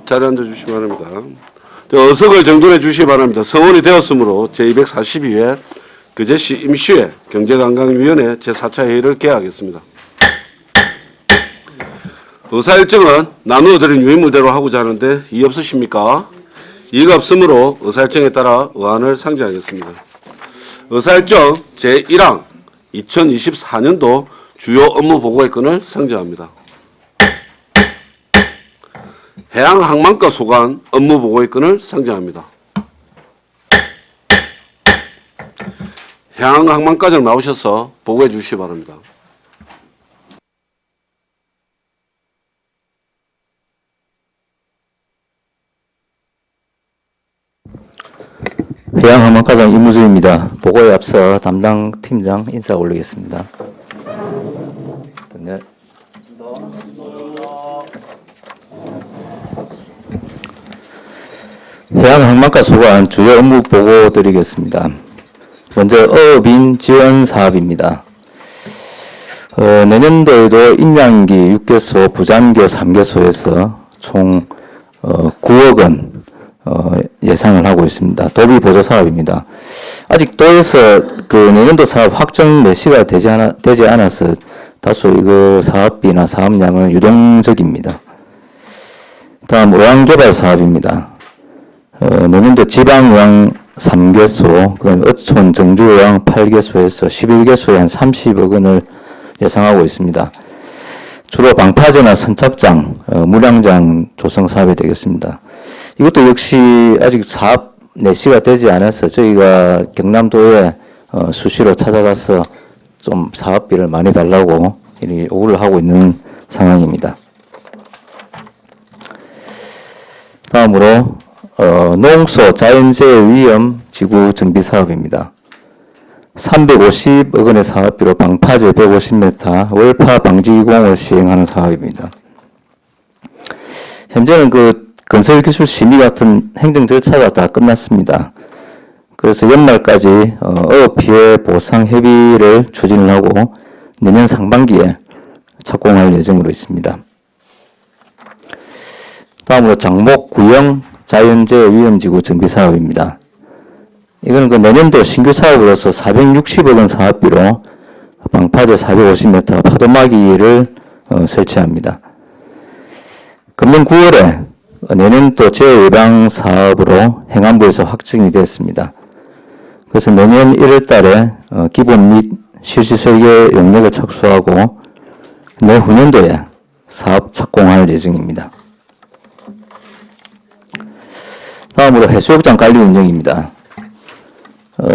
자리에 앉아주시기 바랍니다. 어석을 정돈해 주시기 바랍니다. 성원이 되었으므로 제242회 그제시 임시회 경제관광위원회 제4차 회의를 개하겠습니다. 의사일정은 나누어드린 유인물대로 하고자 하는데 이의 없으십니까? 이의가 없으므로 의사일정에 따라 의안을 상정하겠습니다. 의사일정 제1항 2024년도 주요 업무 보고의 건을 상정합니다. 해양항만과 소관 업무 보고의 건을 상정합니다. 해양항만과장 나오셔서 보고해 주시기 바랍니다. 해양항만과장 임무주입니다. 보고에 앞서 담당 팀장 인사 올리겠습니다. 네. 해양항만과 소관 주요 업무 보고 드리겠습니다. 먼저 어업인 지원 사업입니다. 내년도에도 인양기 6개소, 부장교 3개소에서 총 9억 원 예상을 하고 있습니다. 도비 보조 사업입니다. 아직 도에서 그 내년도 사업 확정 매시가 되지 않아서 다소 이거 사업비나 사업량은 유동적입니다. 다음 어항개발 사업입니다. 내년도 지방어항 3개소, 그다음에 어촌 정주어항 8개소에서 11개소에 한 30억 원을 예상하고 있습니다. 주로 방파제나 선착장, 물양장 조성 사업이 되겠습니다. 이것도 역시 아직 사업 내시가 되지 않아서 저희가 경남도에 수시로 찾아가서 좀 사업비를 많이 달라고 요구를 하고 있는 상황입니다. 다음으로 농소 자연재해 위험 지구 정비 사업입니다. 350억 원의 사업비로 방파제 150m, 월파 방지공을 시행하는 사업입니다. 현재는 그 건설기술 심의 같은 행정 절차가 다 끝났습니다. 그래서 연말까지 어업 피해 보상 협의를 추진을 하고 내년 상반기에 착공할 예정으로 있습니다. 다음으로 장목 구형 자연재해 위험지구 정비 사업입니다. 이거는 그 내년도 신규 사업으로서 460억 원 사업비로 방파제 450m 파도막이를 설치합니다. 금년 9월에 내년도 재해 예방 사업으로 행안부에서 확정이 됐습니다. 그래서 내년 1월 달에 기본 및 실시 설계 용역을 착수하고 내후년도에 사업 착공할 예정입니다. 다음으로 해수욕장 관리 운영입니다.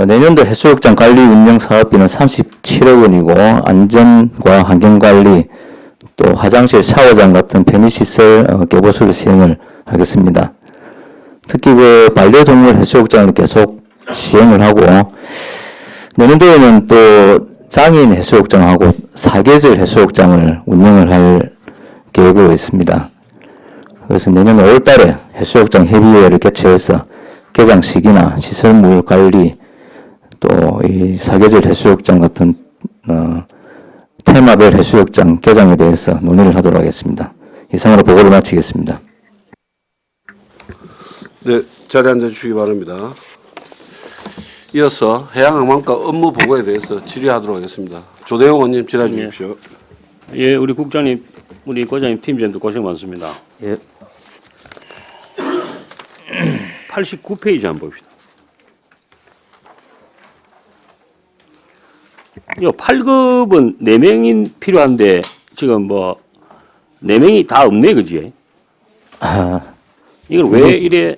내년도 해수욕장 관리 운영 사업비는 37억 원이고 안전과 환경관리, 또 화장실, 샤워장 같은 편의시설 개보수를 시행을 하겠습니다. 특히 그 반려동물 해수욕장을 계속 시행을 하고 내년도에는 또 장애인 해수욕장하고 사계절 해수욕장을 운영을 할 계획으로 있습니다. 그래서 내년 5월 달에 해수욕장 협의회를 개최해서 개장 시기나 시설물 관리, 또 이 사계절 해수욕장 같은 테마별 해수욕장 개장에 대해서 논의를 하도록 하겠습니다. 이상으로 보고를 마치겠습니다. 네, 자리에 앉아주시기 바랍니다. 이어서 해양항만과 업무 보고에 대해서 질의하도록 하겠습니다. 조대용 의원님 질의해 주십시오. 예, 우리 국장님, 우리 과장님, 팀장도 고생 많습니다. 예. 89페이지 한번 봅시다. 이 8급은 4명이 필요한데 지금 뭐 4명이 다 없네, 그지? 이건 왜 이래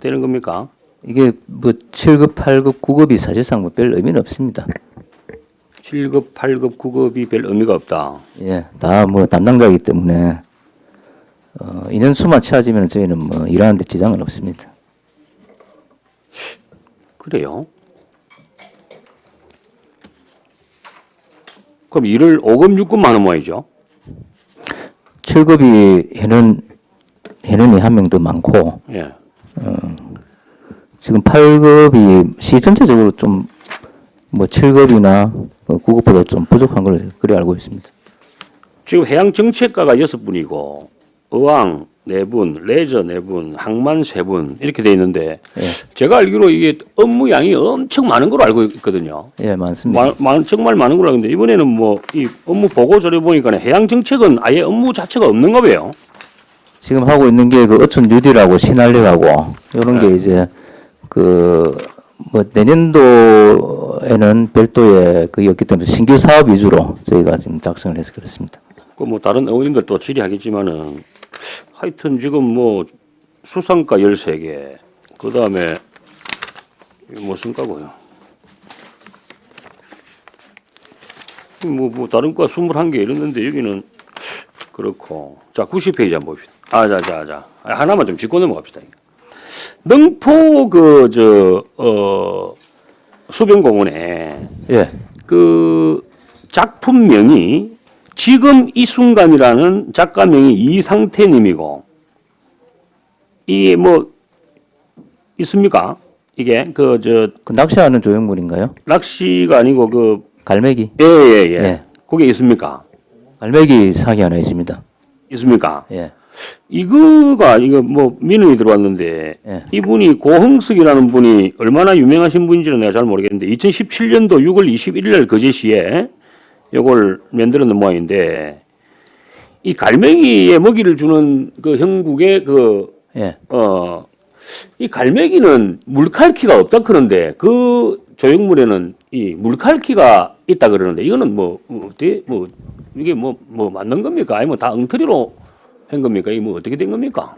되는 겁니까? 이게 뭐 7급, 8급, 9급이 사실상 뭐 별 의미는 없습니다. 7급, 8급, 9급이 별 의미가 없다. 예, 다 뭐 담당자이기 때문에 인원수만 채워지면 저희는 뭐 일하는 데 지장은 없습니다. 그래요? 그럼 일을 5급, 6급만 하는 모양이죠? 7급이 해는이 한 명 더 많고, 예. 지금 8급이 시 전체적으로 좀 뭐 7급이나 9급보다 좀 부족한 걸 그리 알고 있습니다. 지금 해양정책과가 6분이고 어항, 4분, 레저 4분, 항만 3분 이렇게 돼 있는데 예. 제가 알기로 이게 업무 양이 엄청 많은 걸로 알고 있거든요. 예, 많습니다. 정말 많은 걸로 알고 있는데 이번에는 뭐 이 업무 보고 자료 보니까 해양 정책은 아예 업무 자체가 없는가 봐요. 지금 하고 있는 게 그 어촌 뉴딜하고 신한리라고 이런 게 이제 그 뭐 내년도에는 별도의 그게 없기 때문에 신규 사업 위주로 저희가 지금 작성을 해서 그렇습니다. 그 뭐 다른 의원님들 또 질의하겠지만은 하여튼 지금 뭐 수상가 13개, 그 다음에 무슨 가고요? 뭐 다른 과 21개 이랬는데 여기는 그렇고. 자, 90페이지 한번 봅시다. 자. 하나만 좀 짚고 넘어갑시다. 능포 수변공원에 예, 그 작품명이 지금 이 순간이라는 작가명이 이상태님이고 이게 뭐 있습니까? 이게 그 낚시하는 조형물인가요? 낚시가 아니고 그 갈매기. 예예예. 예. 그게 있습니까? 갈매기 사기 하나 있습니다. 있습니까? 예, 이거 뭐 민원이 들어왔는데 예. 이분이 고흥석이라는 분이 얼마나 유명하신 분인지는 내가 잘 모르겠는데 2017년도 6월 21일 날 거제시에 이걸 만들었는 모양인데 이 갈매기에 먹이를 주는 그 형국의 예. 이 갈매기는 물칼키가 없다 그러는데 그 조형물에는 이 물칼키가 있다 그러는데 이거는 어떻게 이게 뭐 맞는 겁니까? 아니면 다 엉터리로 한 겁니까? 이게 뭐 어떻게 된 겁니까?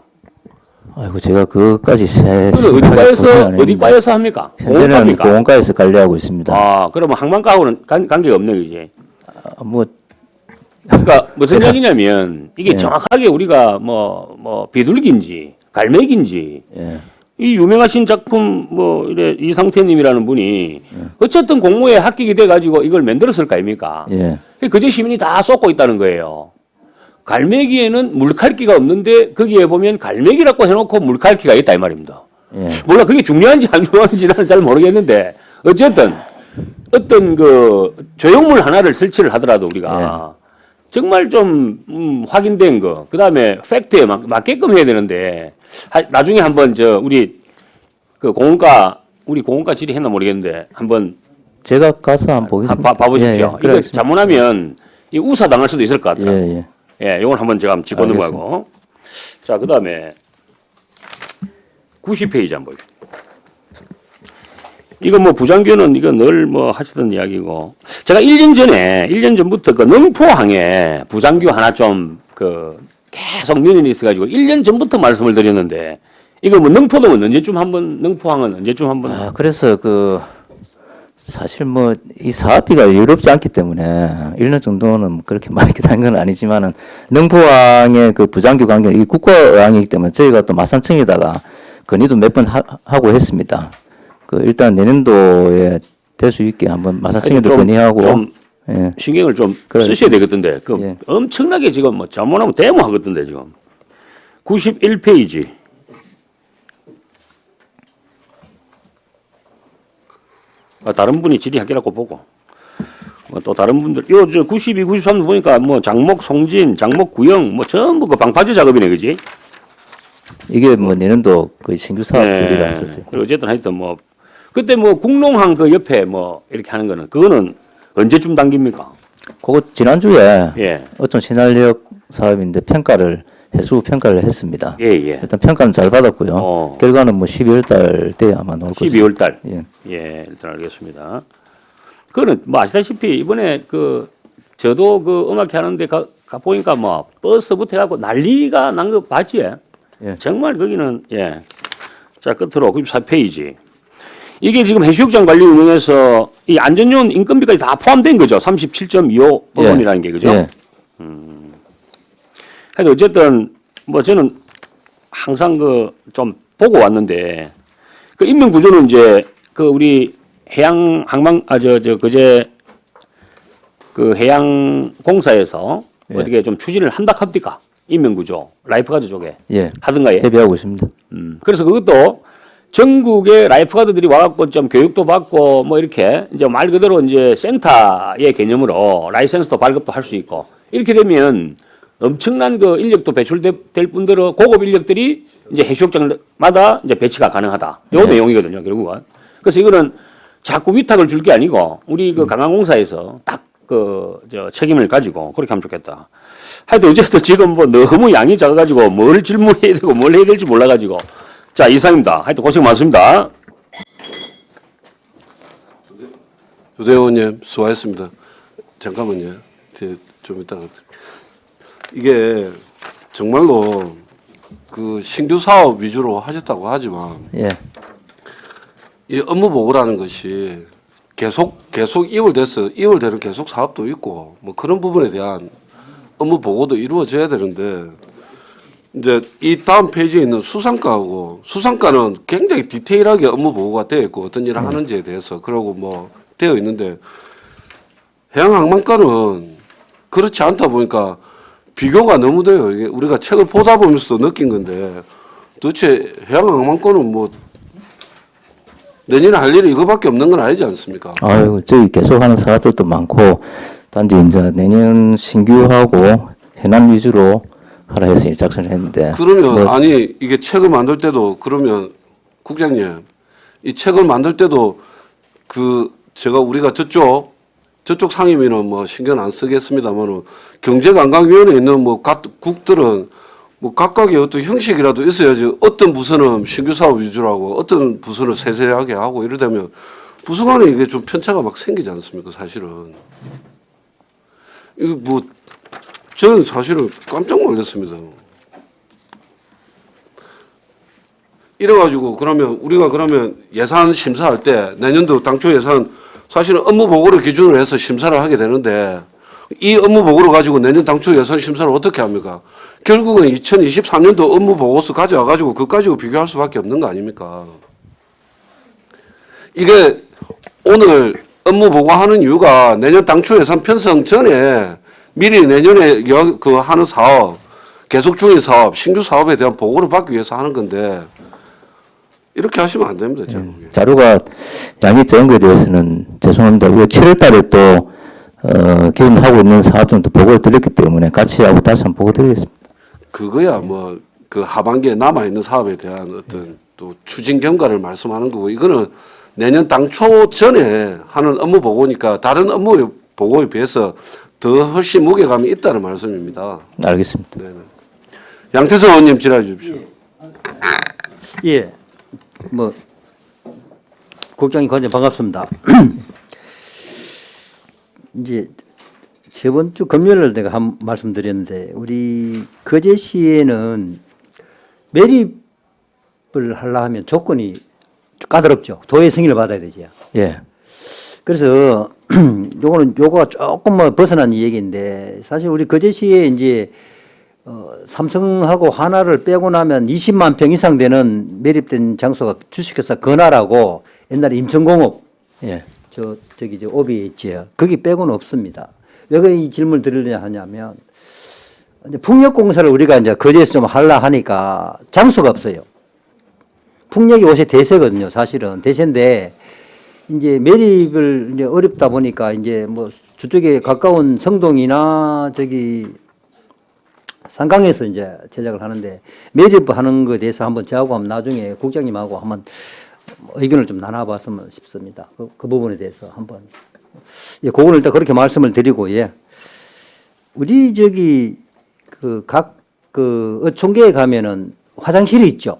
아이고 제가 그것까지 그건 어디 과에서 합니까? 현재는 공원과입니까? 공원과에서 관리하고 있습니다. 아, 그러면 항만과하고는 관계가 없네, 이제. 뭐 그러니까 무슨 제가- 얘기냐면 이게 예. 정확하게 우리가 뭐 비둘기인지 갈매기인지 예, 이 유명하신 작품 이래 이상태님이라는 분이 어쨌든 공모에 합격이 돼가지고 이걸 만들었을 거 아닙니까? 예, 그제 시민이 다 쏟고 있다는 거예요. 갈매기에는 물칼기가 없는데 거기에 보면 갈매기라고 해놓고 물칼기가 있다 이 말입니다. 예. 몰라 그게 중요한지 안 중요한지 나는 잘 모르겠는데 어쨌든 어떤 그 조형물 하나를 설치를 하더라도 우리가 정말 좀 확인된 거 그다음에 팩트에 맞게끔 해야 되는데 나중에 한번 우리 그 공원과 질의했나 모르겠는데 한번 제가 가서 한번 보겠습니다. 봐보십시오. 예, 예, 이거 그래야겠습니다. 잘못하면 이 우사 당할 수도 있을 것 같아요. 예, 예. 예, 이건 한번 제가 한번 짚고 넘어가고. 자, 그 다음에 90페이지 한번 보십시오. 이거 뭐 부장교는 이거 늘 하시던 이야기고. 제가 1년 전부터 그 능포항에 부장교 하나 좀 계속 민원이 있어가지고 1년 전부터 말씀을 드렸는데 이거 뭐 능포동은 언제쯤 한번, 능포항은 언제쯤 한번. 아, 그래서 사실 이 사업비가 여유롭지 않기 때문에 1년 정도는 그렇게 많이 기다린 건 아니지만은 능포항의 그 부장교 관계는 이 국가어항이기 때문에 저희가 또 마산청에다가 건의도 몇 번 하고 했습니다. 일단 내년도에 될 수 있게 한번 마산청에도 좀 건의하고 예. 신경을 좀 그래. 쓰셔야 되겠던데. 예. 엄청나게 지금 잘못하면 데모하거든데 지금. 91페이지. 다른 분이 질의하기라고 보고. 또 다른 분들, 저 92, 93도 보니까 장목 송진, 장목 구형, 전부 그 방파제 작업이네, 그지? 이게 내년도 거의 신규 사업들이라서 어쨌든 하여튼 그때 국농항 그 옆에 이렇게 하는 거는, 그거는 언제쯤 당깁니까? 그거 지난주에 예. 어떤 신한력 사업인데 해수 평가를 했습니다. 예, 예. 일단 평가는 잘 받았고요. 결과는 12월 달 때 아마 나올 것입니다. 12월 달. 예. 예, 일단 알겠습니다. 그거는 아시다시피 이번에 저도 음악회 하는데 가 보니까 버스부터 해갖고 난리가 난 거 봤지? 예. 정말 거기는 예. 자, 끝으로 94페이지. 이게 지금 해수욕장 관리 운영에서 이 안전요원 인건비까지 다 포함된 거죠. 37.25억 예. 원이라는 게 그죠? 예. 하여튼 어쨌든 저는 항상 좀 보고 왔는데 인명 구조는 이제 우리 해양 항만 그제 해양 공사에서 예. 어떻게 좀 추진을 한다 합니까? 인명 구조 라이프가드 쪽에 예. 하든가 예. 협의하고 있습니다. 그래서 그것도 전국의 라이프가드들이 와갖고 좀 교육도 받고 이렇게 이제 말 그대로 이제 센터의 개념으로 라이센스도 발급도 할 수 있고 이렇게 되면 엄청난 그 인력도 배출될 뿐더러 고급 인력들이 이제 해수욕장마다 이제 배치가 가능하다. 요 내용이거든요, 결국은. 그래서 이거는 자꾸 위탁을 줄 게 아니고 우리 그 관광공사에서 딱 그 저 책임을 가지고 그렇게 하면 좋겠다. 하여튼 어쨌든 지금 뭐 너무 양이 작아가지고 뭘 질문해야 되고 뭘 해야 될지 몰라가지고 자 이상입니다. 하여튼 고생 많습니다. 조대 의원님 수고하셨습니다. 잠깐만요. 좀 이따가 이게 정말로 그 신규 사업 위주로 하셨다고 하지만 예. 이 업무 보고라는 것이 계속 이월되는 계속 사업도 있고 뭐 그런 부분에 대한 업무 보고도 이루어져야 되는데 이제 이 다음 페이지에 있는 수상가하고 수상가는 굉장히 디테일하게 업무 보고가 되어 있고 어떤 일을 하는지에 대해서 그러고 뭐 되어 있는데 해양항만과는 그렇지 않다 보니까 비교가 너무 돼요. 이게 우리가 책을 보다 보면서도 느낀 건데 도대체 해양항만과는 뭐 내년에 할 일이 이거밖에 없는 건 아니지 않습니까? 아유, 저기 계속하는 사업들도 많고, 단지 이제 내년 신규하고 해남 위주로 하라 해서 작전을 했는데. 그러면 아니 이게 책을 만들 때도 그러면 국장님 이 책을 만들 때도 그 제가 우리가 저쪽 상임위는 뭐 신경 안 쓰겠습니다만은 경제관광위원회에 있는 뭐 각 국들은 뭐 각각의 어떤 형식이라도 있어야지 어떤 부서는 신규 사업 위주로 하고 어떤 부서는 세세하게 하고 이러다면 부서 간에 이게 좀 편차가 막 생기지 않습니까 사실은. 이거 뭐 저는 사실은 깜짝 놀랐습니다. 이래가지고 그러면 우리가 그러면 예산 심사할 때 내년도 당초 예산 사실은 업무 보고를 기준으로 해서 심사를 하게 되는데 이 업무 보고를 가지고 내년 당초 예산 심사를 어떻게 합니까? 결국은 2023년도 업무 보고서 가져와가지고 그거 가지고 비교할 수밖에 없는 거 아닙니까? 이게 오늘 업무 보고하는 이유가 내년 당초 예산 편성 전에 미리 내년에 그 하는 사업, 계속 중인 사업, 신규 사업에 대한 보고를 받기 위해서 하는 건데 이렇게 하시면 안 됩니다. 제가 보기에. 자료가 양이 적은 것에 대해서는 죄송합니다. 우리가 7월 달에 또, 기존하고 있는 사업들은 또 보고를 드렸기 때문에 같이 하고 다시 한번 보고 드리겠습니다. 그거야 뭐 그 하반기에 남아있는 사업에 대한 어떤 또 추진 경과를 말씀하는 거고 이거는 내년 당초 전에 하는 업무 보고니까 다른 업무 보고에 비해서 더 훨씬 무게감이 있다는 말씀입니다. 알겠습니다. 네. 양태석 의원님 질의해 주십시오. 예, 뭐 국장님 관장 반갑습니다. 이제 저번 주 금요일 내가 한 말씀드렸는데 우리 거제시에는 매립을 하려 하면 조건이 까다롭죠. 도의 승인을 받아야 되죠. 예. 그래서 요거가 조금 뭐 벗어난 얘기인데 사실 우리 거제시에 이제 삼성하고 하나를 빼고 나면 20만 평 이상 되는 매립된 장소가 주식회사 건화라고 옛날에 임천공업 예. 저기 오비에 있지요. 거기 빼고는 없습니다. 왜 이 질문을 드리려 하냐면 이제 풍력공사를 우리가 이제 거제에서 좀 하려 하니까 장소가 없어요. 풍력이 요새 대세거든요. 사실은 대세인데 이제 매립을 이제 어렵다 보니까 이제 뭐 저쪽에 가까운 성동이나 저기 상강에서 이제 제작을 하는데 매립하는 것에 대해서 한번 저하고 한번 나중에 국장님하고 한번 의견을 좀 나눠봤으면 싶습니다. 그 부분에 대해서 한번. 예, 그거는 일단 그렇게 말씀을 드리고, 예. 우리 저기 각 어촌계에 가면은 화장실이 있죠.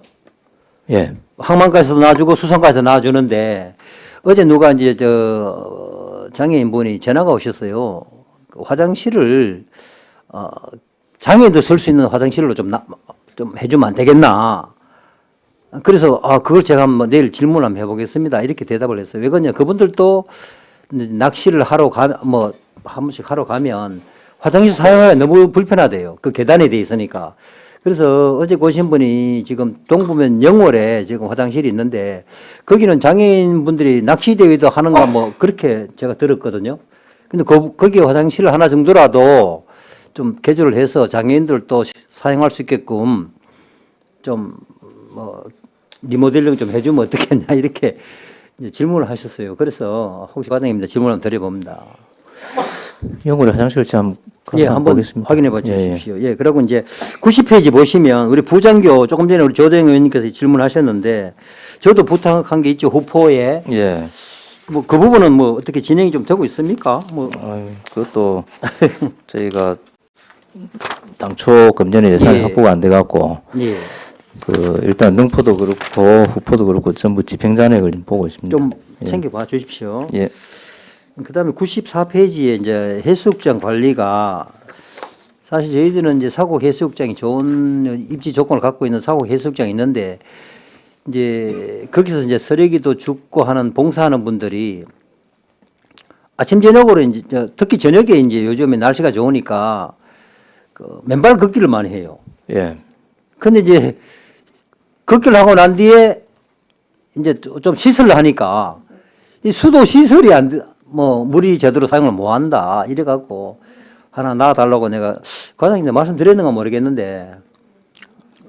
예. 항만가에서도 놔주고 수성가에서 놔주는데 어제 누가 이제 장애인분이 전화가 오셨어요. 그 화장실을 장애인도 쓸 수 있는 화장실로 좀 해주면 안 되겠나. 그래서 그걸 제가 한번 내일 질문을 한번 해보겠습니다. 이렇게 대답을 했어요. 왜 그러냐. 그분들도 낚시를 하러 한 번씩 하러 가면 화장실 사용하기가 너무 불편하대요. 그 계단에 돼 있으니까. 그래서 어제 오신 분이 지금 동부면 영월에 지금 화장실이 있는데 거기는 장애인분들이 낚시 대회도 하는가 뭐 그렇게 제가 들었거든요. 근데 거기에 화장실 하나 정도라도 좀 개조를 해서 장애인들도 사용할 수 있게끔 좀 리모델링 좀 해주면 어떻겠냐 이렇게 이제 질문을 하셨어요. 그래서 혹시 과장님한테 질문 한번 드려봅니다. 영월의 화장실 참 예, 한번 보겠습니다. 확인해 봐 예, 예. 주십시오. 예, 그리고 이제 90페이지 보시면 우리 부장교 조금 전에 우리 조대영 의원님께서 질문하셨는데 저도 부탁한 게 있죠. 후포에 예. 뭐 그 부분은 뭐 어떻게 진행이 좀 되고 있습니까? 뭐 아유, 그것도 저희가 당초 금년에 예산이 예. 확보가 안 돼갖고 예. 그 일단 능포도 그렇고 후포도 그렇고 전부 집행 잔액을 좀 보고 있습니다. 좀 챙겨봐 주십시오. 예. 그다음에 94페이지에 이제 해수욕장 관리가 사실 저희들은 이제 사곡 해수욕장이 좋은 입지 조건을 갖고 있는 사곡 해수욕장이 있는데 이제 거기서 이제 쓰레기도 줍고 하는 봉사하는 분들이 아침 저녁으로 이제 특히 저녁에 이제 요즘에 날씨가 좋으니까 그 맨발 걷기를 많이 해요. 예. 근데 이제 걷기를 하고 난 뒤에 이제 좀 시설을 하니까 이 수도 시설이 뭐 물이 제대로 사용을 못 한다 이래 갖고 하나 놔달라고 내가 과장님 말씀드렸는가 모르겠는데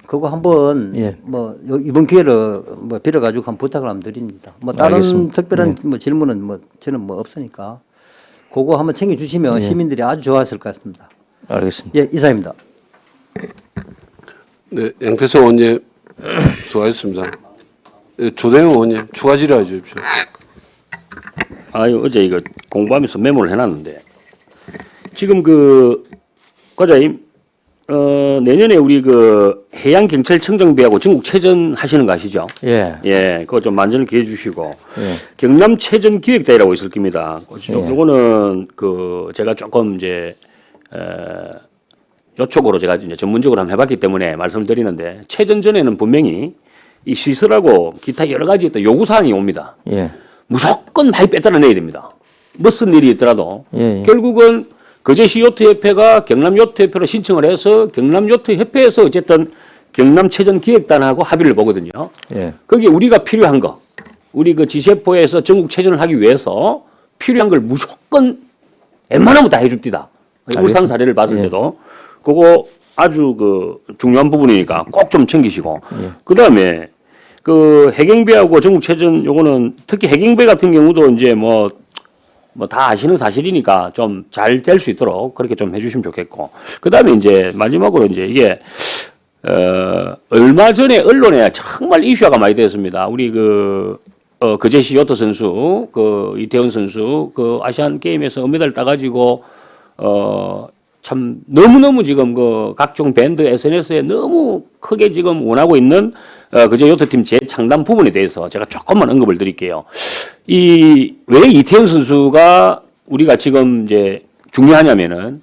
그거 한번 예. 뭐 이번 기회를 뭐 빌어 가지고 한번 부탁을 한번 드립니다. 뭐 다른 알겠습니다. 특별한 뭐 질문은 뭐 저는 뭐 없으니까 그거 한번 챙겨 주시면 시민들이 아주 좋아했을 것 같습니다. 알겠습니다. 예, 이사입니다. 네, 양태성 의원님 수고하셨습니다. 예, 조대영 의원님 추가 질의해 주십시오. 아유, 어제 이거 공부하면서 메모를 해놨는데, 지금 그, 과장님, 내년에 우리 그 해양경찰청정비하고 전국체전 하시는 거 아시죠? 예. 예, 그거 좀 만전을 기해 주시고, 예. 경남체전기획대회라고 있을 겁니다. 요거는 그, 제가 조금 이제, 요쪽으로 제가 이제 전문적으로 한번 해봤기 때문에 말씀을 드리는데, 체전 전에는 분명히 이 시설하고 기타 여러 가지 또 요구사항이 옵니다. 예. 무조건 많이 빼달아내야 됩니다. 무슨 일이 있더라도 예, 예. 결국은 거제시 요트협회가 경남요트협회로 신청을 해서 경남요트협회에서 어쨌든 경남체전기획단하고 합의를 보거든요. 예. 거기에 우리가 필요한 거, 우리 그 지세포에서 전국체전을 하기 위해서 필요한 걸 무조건 웬만하면 다 해줍디다. 울산 사례를 봤을 때도 그거 아주 그 중요한 부분이니까 꼭 좀 챙기시고 그 다음에 그 해경배하고 전국체전 요거는 특히 해경배 같은 경우도 이제 뭐 다 아시는 사실이니까 좀 잘 될 수 있도록 그렇게 좀 해주시면 좋겠고 그 다음에 이제 마지막으로 이제 이게 얼마 전에 언론에 정말 이슈가 많이 되었습니다. 우리 거제시 요트 선수 이태원 선수 아시안 게임에서 은메달 따가지고 참 너무너무 지금 각종 밴드 SNS에 너무 크게 지금 원하고 있는 거제 요트팀 재창단 부분에 대해서 제가 조금만 언급을 드릴게요. 왜 이태현 선수가 우리가 지금 이제 중요하냐면은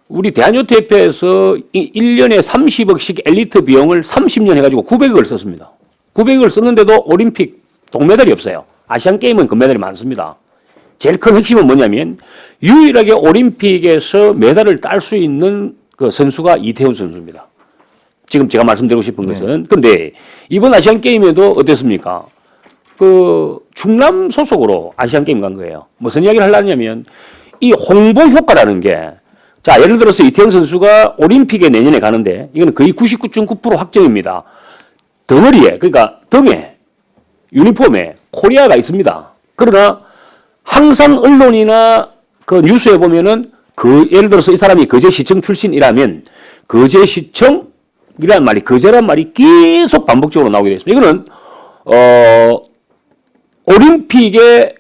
우리 대한요트협회에서 1년에 30억씩 엘리트 비용을 30년 해가지고 900억을 썼습니다. 900억을 썼는데도 올림픽 동메달이 없어요. 아시안 게임은 금메달이 많습니다. 제일 큰 핵심은 뭐냐면 유일하게 올림픽에서 메달을 딸 수 있는 그 선수가 이태훈 선수입니다. 지금 제가 말씀드리고 싶은 것은 근데 이번 아시안 게임에도 어땠습니까? 충남 소속으로 아시안 게임 간 거예요. 무슨 이야기를 하려냐면 이 홍보 효과라는 게 자, 예를 들어서 이태훈 선수가 올림픽에 내년에 가는데 이거는 거의 99.9% 확정입니다. 덩어리에 그러니까 등에 유니폼에 코리아가 있습니다. 그러나 항상 언론이나 그 뉴스에 보면은 예를 들어서 이 사람이 거제시청 출신이라면 거제시청이란 말이 거제란 말이 계속 반복적으로 나오게 됐습니다. 이거는 올림픽에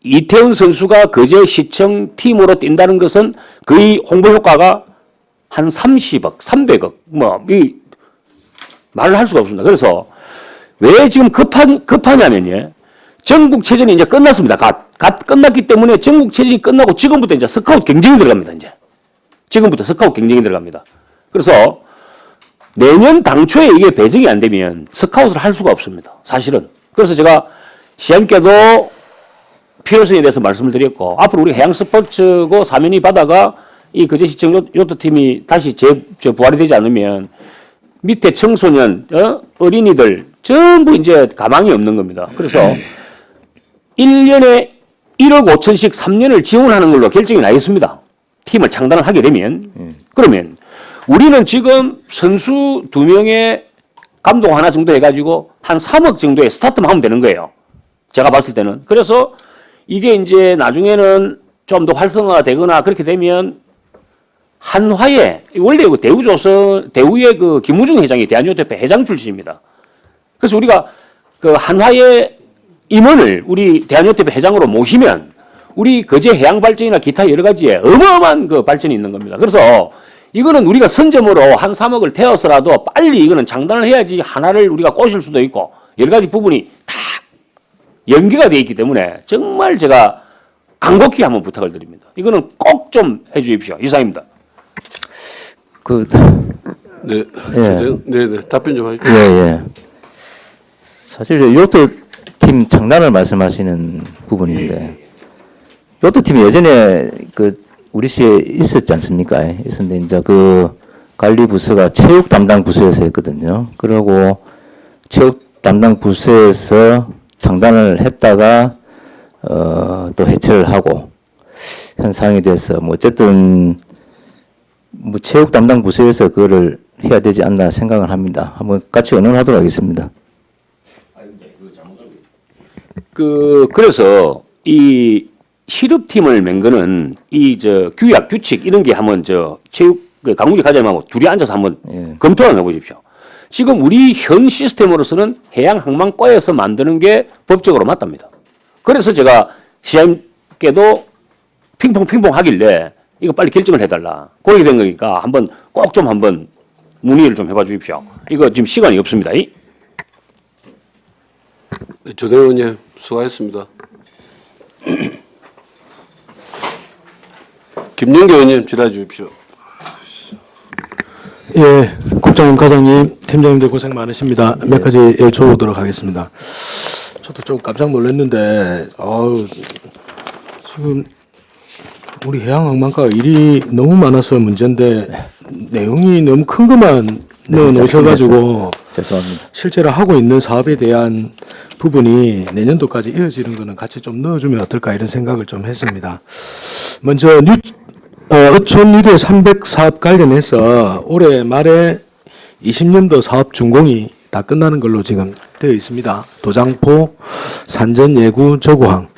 이태훈 선수가 거제시청 팀으로 뛴다는 것은 거의 홍보 효과가 한 30억, 300억 말을 할 수가 없습니다. 그래서 왜 지금 급하냐면요. 전국체전이 이제 끝났습니다. 끝났기 때문에 전국체전이 끝나고 지금부터 이제 스카웃 경쟁이 들어갑니다. 이제. 지금부터 스카웃 경쟁이 들어갑니다. 그래서 내년 당초에 이게 배정이 안 되면 스카웃을 할 수가 없습니다. 사실은. 그래서 제가 시험께도 필요성에 대해서 말씀을 드렸고 앞으로 우리 해양 스포츠고 사면이 바다가 이 거제시청 요트팀이 다시 부활이 되지 않으면 밑에 청소년, 어린이들 전부 이제 가망이 없는 겁니다. 그래서 1년에 1억 5천씩 3년을 지원하는 걸로 결정이 나 있습니다. 팀을 창단을 하게 되면. 그러면 우리는 지금 선수 2명에 감독 하나 정도 해가지고 한 3억 정도의 스타트만 하면 되는 거예요. 제가 봤을 때는. 그래서 이게 이제 나중에는 좀 더 활성화되거나 그렇게 되면 한화에 원래 그 대우의 그 김우중 회장이 대한유협회 회장 출신입니다. 그래서 우리가 그 한화의 임원을 우리 대한유협회 회장으로 모시면 우리 거제 해양 발전이나 기타 여러 가지에 어마어마한 그 발전이 있는 겁니다. 그래서 이거는 우리가 선점으로 한 3억을 태워서라도 빨리 이거는 장단을 해야지 하나를 우리가 꼬실 수도 있고 여러 가지 부분이 다 연계가 되어 있기 때문에 정말 제가 간곡히 한번 부탁을 드립니다. 이거는 꼭 좀 해주십시오. 이상입니다. 그, 네, 예. 네, 답변 좀 하십시오. 예, 예. 사실 요트팀 장단을 말씀하시는 부분인데, 요트팀이 예전에 그 우리 시에 있었지 않습니까? 있었는데 이제 그 관리 부서가 체육 담당 부서에서 했거든요. 그리고 체육 담당 부서에서 장단을 했다가 또 해체를 하고 현 상황이 돼서 뭐 어쨌든 뭐 체육 담당 부서에서 그거를 해야 되지 않나 생각을 합니다. 한번 같이 의논하도록 하겠습니다. 그래서 이 실업팀을 맹 거는 이 규약 규칙 이런 게 한번 체육 강국지 과장님하고 둘이 앉아서 한번 예. 검토를 한번 해보십시오. 지금 우리 현 시스템으로서는 해양항만과에서 만드는 게 법적으로 맞답니다. 그래서 제가 시장님께도 핑퐁 하길래 이거 빨리 결정을 해달라. 그렇게 된 거니까 꼭 좀 한번 문의를 좀 해봐 주십시오. 이거 지금 시간이 없습니다. 네, 조대 의원님 수고하셨습니다. 김영기 의원님 질의해 주십시오. 예, 국장님, 과장님, 팀장님들 고생 많으십니다. 몇 가지 여쭤보도록 하겠습니다. 저도 좀 깜짝 놀랐는데, 지금 우리 해양항만과가 일이 너무 많아서 문제인데 내용이 너무 큰 것만 넣어 놓으셔가지고 죄송합니다. 실제로 하고 있는 사업에 대한 부분이 내년도까지 이어지는 거는 같이 좀 넣어주면 어떨까 이런 생각을 좀 했습니다. 먼저 어촌 뉴딜 300 사업 관련해서 올해 말에 20년도 사업 준공이 다 끝나는 걸로 지금 되어 있습니다. 도장포, 산전, 예구, 저구항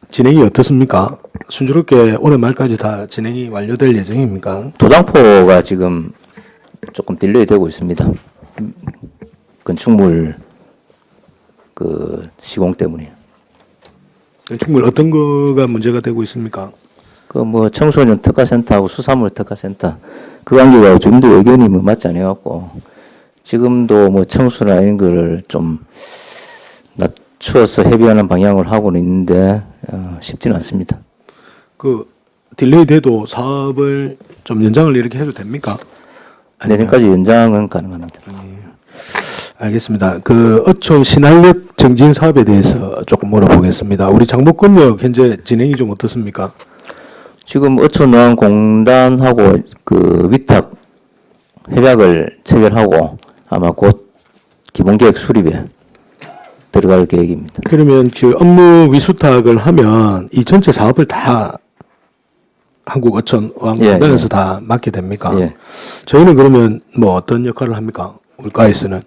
진행이 어떻습니까? 순조롭게 올해 말까지 다 진행이 완료될 예정입니까? 도장포가 지금 조금 딜레이 되고 있습니다. 건축물 그 시공 때문에. 건축물 어떤 거가 문제가 되고 있습니까? 그 뭐 청소년 특화센터하고 수산물 특화센터 그 관계가 주민들 의견이 뭐 맞지 않아갖고 지금도 뭐 청수나 이런 거를 좀 낮추어서 협의하는 방향을 하고는 있는데 쉽지는 않습니다. 그 딜레이 돼도 사업을 좀 연장을 이렇게 해도 됩니까? 내년까지 연장은 가능합니다. 알겠습니다. 그 어촌 신한력 정진 사업에 대해서 조금 물어보겠습니다. 우리 장목권역 현재 진행이 좀 어떻습니까? 지금 어촌노안공단하고 그 위탁 협약을 체결하고 아마 곧 기본계획 수립에 들어갈 계획입니다. 그러면 그 업무 위수탁을 하면 이 전체 사업을 다 한국 어촌 노안공단에서 다 맡게 됩니까? 예. 저희는 그러면 뭐 어떤 역할을 합니까? 울가에서는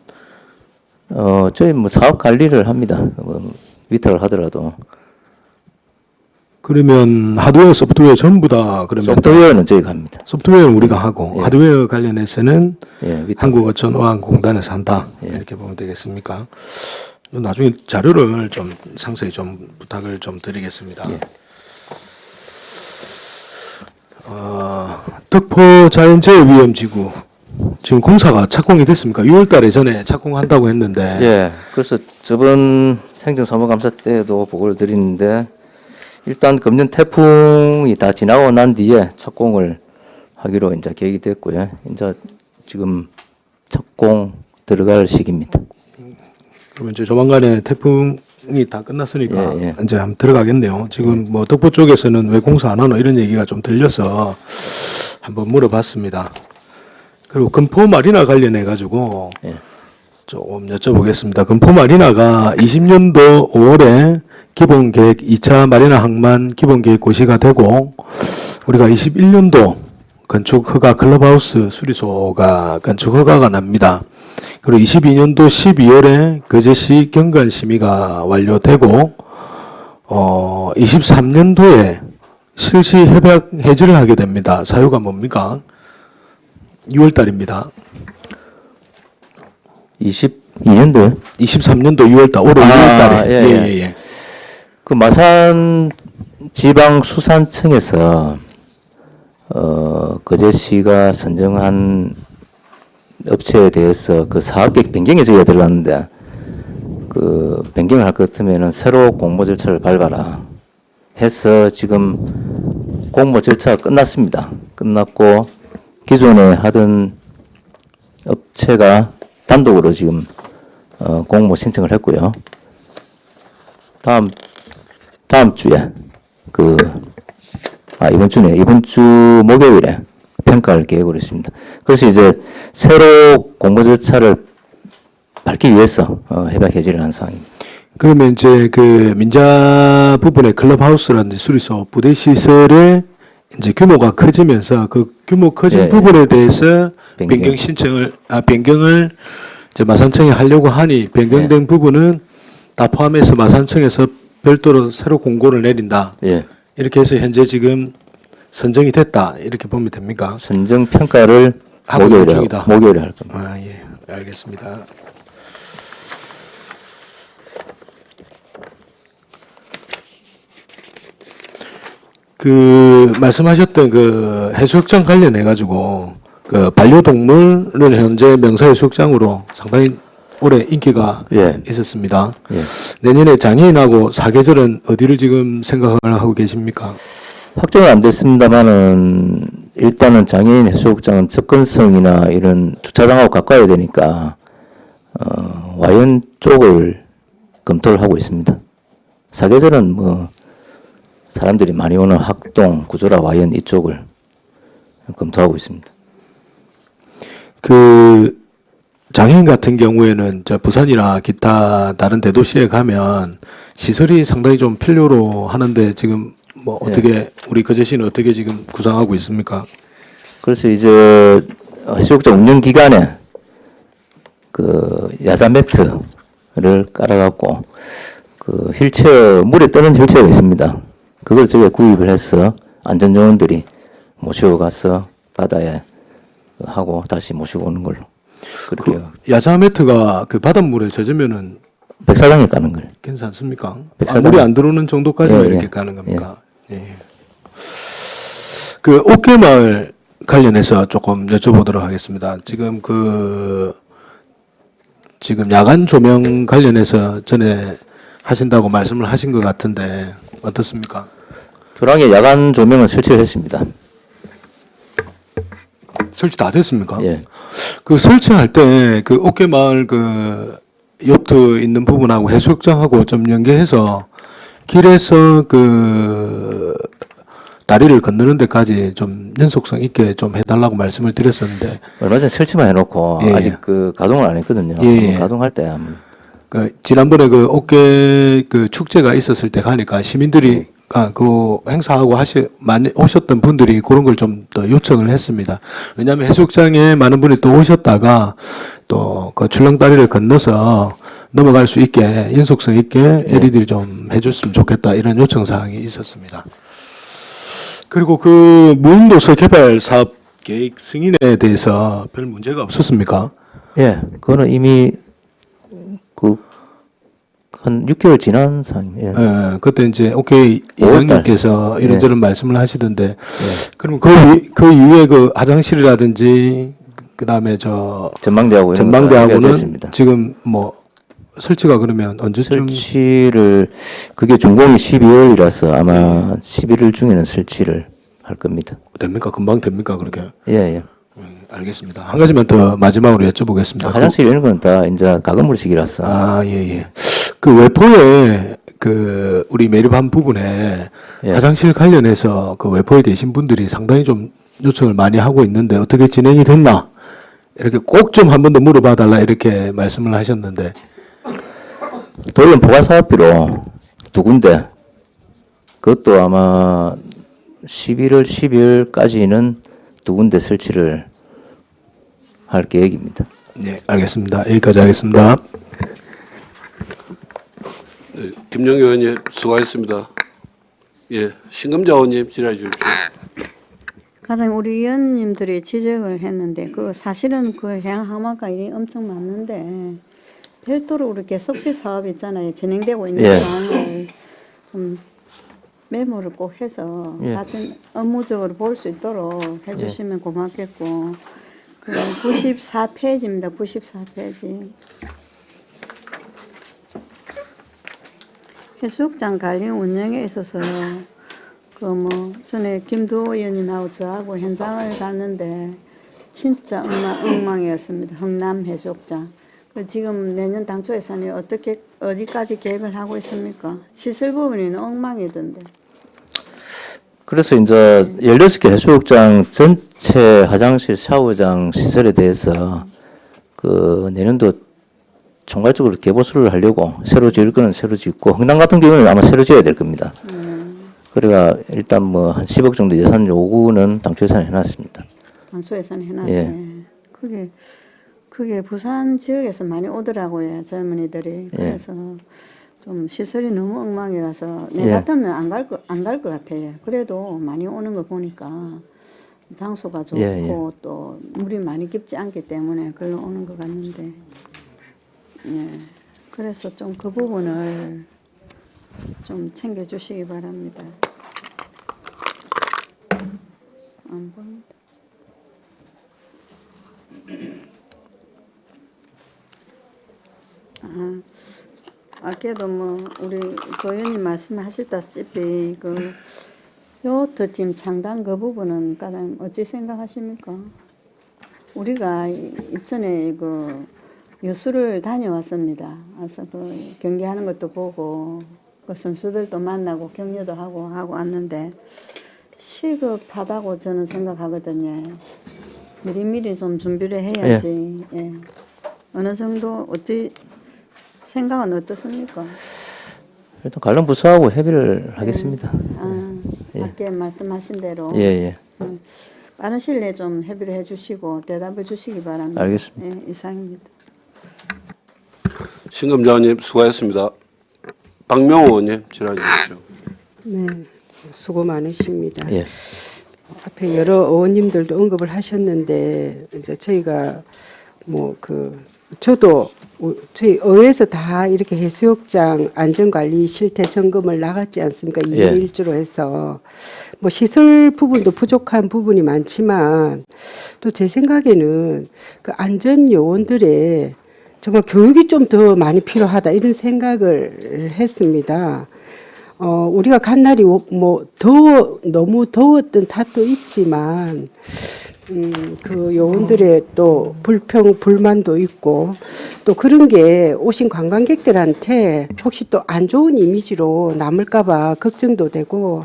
저희 뭐 사업 관리를 합니다. 뭐 위탁을 하더라도 그러면 하드웨어, 소프트웨어 전부 다 그러면 소프트웨어는 저희가 합니다. 소프트웨어는 우리가 하고 예. 하드웨어 관련해서는 예, 위탁. 한국어촌어항공단에서 한다 예. 이렇게 보면 되겠습니까? 나중에 자료를 좀 상세히 좀 부탁을 좀 드리겠습니다. 예. 덕포 자연재해위험지구 지금 공사가 착공이 됐습니까? 6월달에 전에 착공한다고 했는데 예. 그래서 저번 행정사무감사 때도 보고를 드리는데 일단 금년 태풍이 다 지나고 난 뒤에 착공을 하기로 이제 계획이 됐고요. 이제 지금 착공 들어갈 시기입니다. 그러면 이제 조만간에 태풍이 다 끝났으니까 예, 예. 이제 한번 들어가겠네요. 지금 뭐 덕포 쪽에서는 왜 공사 안 하노 이런 얘기가 좀 들려서 한번 물어봤습니다. 그리고 금포 마리나 관련해 가지고 예. 조금 여쭤보겠습니다. 금포 마리나가 20년도 5월에 기본계획 2차 마리나 항만 기본계획 고시가 되고 우리가 21년도 건축 허가 클럽하우스 수리소가 건축 허가가 납니다. 그리고 22년도 12월에 거제시 경관 심의가 완료되고 23년도에 실시 협약 해지를 하게 됩니다. 사유가 뭡니까? 6월 달입니다. 22년도요? 23년도 6월 달, 올해 6월 달에. 예, 예. 그 마산 지방수산청에서 거제시가 선정한 업체에 대해서 그 사업계획 변경에 저희가 들어갔는데 그 변경을 할 것 같으면은 새로 공모 절차를 밟아라 해서 지금 공모 절차가 끝났습니다. 끝났고 기존에 하던 업체가 단독으로 지금 공모 신청을 했고요. 다음 주에 이번 주 목요일에 평가할 계획으로 있습니다. 그래서 이제 새로 공모 절차를 밟기 위해서 협약 해지를 한 상황입니다. 그러면 이제 그 민자 부분의 클럽하우스라든지 수리소, 부대 시설의 이제 규모가 커지면서 그 규모 커진 예, 부분에 대해서 변경. 변경을 이제 마산청에 하려고 하니 변경된 부분은 다 포함해서 마산청에서 별도로 새로 공고를 내린다. 예. 이렇게 해서 현재 지금 선정이 됐다. 이렇게 보면 됩니까? 선정 평가를 하고 있는 중이다. 목요일에 할 겁니다. 아, 예. 알겠습니다. 그 말씀하셨던 그 해수욕장 관련해 가지고 그 반려동물을 현재 명사해수욕장으로 상당히 올해 인기가 예. 있었습니다. 예. 내년에 장애인하고 사계절은 어디를 지금 생각을 하고 계십니까? 확정은 안 됐습니다만은 일단은 장애인 해수욕장은 접근성이나 이런 주차장하고 가까워야 되니까 와이언 쪽을 검토를 하고 있습니다. 사계절은 뭐 사람들이 많이 오는 학동, 구조라, 와이언 이쪽을 검토하고 있습니다. 그 장애인 같은 경우에는 저 부산이나 기타 다른 대도시에 가면 시설이 상당히 좀 필요로 하는데 지금 뭐 어떻게 우리 거제시는 어떻게 지금 구상하고 있습니까? 그래서 이제 해수욕장 운영 기간에 그 야자 매트를 깔아갖고 그 휠체어 물에 뜨는 휠체어가 있습니다. 그걸 저희가 구입을 해서 안전요원들이 모시고 가서 바다에 하고 다시 모시고 오는 걸로 그렇게 야자 매트가 그 바닷물에 젖으면은 백사장에 가는 걸. 괜찮습니까? 백사장. 물이 안 들어오는 정도까지만 예, 예. 이렇게 가는 겁니까? 예. 그 옥계마을 관련해서 조금 여쭤보도록 하겠습니다. 지금 야간 조명 관련해서 전에 하신다고 말씀을 하신 것 같은데 어떻습니까? 교량에 야간 조명은 설치를 했습니다. 설치 다 됐습니까? 예. 그 설치할 때 그 옥계마을 그 요트 있는 부분하고 해수욕장하고 좀 연계해서 길에서 그 다리를 건너는 데까지 좀 연속성 있게 좀 해달라고 말씀을 드렸었는데 얼마 전에 설치만 해놓고 예, 예. 아직 그 가동을 안 했거든요. 예, 예. 한번 가동할 때 한번 그 지난번에 그 옥계 그 축제가 있었을 때 가니까 시민들이 그 행사하고 많이 오셨던 분들이 그런 걸 좀 더 요청을 했습니다. 왜냐하면 해수욕장에 많은 분이 또 오셨다가 또 그 출렁다리를 건너서 넘어갈 수 있게 연속성 있게 LED를 좀 해줬으면 좋겠다 이런 요청 사항이 있었습니다. 그리고 그 무인도서 개발 사업 계획 승인에 대해서 별 문제가 없었습니까? 예, 그거는 이미 한 6개월 지난 상황이에요. 예. 그때 이제 오케이 5월 달. 이장님께서 이런저런 말씀을 하시던데, 예. 그럼 그 이후에 그 화장실이라든지 그 다음에 저 전망대하고 이런 전망대하고는 것도 됐습니다. 지금 뭐 설치가 그러면 언제쯤? 설치를 그게 준공이 12월이라서 아마 11월 중에는 설치를 할 겁니다. 됩니까? 금방 됩니까? 그렇게? 예, 예. 알겠습니다. 한 가지만 더 마지막으로 여쭤보겠습니다. 화장실 이런 건 다 이제 가건물식이라서 예. 그 외포에 그 우리 매립한 부분에 예. 화장실 관련해서 그 외포에 계신 분들이 상당히 좀 요청을 많이 하고 있는데 어떻게 진행이 됐나? 이렇게 꼭 좀 한 번 더 물어봐 달라 이렇게 말씀을 하셨는데 도련 포괄 사업비로 2군데 그것도 아마 11월, 12월까지는 2군데 설치를 할 계획입니다. 네, 알겠습니다. 여기까지 하겠습니다. 네, 김영규 의원님 수고하셨습니다. 예, 신금자 의원님 질의해 주십시오. 가장 우리 의원님들이 지적을 했는데 그 사실은 그 해양 항만가 일이 엄청 많은데 별도로 우리 계속비 사업 있잖아요. 진행되고 있는 예. 사항을 좀 메모를 꼭 해서 예. 같은 업무적으로 볼 수 있도록 해주시면 고맙겠고 그 94페이지입니다. 94페이지. 해수욕장 관리 운영에 있어서 그 뭐 전에 김두호 의원님하고 저하고 현장을 갔는데 진짜 엉망이었습니다. 흥남 해수욕장. 그 지금 내년 당초 예산이 어디까지 계획을 하고 있습니까? 시설 부분이 엉망이던데. 그래서 이제 16개 해수욕장 전체 화장실, 샤워장 시설에 대해서 그 내년도 총괄적으로 개보수를 하려고 새로 지을 거는 새로 짓고 흥남 같은 경우는 아마 새로 지어야 될 겁니다. 그래가 일단 뭐 한 10억 정도 예산 요구는 당초 예산에 해놨습니다. 당초 예산 해놨어요. 예. 그게 부산 지역에서 많이 오더라고요. 젊은이들이. 그래서 좀 시설이 너무 엉망이라서 내 예. 같으면 안 갈 것 같아요. 그래도 많이 오는 거 보니까 장소가 좋고 예, 예. 또 물이 많이 깊지 않기 때문에 글로 오는 것 같는데 예. 그래서 좀 그 부분을 좀 챙겨주시기 바랍니다. 안 보인다. 아까도 뭐 우리 조연님 말씀하셨다시피 그 요트팀 창단 그 부분은 가장 어찌 생각하십니까? 우리가 이전에 그 여수를 다녀왔습니다. 그래서 그 경기하는 것도 보고 그 선수들도 만나고 격려도 하고 왔는데 시급하다고 저는 생각하거든요. 미리미리 좀 준비를 해야지. 예. 어느 정도 어찌 생각은 어떻습니까? 일단 관련 부서하고 협의를 하겠습니다. 아까 말씀하신 대로 예, 예. 빠른 시일 내에 좀 협의를 해주시고 대답을 주시기 바랍니다. 알겠습니다. 예, 이상입니다. 신금자 의원님 수고하셨습니다. 박명호 의원님 질의해 주십시오. 네, 수고 많으십니다. 예. 앞에 여러 의원님들도 언급을 하셨는데 이제 저희가 뭐 저도 저희 의회에서 다 이렇게 해수욕장 안전관리 실태 점검을 나갔지 않습니까? 2일 예. 1주로 해서 뭐 시설 부분도 부족한 부분이 많지만 또 제 생각에는 그 안전 요원들의 정말 교육이 좀 더 많이 필요하다 이런 생각을 했습니다. 우리가 간 날이 너무 더웠던 탓도 있지만, 그 요원들의 또 불만도 있고, 또 그런 게 오신 관광객들한테 혹시 또 안 좋은 이미지로 남을까봐 걱정도 되고,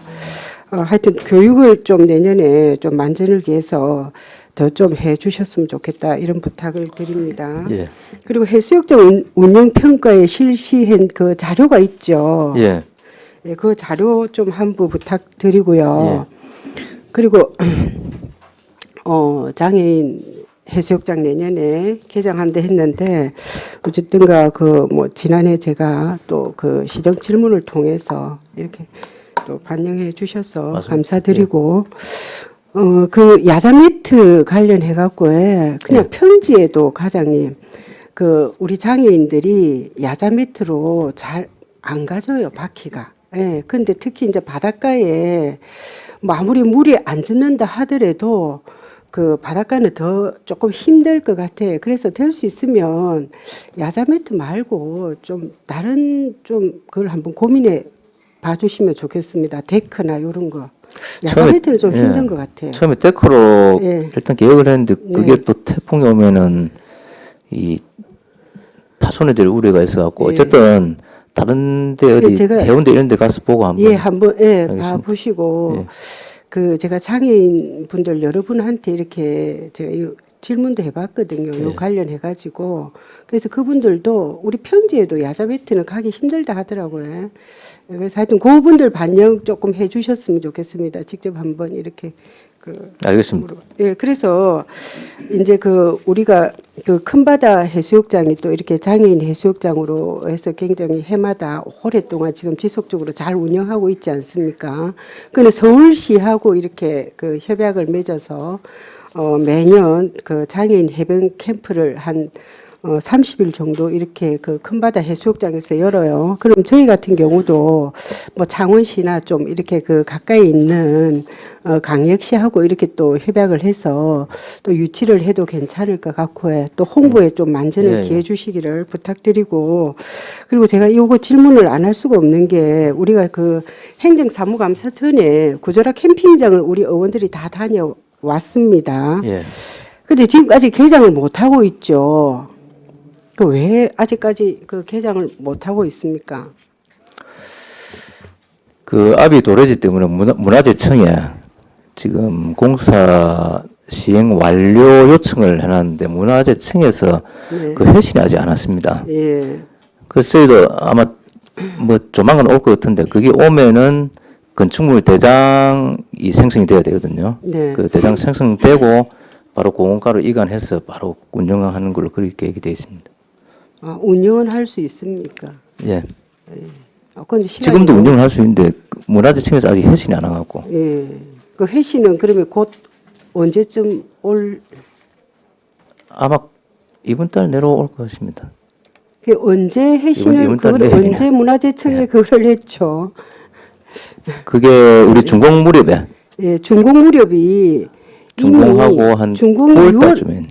하여튼 교육을 좀 내년에 좀 만전을 기해서 더 좀 해주셨으면 좋겠다 이런 부탁을 드립니다. 예. 그리고 해수욕장 운영 평가에 실시한 그 자료가 있죠. 예. 예, 그 자료 좀 한부 부탁드리고요. 그리고 장애인 해수욕장 내년에 개장한다 했는데 어쨌든가 그 뭐 지난해 제가 또 그 시정 질문을 통해서 이렇게 또 반영해 주셔서 맞습니다. 감사드리고 그 야자 매트 관련해 갖고에 그냥 평지에도 과장님 그 우리 장애인들이 야자 매트로 잘 안 가져요 바퀴가. 예. 근데 특히 이제 바닷가에 뭐 아무리 물이 안 젖는다 하더라도 그 바닷가는 더 조금 힘들 것 같아요. 그래서 될 수 있으면 야자 매트 말고 좀 다른 좀 그걸 한번 고민해 봐주시면 좋겠습니다. 데크나 이런 거. 야자 매트는 좀 힘든 것 같아요. 처음에 데크로 예. 일단 계획을 했는데 그게 네. 또 태풍이 오면은 이 파손이 될 우려가 있어갖고 예. 어쨌든 다른데 어디 제가- 해운대 이런 데 가서 보고 한번 예, 한번 알겠습니다. 봐보시고 예. 그 제가 장애인 분들 여러분한테 이렇게 제가 이 질문도 해봤거든요. 예. 요 관련해 가지고 그래서 그분들도 우리 평지에도 야자 매트는 가기 힘들다 하더라고요. 그래서 하여튼 그분들 반영 조금 해주셨으면 좋겠습니다. 직접 한번 이렇게 알겠습니다. 예, 그래서 이제 우리가 큰바다 해수욕장이 또 이렇게 장애인 해수욕장으로 해서 굉장히 해마다 오랫동안 지금 지속적으로 잘 운영하고 있지 않습니까? 근데 서울시하고 이렇게 협약을 맺어서 매년 장애인 해변 캠프를 한 30일 정도 이렇게 큰바다 해수욕장에서 열어요. 그럼 저희 같은 경우도 뭐 창원시나 좀 이렇게 가까이 있는 광역시하고 이렇게 또 협약을 해서 또 유치를 해도 괜찮을 것 같고요. 또 홍보에 좀 만전을 예, 예. 기해 주시기를 부탁드리고, 그리고 제가 이거 질문을 안 할 수가 없는 게, 우리가 행정사무감사 전에 구조라 캠핑장을 우리 의원들이 다 다녀왔습니다. 예. 근데 지금까지 개장을 못 하고 있죠. 왜 아직까지 개장을 못 하고 있습니까? 아비 도래지 때문에 문화재청에 지금 공사 시행 완료 요청을 해놨는데 문화재청에서 네. 회신이 아직 안 왔습니다. 예. 그래서 저희도 아마 뭐 조만간 올 것 같은데 그게 오면은 건축물 대장이 생성이 돼야 되거든요. 네. 그 대장 생성되고 바로 공원가로 이관해서 바로 운영하는 걸로 그렇게 계획이 되어 있습니다. 운영은 할 수 있습니까? 예. 근데 시간이 지금도 너무- 운영을 할 수 있는데 문화재청에서 아직 회신이 안 와갖고 예. 회신은 그러면 곧 언제쯤 아마 이번 달 내려올 것 같습니다. 언제 회신을 이번 달 그걸 내에. 언제 문화재청에 그걸 했죠? 그게 우리 준공 무렵에 예, 준공 무렵이 준공하고 한 준공이 9월 6월 달쯤에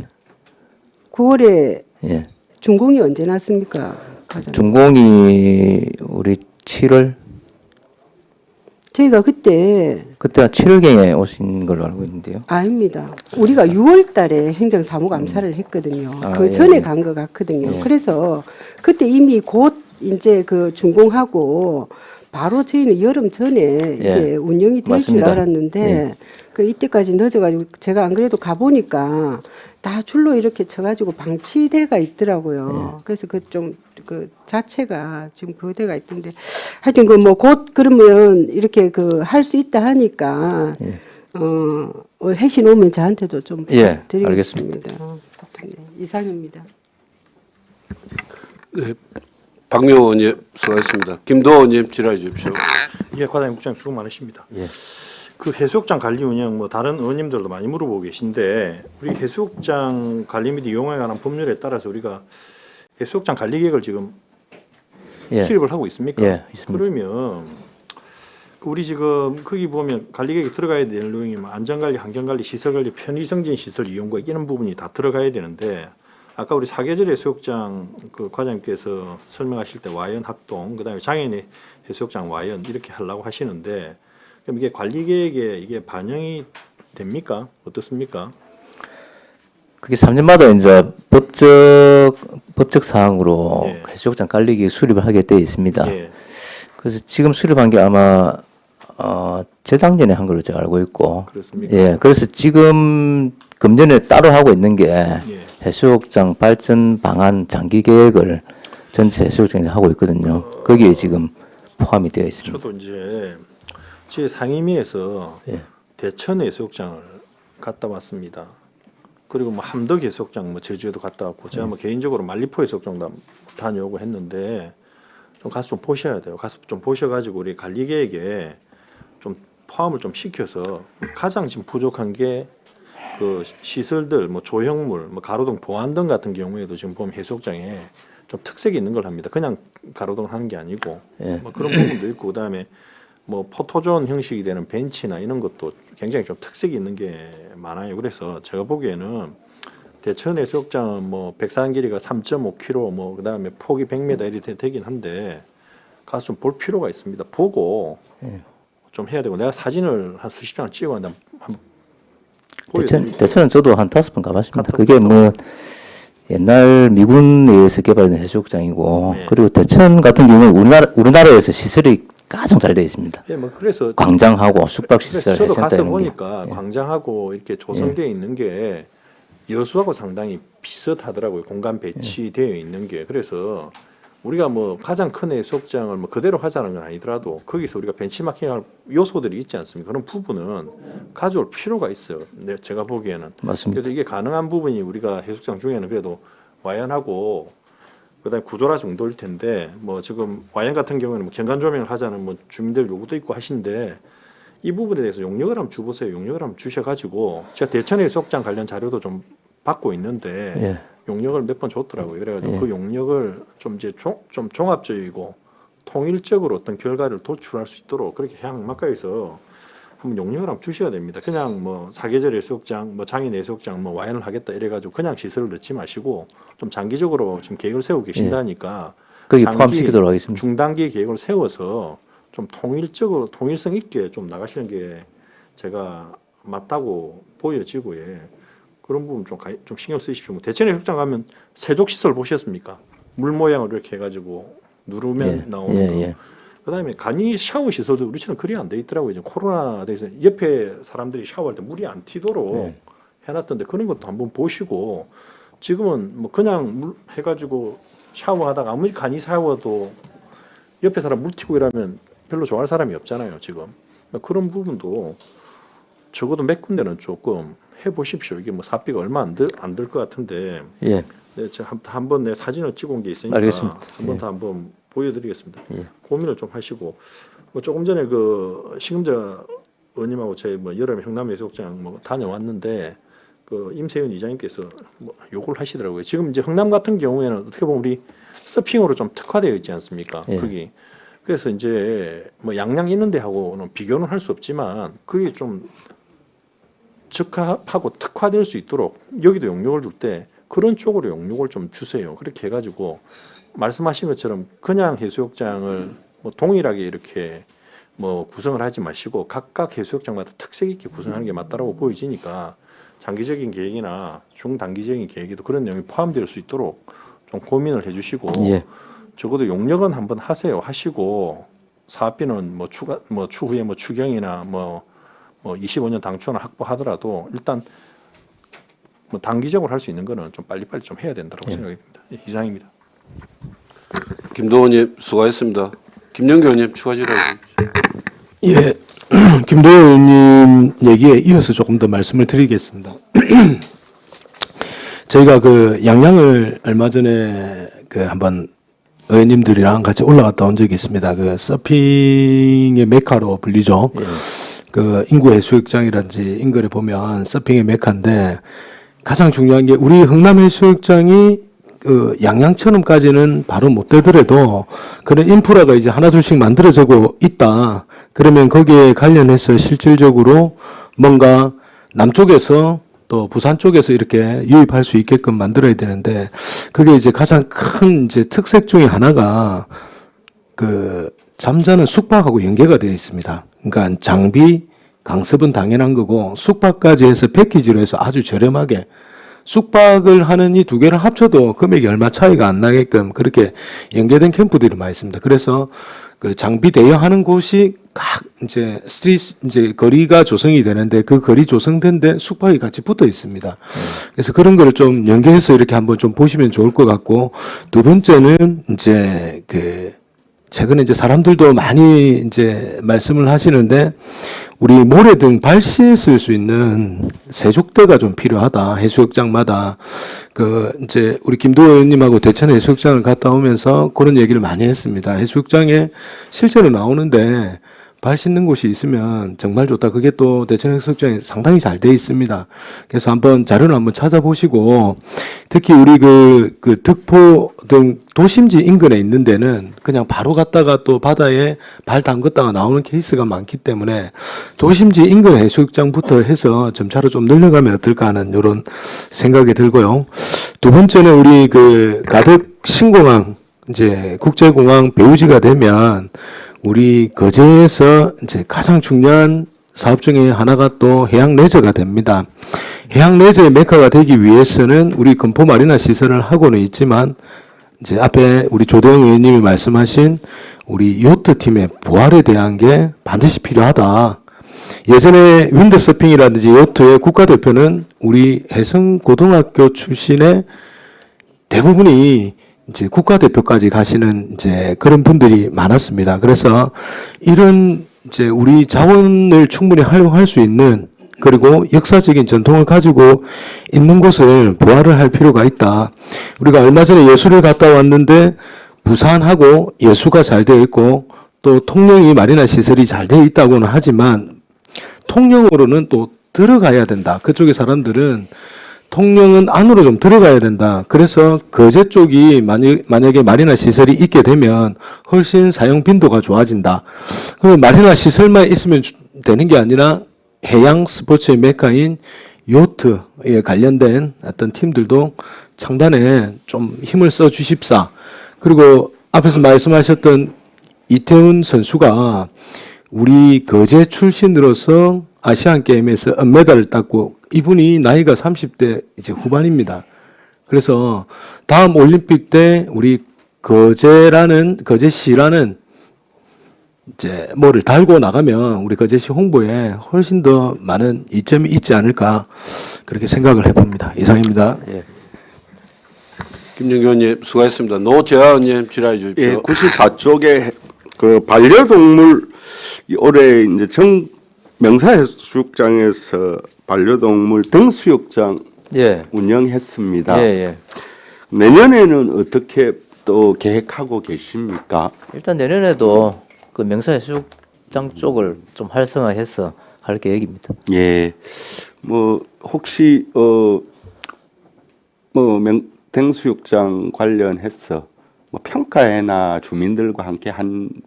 9월에 예. 준공이 언제 났습니까? 가장. 준공이 우리 7월 저희가 그때 그때 한 7월경에 오신 걸로 알고 있는데요. 아닙니다. 우리가 6월 달에 행정사무감사를 했거든요. 아, 그 예, 전에 예. 간 것 같거든요. 예. 그래서 그때 이미 곧 이제 준공하고 바로 저희는 여름 전에 이제 운영이 될 줄 맞습니다. 알았는데 예. 이때까지 늦어가지고 제가 안 그래도 가보니까 다 줄로 이렇게 쳐가지고 방치대가 있더라고요. 그래서 그 자체가 지금 그대가 있던데 하여튼 곧 그러면 이렇게 할 수 있다 하니까 회신 오면 저한테도 좀 예, 부탁드리겠습니다. 네, 이상입니다. 네, 박명 의원님 수고하셨습니다. 김도호 의원님 질의해 주십시오. 예, 과장님 국장님 수고 많으십니다. 예. 그 해수욕장 관리 운영 뭐 다른 의원님들도 많이 물어보고 계신데 우리 해수욕장 관리 및 이용에 관한 법률에 따라서 우리가 해수욕장 관리 계획을 지금 예. 수립을 하고 있습니까? 예, 있습니다. 그러면 우리 지금 거기 보면 관리 계획에 들어가야 될 내용이 뭐 안전관리, 환경관리, 시설관리, 편의성진 시설 이용과 이런 부분이 다 들어가야 되는데 아까 우리 사계절 해수욕장 그 과장님께서 설명하실 때 와연 합동, 그다음에 장애인 해수욕장 와연 이렇게 하려고 하시는데 그럼 이게 관리 계획에 이게 반영이 됩니까? 어떻습니까? 그게 3년마다 이제 법적 사항으로 예. 해수욕장 관리계획 수립을 하게 되어 있습니다. 예. 그래서 지금 수립한 게 아마 재작년에 한 걸로 제가 알고 있고, 그렇습니까? 예, 그래서 지금 금년에 따로 하고 있는 게 예. 해수욕장 발전 방안 장기 계획을 전체 해수욕장에서 하고 있거든요. 거기에 지금 포함이 되어 있습니다. 저도 이제 제 상임위에서 예. 대천 해수욕장을 갔다 왔습니다. 그리고 뭐 함덕 해수욕장 뭐 제주에도 갔다 왔고 제가 뭐 개인적으로 말리포 해수욕장도 다녀오고 했는데 좀 가서 좀 보셔야 돼요. 가서 좀 보셔가지고 우리 관리 계획에 좀 포함을 좀 시켜서 가장 지금 부족한 게 그 시설들 뭐 조형물 뭐 가로등 보안등 같은 경우에도 지금 보면 해수욕장에 좀 특색이 있는 걸 합니다. 그냥 가로등 하는 게 아니고 예. 뭐 그런 부분도 있고 그다음에 뭐 포토존 형식이 되는 벤치나 이런 것도 굉장히 좀 특색이 있는 게 많아요. 그래서 제가 보기에는 대천 해수욕장은 뭐 백사장 길이가 3.5km 뭐 그다음에 폭이 100m 이렇게 되긴 한데 가서 좀 볼 필요가 있습니다. 보고 좀 해야 되고 내가 사진을 한 수십 장을 찍어 한번 대천은 저도 한 5번 가봤습니다. 갔다 그게 오셨죠? 뭐 옛날 미군에 의해서 개발된 해수욕장이고, 네. 그리고 대천 같은 경우는 우리나라에서 시설이 가장 잘 되어 있습니다. 예, 뭐 그래서 광장하고 숙박시설, 저도 가서 해센터 이런 게. 보니까 광장하고 이렇게 조성되어 있는 게 여수하고 상당히 비슷하더라고요. 공간 배치되어 있는 게. 그래서 우리가 뭐 가장 큰 해수욕장을 뭐 그대로 하자는 건 아니더라도 거기서 우리가 벤치마킹할 요소들이 있지 않습니까? 그런 부분은 가져올 필요가 있어요. 제가 보기에는. 맞습니다. 그래서 이게 가능한 부분이 우리가 해수욕장 중에는 그래도 와연하고 그다음에 구조라 정도일 텐데 뭐 지금 와연 같은 경우에는 뭐 경관 조명을 하자는 뭐 주민들 요구도 있고 하신데 이 부분에 대해서 용역을 한번 주보세요. 용역을 한번 주셔가지고 제가 대천 해수욕장 관련 자료도 좀 받고 있는데 예. 용역을 몇 번 줬더라고요. 그래가지고 예. 그 용역을 좀 이제 좀 종합적이고 통일적으로 어떤 결과를 도출할 수 있도록 그렇게 해양망가에서 한번 용역을 한번 주셔야 됩니다. 그냥 뭐 사계절 해수욕장, 뭐 장인 해수욕장, 뭐 와연을 하겠다 이래가지고 그냥 시설을 넣지 마시고 좀 장기적으로 지금 계획을 세우고 계신다니까 거기 장기, 포함시키도록 하겠습니다. 중단기 계획을 세워서 좀 통일적으로 통일성 있게 좀 나가시는 게 제가 맞다고 보여지고 예. 그런 부분 좀 신경 쓰십시오. 뭐 대천 해수욕장 가면 세족 시설 보셨습니까? 물 모양으로 이렇게 해가지고 누르면 예, 나오는 예, 거. 예. 그다음에 간이 샤워 시설도 우리처럼 그리 안 돼 있더라고요. 이제 코로나 돼서 옆에 사람들이 샤워할 때 물이 안 튀도록 해놨던데 그런 것도 한번 보시고 지금은 뭐 그냥 물 해가지고 샤워하다가 아무리 간이 샤워도 옆에 사람 물 튀고 이러면 별로 좋아할 사람이 없잖아요. 지금 그런 부분도 적어도 몇 군데는 조금 해보십시오. 이게 뭐 사비가 얼마 안 들 것 같은데 예. 네, 제가 한번 내 사진을 찍어온 게 있으니까 알겠습니다. 한번 예. 더 한번 보여드리겠습니다. 예. 고민을 좀 하시고 뭐 조금 전에 그 시금자 의원님하고 저희 뭐 여름 형남 해수욕장 뭐 다녀왔는데 그 임세윤 이장님께서 뭐 요구를 하시더라고요. 지금 이제 흥남 같은 경우에는 어떻게 보면 우리 서핑으로 좀 특화되어 있지 않습니까? 예. 거기 그래서 이제 뭐 양양 있는 데하고는 비교는 할 수 없지만 그게 좀 적합하고 특화될 수 있도록 여기도 용역을 줄 때 그런 쪽으로 용역을 좀 주세요. 그렇게 해가지고 말씀하신 것처럼 그냥 해수욕장을 뭐 동일하게 이렇게 뭐 구성을 하지 마시고 각각 해수욕장마다 특색 있게 구성하는 게 맞다라고 보여지니까 장기적인 계획이나 중단기적인 계획에도 그런 내용이 포함될 수 있도록 좀 고민을 해주시고 예. 적어도 용역은 한번 하세요. 하시고 사업비는 뭐 추후에 뭐 추경이나 뭐 25년 당초는 확보하더라도 일단 뭐 단기적으로 할 수 있는 거는 좀 빨리빨리 좀 해야 된다고 생각이 듭니다. 예, 이상입니다. 김동원님 수고하셨습니다. 김영규 의원님 추가 질의해 주십시오. 예, 김도현 의원님 얘기에 이어서 조금 더 말씀을 드리겠습니다. 저희가 그 양양을 얼마 전에 그 한번 의원님들이랑 같이 올라갔다 온 적이 있습니다. 그 서핑의 메카로 불리죠. 그 인구 해수욕장이라든지 인근에 보면 서핑의 메카인데 가장 중요한 게 우리 흥남 해수욕장이 그 양양처럼까지는 바로 못 되더라도 그런 인프라가 이제 하나둘씩 만들어지고 있다. 그러면 거기에 관련해서 실질적으로 뭔가 남쪽에서 또 부산 쪽에서 이렇게 유입할 수 있게끔 만들어야 되는데 그게 이제 가장 큰 이제 특색 중에 하나가 그 잠자는 숙박하고 연계가 되어 있습니다. 그러니까 장비, 강습은 당연한 거고 숙박까지 해서 패키지로 해서 아주 저렴하게 숙박을 하는 이 두 개를 합쳐도 금액이 얼마 차이가 안 나게끔 그렇게 연계된 캠프들이 많이 있습니다. 그래서 그 장비 대여하는 곳이 각 이제 이제 거리가 조성이 되는데 그 거리 조성된 데 숙박이 같이 붙어 있습니다. 그래서 그런 거를 좀 연계해서 이렇게 한번 좀 보시면 좋을 것 같고 두 번째는 이제 그 최근에 이제 사람들도 많이 이제 말씀을 하시는데 우리 모래등 발시에 쓸 수 있는 세족대가 좀 필요하다. 해수욕장마다 그 이제 우리 김도 의원님하고 대천 해수욕장을 갔다 오면서 그런 얘기를 많이 했습니다. 해수욕장에 실제로 나오는데 발 씻는 곳이 있으면 정말 좋다. 그게 또 대천 해수욕장이 상당히 잘 돼 있습니다. 그래서 한번 자료를 한번 찾아보시고 특히 우리 그 득포 등 도심지 인근에 있는 데는 그냥 바로 갔다가 또 바다에 발 담갔다가 나오는 케이스가 많기 때문에 도심지 인근 해수욕장부터 해서 점차로 좀 늘려가면 어떨까 하는 이런 생각이 들고요. 두 번째는 우리 그 가덕 신공항 이제 국제공항 배후지가 되면 우리 거제에서 이제 가장 중요한 사업 중에 하나가 또 해양 레저가 됩니다. 해양 레저의 메카가 되기 위해서는 우리 금포 마리나 시설을 하고는 있지만 이제 앞에 우리 조대영 의원님이 말씀하신 우리 요트 팀의 부활에 대한 게 반드시 필요하다. 예전에 윈드서핑이라든지 요트의 국가대표는 우리 해성고등학교 출신의 대부분이 이제 국가대표까지 가시는 이제 그런 분들이 많았습니다. 그래서 이런 이제 우리 자원을 충분히 활용할 수 있는 그리고 역사적인 전통을 가지고 있는 곳을 부활을 할 필요가 있다. 우리가 얼마 전에 예수를 갔다 왔는데 부산하고 예수가 잘 되어 있고 또 통영이 마리나 시설이 잘 되어 있다고는 하지만 통영으로는 또 들어가야 된다. 그쪽의 사람들은 통영은 안으로 좀 들어가야 된다. 그래서 거제 쪽이 만약에 마리나 시설이 있게 되면 훨씬 사용 빈도가 좋아진다. 그럼 마리나 시설만 있으면 되는 게 아니라 해양 스포츠의 메카인 요트에 관련된 어떤 팀들도 창단에 좀 힘을 써 주십사. 그리고 앞에서 말씀하셨던 이태훈 선수가 우리 거제 출신으로서 아시안 게임에서 은메달을 땄고 이분이 나이가 30대 이제 후반입니다. 그래서 다음 올림픽 때 우리 거제시라는 이제 뭐를 달고 나가면 우리 거제시 홍보에 훨씬 더 많은 이점이 있지 않을까 그렇게 생각을 해봅니다. 이상입니다. 김정규 의원님 수고하셨습니다. 노재하 의원님 질의해 주십시오. 예, 94쪽에 그 반려동물 올해 이제 명사해수욕장에서 반려동물 등수욕장 예. 운영했습니다. 예. 내년에는 어떻게 또 계획하고 계십니까? 일단 내년에도 그 명사해수욕장 쪽을 좀 활성화해서 할 계획입니다. 예, 뭐 혹시 등수욕장 관련해서 뭐 평가회나 주민들과 함께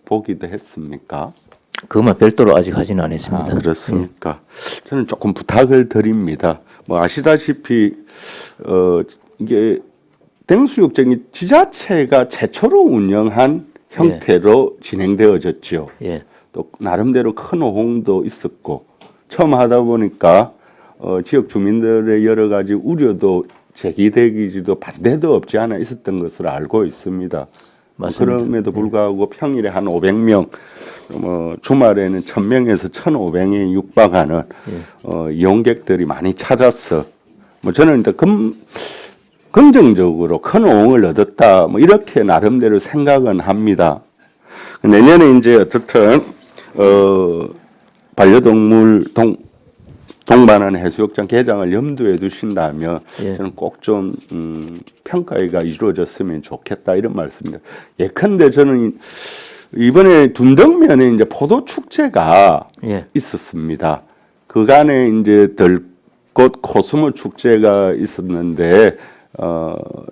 보기도 했습니까? 그것만 별도로 아직 하지는 않았습니다. 그렇습니까? 저는 조금 부탁을 드립니다. 뭐 아시다시피 이게 등수욕장이 지자체가 최초로 운영한 형태로 진행되어졌죠. 예. 또 나름대로 큰 호응도 있었고 처음 하다 보니까 지역 주민들의 여러 가지 우려도 제기되기지도 반대도 없지 않아 있었던 것으로 알고 있습니다. 맞습니다. 그럼에도 불구하고 평일에 한 500명, 주말에는 1000명에서 1500명이 육박하는 이용객들이 많이 찾아서 저는 일단 긍정적으로 큰 호응을 얻었다. 이렇게 나름대로 생각은 합니다. 내년에 이제 어쨌든 반려동물 동반하는 해수욕장 개장을 염두에 두신다면 저는 꼭 좀 평가회가 이루어졌으면 좋겠다 이런 말씀입니다. 예컨대 저는 이번에 둔덕면에 이제 포도 축제가 있었습니다. 그간에 이제 들꽃 코스모 축제가 있었는데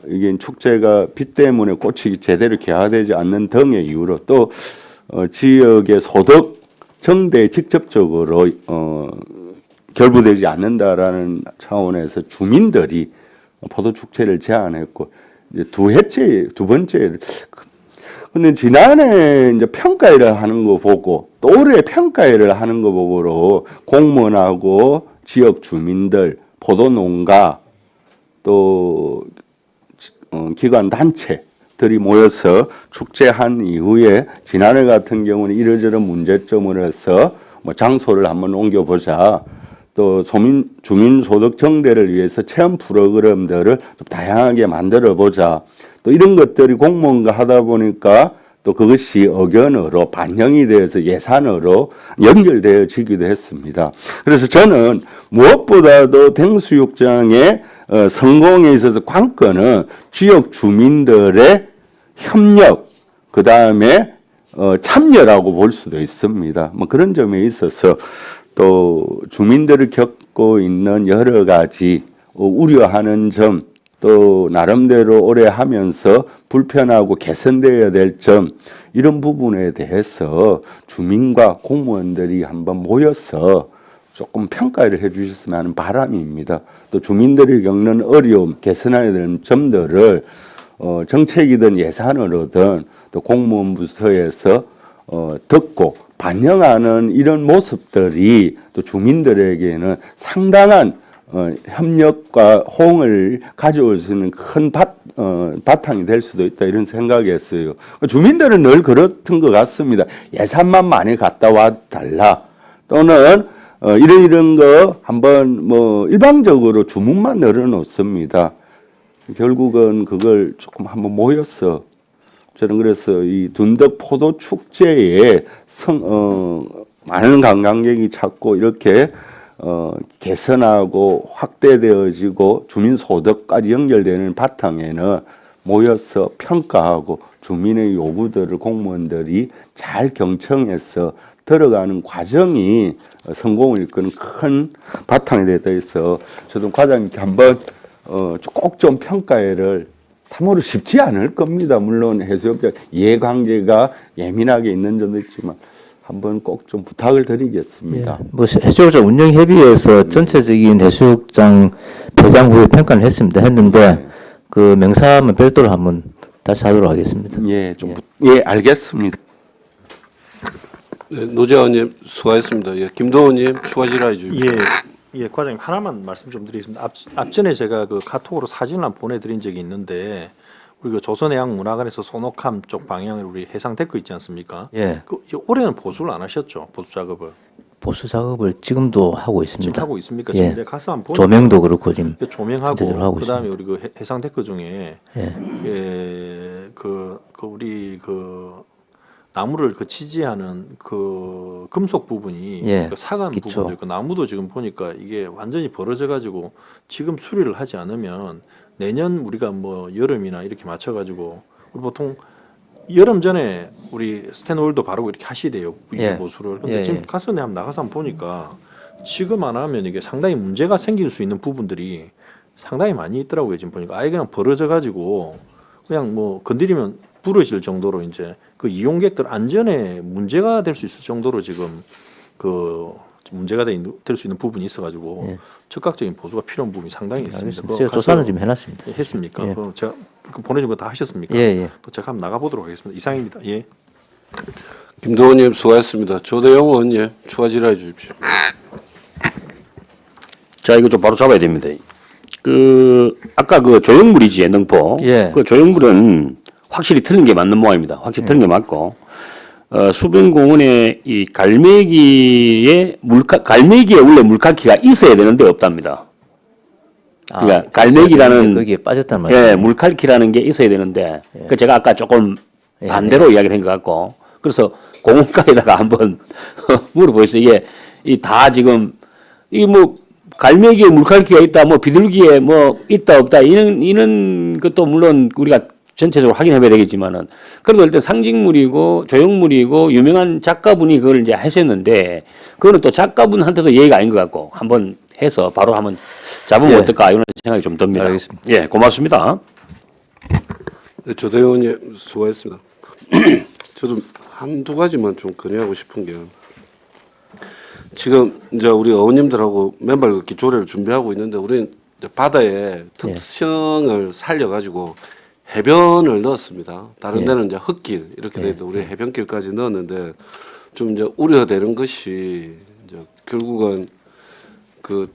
이게 축제가 비 때문에 꽃이 제대로 개화되지 않는 등의 이유로 또 지역의 소득 정대에 직접적으로 결부되지 않는다라는 차원에서 주민들이 포도 축제를 제안했고 이제 두 번째 근데 지난해 이제 평가회를 하는 거 보고 또 올해 평가회를 하는 거 보고로 공무원하고 지역 주민들, 포도 농가 또 기관 단체들이 모여서 축제한 이후에 지난해 같은 경우는 이러저런 문제점을 해서 뭐 장소를 한번 옮겨보자. 또 주민 소득 정대를 위해서 체험 프로그램들을 좀 다양하게 만들어 보자. 또 이런 것들이 공무원과 하다 보니까 또 그것이 의견으로 반영이 되어서 예산으로 연결되어지기도 했습니다. 그래서 저는 무엇보다도 등수욕장의 성공에 있어서 관건은 지역 주민들의 협력, 그 다음에 참여라고 볼 수도 있습니다. 뭐 그런 점에 있어서 또 주민들이 겪고 있는 여러 가지 우려하는 점, 또 나름대로 오래 하면서 불편하고 개선되어야 될 점, 이런 부분에 대해서 주민과 공무원들이 한번 모여서 조금 평가를 해 주셨으면 하는 바람입니다. 또 주민들이 겪는 어려움, 개선해야 되는 점들을 정책이든 예산으로든 또 공무원 부서에서 듣고 반영하는 이런 모습들이 또 주민들에게는 상당한 협력과 호응을 가져올 수 있는 큰 바탕이 될 수도 있다 이런 생각이었어요. 주민들은 늘 그렇던 것 같습니다. 예산만 많이 갖다 와 달라 또는 이런 거 한번 뭐 일방적으로 주문만 늘어놓습니다. 결국은 그걸 조금 한번 모여서 저는 그래서 이 둔덕 포도 축제에 많은 관광객이 찾고 이렇게 개선하고 확대되어지고 주민 소득까지 연결되는 바탕에는 모여서 평가하고 주민의 요구들을 공무원들이 잘 경청해서 들어가는 과정이 성공을 이끄는 큰 바탕이 되어 있어 저도 과장님께 한번 꼭 좀 평가회를 3월은 쉽지 않을 겁니다. 물론 해수욕장 이해관계가 예민하게 있는 점도 있지만 한번 꼭 좀 부탁을 드리겠습니다. 뭐 해수욕장 운영협의회에서 전체적인 해수욕장 폐장 후에 평가를 했는데 그 명사만 별도로 한번 다시 하도록 하겠습니다. 예, 예, 알겠습니다. 네, 노재환님 수고하셨습니다. 예, 김도원님 추가 질의해 주십시오. 예, 과장님 하나만 말씀 좀 드리겠습니다. 앞전에 제가 그 카톡으로 사진을 한번 보내드린 적이 있는데 우리 그 조선해양문화관에서 손옥함 쪽 방향을 우리 해상 데크 있지 않습니까? 예. 그 올해는 보수를 안 하셨죠? 보수 작업을 보수 작업을 지금도 하고 있습니다. 지금 하고 있습니까? 예. 지금 내가 가서 한번 보니까 조명도 그렇고 지금 전체적으로 조명하고 하고 그다음에 있습니다. 우리 그 해상 데크 중에 예. 그 우리 그 나무를 그 지지하는 그 금속 부분이 예, 그 사간 기초. 부분도 있고 나무도 지금 보니까 이게 완전히 벌어져 가지고 지금 수리를 하지 않으면 내년 우리가 뭐 여름이나 이렇게 맞춰 가지고 우리 보통 여름 전에 우리 스탠홀도 바르고 이렇게 하시대요 예. 보수를. 근데 예, 지금 예. 가서 내가 나가서 한번 보니까 지금 안 하면 이게 상당히 문제가 생길 수 있는 부분들이 상당히 많이 있더라고요. 지금 보니까 아예 그냥 벌어져 가지고 그냥 뭐 건드리면 부러질 정도로 이제 그 이용객들 안전에 문제가 될 수 있을 정도로 지금 그 문제가 될 수 있는 부분이 있어가지고 예. 적극적인 보수가 필요한 부분이 상당히 있습니다. 알겠습니다. 그거 제가 가서 조사는 좀 해놨습니다. 했습니까? 예. 그럼 제가 그 보내준 거 다 하셨습니까? 예, 예. 그 제가 한번 나가보도록 하겠습니다. 이상입니다. 예. 김도원님 수고하셨습니다. 조대영 의원님 추가 질의해 주십시오. 자, 이거 좀 바로 잡아야 됩니다. 그 아까 그 조형물이지 예능포. 예. 그 조형물은 확실히 틀린 게 맞는 모양입니다. 확실히 틀린 게 맞고 수변공원에 이 갈매기에 원래 물갈퀴가 있어야 되는데 없답니다. 그러니까 갈매기라는 거기에 빠졌단 말이에요. 예, 물갈퀴라는 게 있어야 되는데 그 제가 아까 조금 예, 반대로 이야기를 한 것 같고 그래서 공원가에다가 한번 물어보겠어요. 이게 이 다 지금 이 뭐 갈매기에 물갈퀴가 있다, 뭐 비둘기에 뭐 있다 없다 이런 것도 물론 우리가 전체적으로 확인해봐야 되겠지만은 그래도 일단 상징물이고 조형물이고 유명한 작가분이 그걸 이제 하셨는데 그거는 또 작가분한테도 예의가 아닌 것 같고 한번 해서 바로 한번 잡으면 예. 어떨까 이런 생각이 좀 듭니다. 알겠습니다. 예, 고맙습니다. 네, 조대영 의원님 수고하셨습니다. 저도 한두 가지만 좀 건의하고 싶은 게 지금 이제 우리 어원님들하고 맨발 걷기 조례를 준비하고 있는데 우리는 이제 바다의 특성을 살려가지고 해변을 넣었습니다. 다른 데는 이제 흙길 이렇게 돼 있는데 우리 해변길까지 넣었는데 좀 이제 우려되는 것이 이제 결국은 그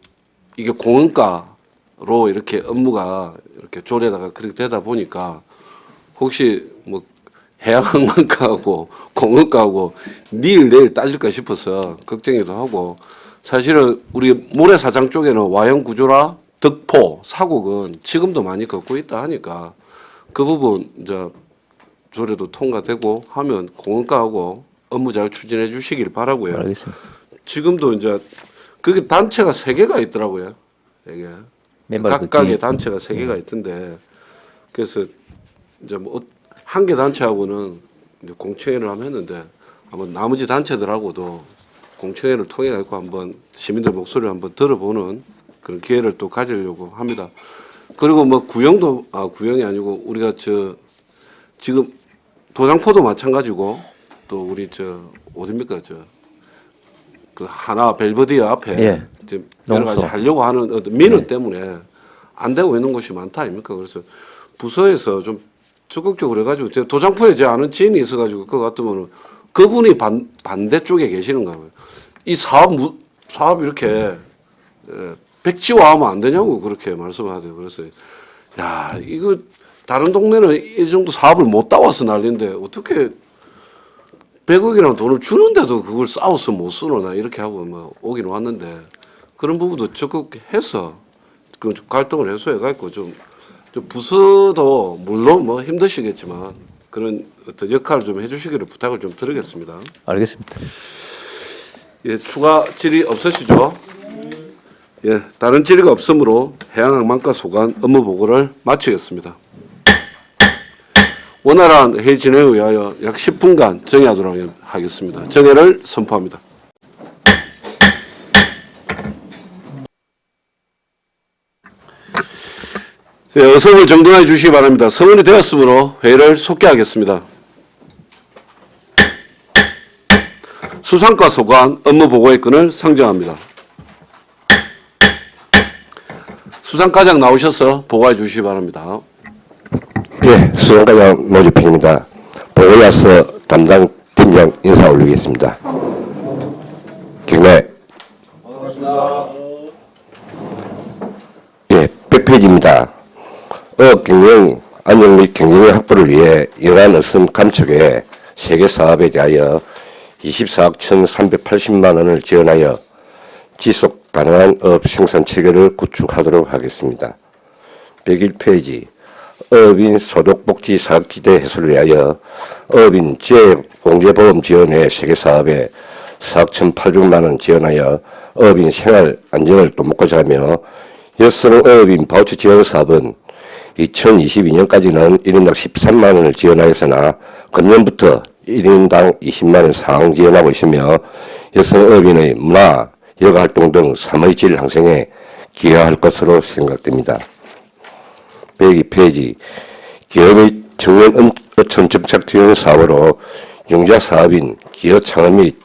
이게 공원가로 이렇게 업무가 이렇게 조례다가 그렇게 되다 보니까 혹시 뭐 해양항만가하고 공원가하고 내일 따질까 싶어서 걱정이기도 하고 사실은 우리 모래사장 쪽에는 와형 구조라 덕포 사곡은 지금도 많이 걷고 있다 하니까 그 부분 이제 조례도 통과되고 하면 공원가하고 업무 잘 추진해 주시길 바라고요. 알겠습니다. 지금도 이제 그게 단체가 3개가 있더라고요. 이게 맨발 걷기. 각각의 단체가 3개가 있던데 그래서 이제 뭐 한 개 단체하고는 이제 공청회를 한번 했는데 한번 나머지 단체들하고도 공청회를 통해 갖고 한번 시민들 목소리를 한번 들어보는 그런 기회를 또 가지려고 합니다. 그리고 뭐 구형이 아니고 우리가 지금 도장포도 마찬가지고 또 우리 어딥니까 그 하나 벨버디어 앞에 예. 지금 여러 가지 농소. 하려고 하는 어떤 민원 때문에 안 되고 있는 곳이 많다 아닙니까? 그래서 부서에서 좀 적극적으로 해가지고 제가 도장포에 제 아는 지인이 있어가지고 그거 같으면은 그분이 반대쪽에 계시는가 봐요. 이 사업 이렇게 백지화하면 안 되냐고 그렇게 말씀하대요. 그래서 야 이거 다른 동네는 이 정도 사업을 못 따와서 난리인데 어떻게 100억이라는 돈을 주는데도 그걸 싸워서 못 쓰노나 이렇게 하고 뭐 오긴 왔는데 그런 부분도 적극해서 그 갈등을 해소해가지고 좀 부서도 물론 뭐 힘드시겠지만 그런 어떤 역할을 좀 해주시기를 부탁을 좀 드리겠습니다. 알겠습니다. 예, 추가 질의 없으시죠? 예, 다른 질의가 없으므로 해양항만과 소관 업무 보고를 마치겠습니다. 원활한 회의 진행을 위하여 약 10분간 정회하도록 하겠습니다. 정회를 선포합니다. 예, 어성을 정돈해 주시기 바랍니다. 성원이 되었으므로 회의를 속개하겠습니다. 수상과 소관 업무 보고의 건을 상정합니다. 수상과장 나오셔서 보고해 주시기 바랍니다. 예, 수상과장 노주필입니다. 보고에 앞서 담당 팀장 인사 올리겠습니다. 경례. 예, 100페이지입니다. 어업 경영 안정 및 경영의 확보를 위해 연안 어선 감축에 세계 사업에 대하여 24억 1,380만 원을 지원하여 지속 가능한 어업 생산 체계를 구축하도록 하겠습니다. 101페이지 어업인 소득복지 사업지대 해소를 위하여 어업인 재공제보험 지원의 세계 사업에 4억 1,800만 원 지원하여 어업인 생활 안정을 돕고자 하며 여성 어업인 바우처 지원 사업은 2022년까지는 1인당 13만 원을 지원하였으나 금년부터 1인당 20만 원 상향 지원하고 있으며 여성 어업인의 문화, 여가활동 등 3의 질 향상에 기여할 것으로 생각됩니다. 102페이지 기업의 청년 어촌 정착 지원 사업으로 융자 사업인 기업 창업 및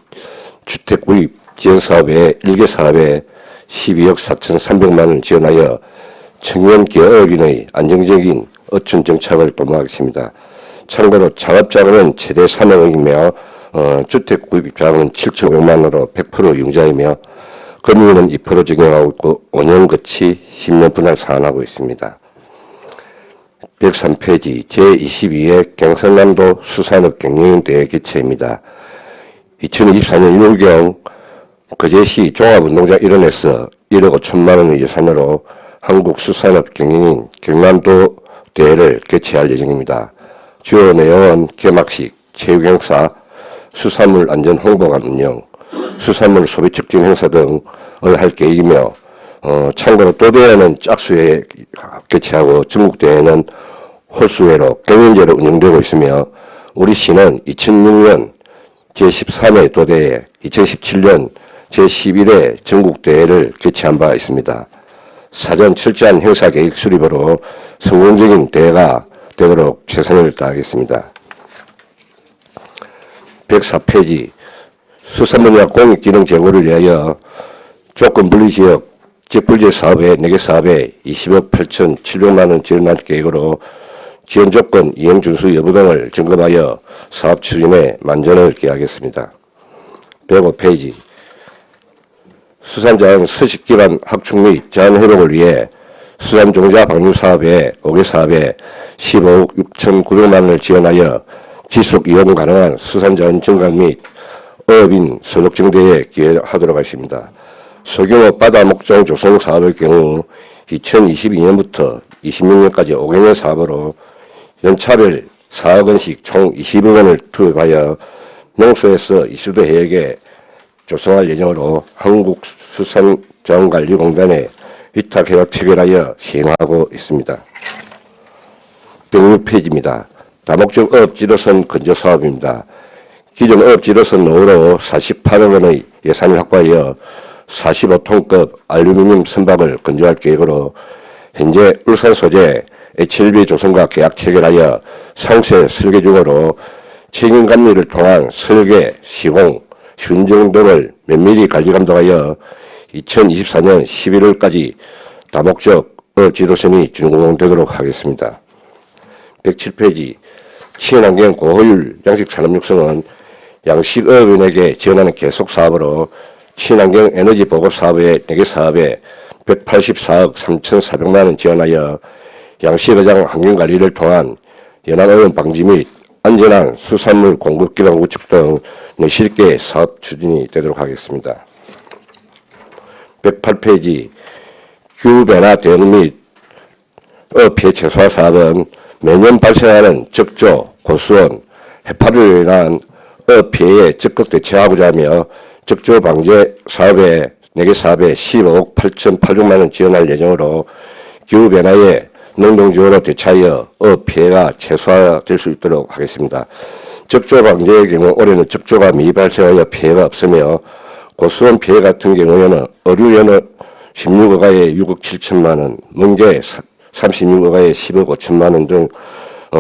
주택 구입 지원 사업의 1개 사업에 12억 4,300만 원 지원하여 청년 기업인의 안정적인 어촌 정착을 도모하겠습니다. 참고로 창업자금은 최대 3억이며 주택 구입 입장은 7,500만 원으로 100% 융자이며 금리는 2% 적용하고 있고 5년 거치 10년 분할 상환하고 있습니다. 103페이지 제22회 경상남도 수산업 경영대회 개최입니다. 2024년 6월경 거제시 종합운동장 일원에서 1억 5천만 원의 예산으로 한국수산업 경영인 경남도 대회를 개최할 예정입니다. 주요 내용은 개막식, 체육행사, 수산물 안전 홍보관 운영, 수산물 소비 촉진 행사 등을 할 계획이며 참고로 도대회는 짝수에 개최하고 전국대회는 홀수회로 경연제로 운영되고 있으며 우리 시는 2006년 제13회 도대회, 2017년 제11회 전국대회를 개최한 바 있습니다. 사전 철저한 행사 계획 수립으로 성공적인 대회가 되도록 최선을 다하겠습니다. 104페이지 수산분야 공익기능 제고를 위하여 조건분리지역 직불제 사업에 4개 사업에 20억 8,700만 원 지원할 계획으로 지원 조건 이행 준수 여부 등을 점검하여 사업 추진에 만전을 기하겠습니다. 105페이지 수산자원 서식 기반 확충 및 자원 회복을 위해 수산종자 방류 사업에 5개 사업에 15억 6,900만 원을 지원하여 지속 이용 가능한 수산자원 증강 및 어업인 소득 증대에 기여하도록 하십니다. 소규모 바다 목장 조성 사업의 경우 2022년부터 26년까지 5개년 사업으로 연차별 4억 원씩 총 20억 원을 투입하여 농수에서 이수도 해역에 조성할 예정으로 한국수산자원관리공단에 위탁협약 체결하여 시행하고 있습니다. 106페이지입니다. 다목적 어업지도선 건조사업입니다. 기존 어업지도선 노후로 48억 원의 예산을 확보하여 45톤급 알루미늄 선박을 건조할 계획으로 현재 울산 소재 HLB 조선과 계약 체결하여 상세 설계 중으로 책임감리를 통한 설계, 시공, 순정 등을 면밀히 관리 감독하여 2024년 11월까지 다목적 어업지도선이 준공되도록 하겠습니다. 107페이지 친환경 고효율 양식 산업 육성은 양식 어업인에게 지원하는 계속 사업으로 친환경 에너지 보급 사업의 4개 사업에 184억 3,400만 원 지원하여 양식 어장 환경관리를 통한 연안오염 방지 및 안전한 수산물 공급 기반 구축 등 쉽게 사업 추진이 되도록 하겠습니다. 108페이지 규 변화 대응 및 피해 최소화 사업은 매년 발생하는 적조, 고수원, 해파리로 인한 피해에 적극 대처하고자 하며 적조 방제 사업에 4개 사업에 15억 8,800만 원 지원할 예정으로 기후변화에 능동적으로 대처하여 피해가 최소화될 수 있도록 하겠습니다. 적조 방제의 경우 올해는 적조가 미리 발생하여 피해가 없으며 고수원 피해 같은 경우에는 어류연어 16억가에 6억 7천만 원, 멍게 36억가에 10억 5천만 원 등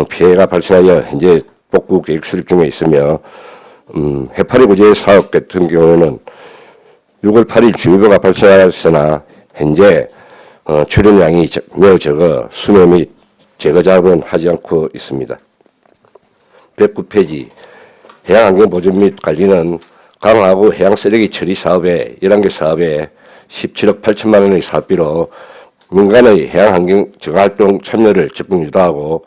피해가 발생하여 현재 복구 계획 수립 중에 있으며 해파리 구제 사업 같은 경우에는 6월 8일 주의보가 발생하였으나 현재 출연량이 매우 적어 수매 및 제거 작업은 하지 않고 있습니다. 109페이지 해양환경보전 및 관리는 강하구 해양쓰레기 처리 사업에 11개 사업에 17억 8천만 원의 사업비로 민간의 해양환경 정화활동 참여를 적극 유도하고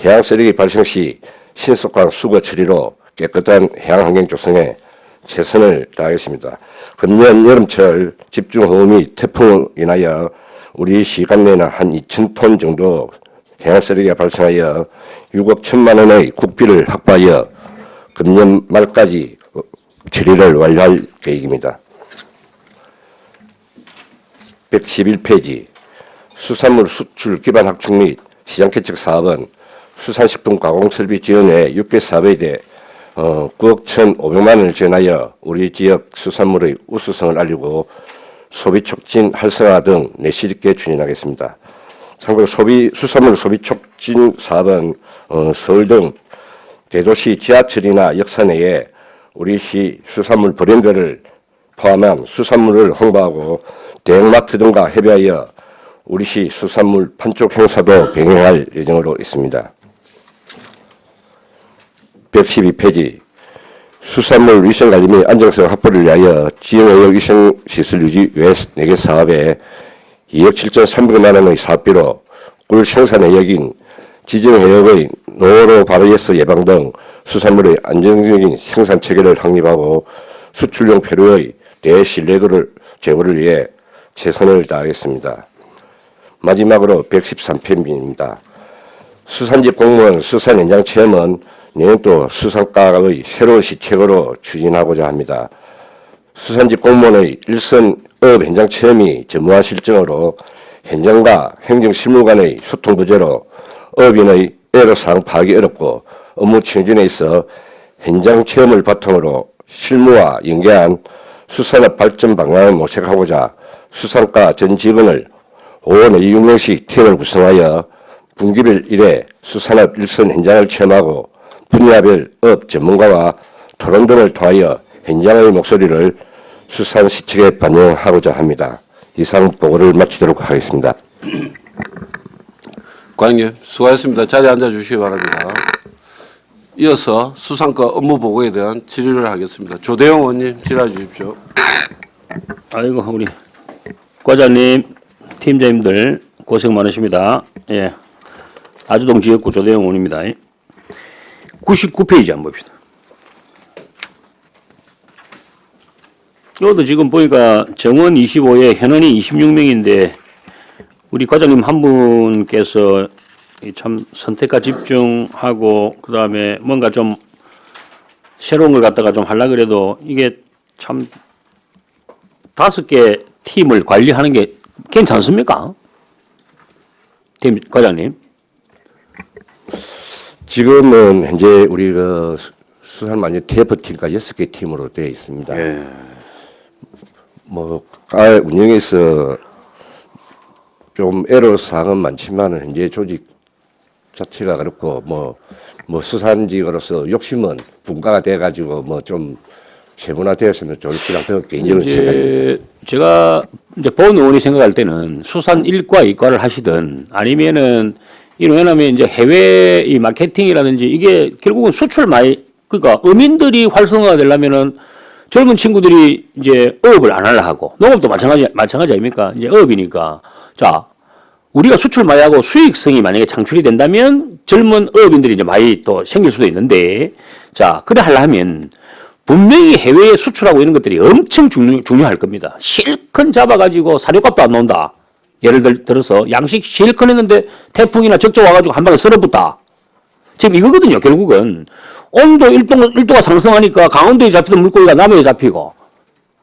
해양쓰레기 발생 시 신속한 수거 처리로 깨끗한 해양환경 조성에 최선을 다하겠습니다. 금년 여름철 집중호우 및 태풍으로 인하여 우리 시간내에는 한 2,000톤 정도 해양쓰레기가 발생하여 6억 1천만 원의 국비를 확보하여 금년 말까지 처리를 완료할 계획입니다. 111페이지 수산물 수출 기반 확충 및 시장 개척 사업은 수산식품 가공설비 지원에 6개 사업에 대해 9억 1,500만 원을 지원하여 우리 지역 수산물의 우수성을 알리고 소비 촉진 활성화 등 내실 있게 추진하겠습니다. 참고로 수산물 소비 촉진 사업은 서울 등 대도시 지하철이나 역사 내에 우리 시 수산물 브랜드를 포함한 수산물을 홍보하고 대형마트 등과 협의하여 우리 시 수산물 판촉 행사도 병행할 예정으로 있습니다. 112페이지 수산물 위생관리 및 안정성 확보를 위하여 지역의료 위생시설 유지 외 4개 사업에 2억 7,300만 원의 사업비로 꿀 생산 해역인 지정해역의 노로바이러스 예방 등 수산물의 안정적인 생산 체계를 확립하고 수출용 표류의 대신뢰도를 제고를 위해 최선을 다하겠습니다. 마지막으로 113편입니다. 수산직 공무원 수산 현장 체험은 내년도 수산과의 새로운 시책으로 추진하고자 합니다. 수산직 공무원의 일선 어업 현장 체험이 전무한 실정으로 현장과 행정실무 간의 소통 부재로 어업인의 애로사항 파악이 어렵고 업무 추진에 있어 현장 체험을 바탕으로 실무와 연계한 수산업 발전 방향을 모색하고자 수산과 전 직원을 5월 6명씩 팀을 구성하여 분기별 1회 수산업 일선 현장을 체험하고 분야별 업 전문가와 토론 등을 통하여 현장의 목소리를 수산 시책에 반영하고자 합니다. 이상 보고를 마치도록 하겠습니다. 과장님 수고하셨습니다. 자리에 앉아주시기 바랍니다. 이어서 수산과 업무 보고에 대한 질의를 하겠습니다. 조대영 의원님 질의해 주십시오. 아이고 우리 과장님, 팀장님들 고생 많으십니다. 예, 아주동 지역구 조대영 의원입니다. 99페이지 한번 봅시다. 이것도 지금 보니까 정원 25에 현원이 26명인데 우리 과장님 한 분께서 참 선택과 집중하고 그 다음에 뭔가 좀 새로운 걸 갖다가 좀 하려고 그래도 이게 참 5개 팀을 관리하는 게 괜찮습니까? 팀 과장님. 지금은 현재 우리가 수산만년 TF팀과 6개 팀으로 되어 있습니다. 예. 뭐, 가 운영에서 좀 애로사항은 많지만 현재 조직 자체가 그렇고 뭐 수산직으로서 욕심은 분가가 돼가지고 뭐 좀 세분화되었으면 좋을 거라 그런 개인적인 생각입니다. 제가 이제 본 의원이 생각할 때는 수산 1과 2과를 하시든 아니면은 왜냐하면 이제 해외 이 마케팅이라든지 이게 결국은 수출 많이 그러니까 어민들이 활성화가 되려면은 젊은 친구들이 이제 어업을 안 하려 하고 농업도 마찬가지 아닙니까? 이제 어업이니까 자 우리가 수출 많이 하고 수익성이 만약에 창출이 된다면 젊은 어업인들이 이제 많이 또 생길 수도 있는데 자 그래 하려면 분명히 해외에 수출하고 이런 것들이 엄청 중요할 겁니다. 실컷 잡아가지고 사료값도 안 나온다. 예를 들어서 양식 실컷 했는데 태풍이나 적조 와가지고 한 방에 썰어붙다. 지금 이거거든요. 결국은 온도 1도가 상승하니까 강원도에 잡히던 물고기가 남해에 잡히고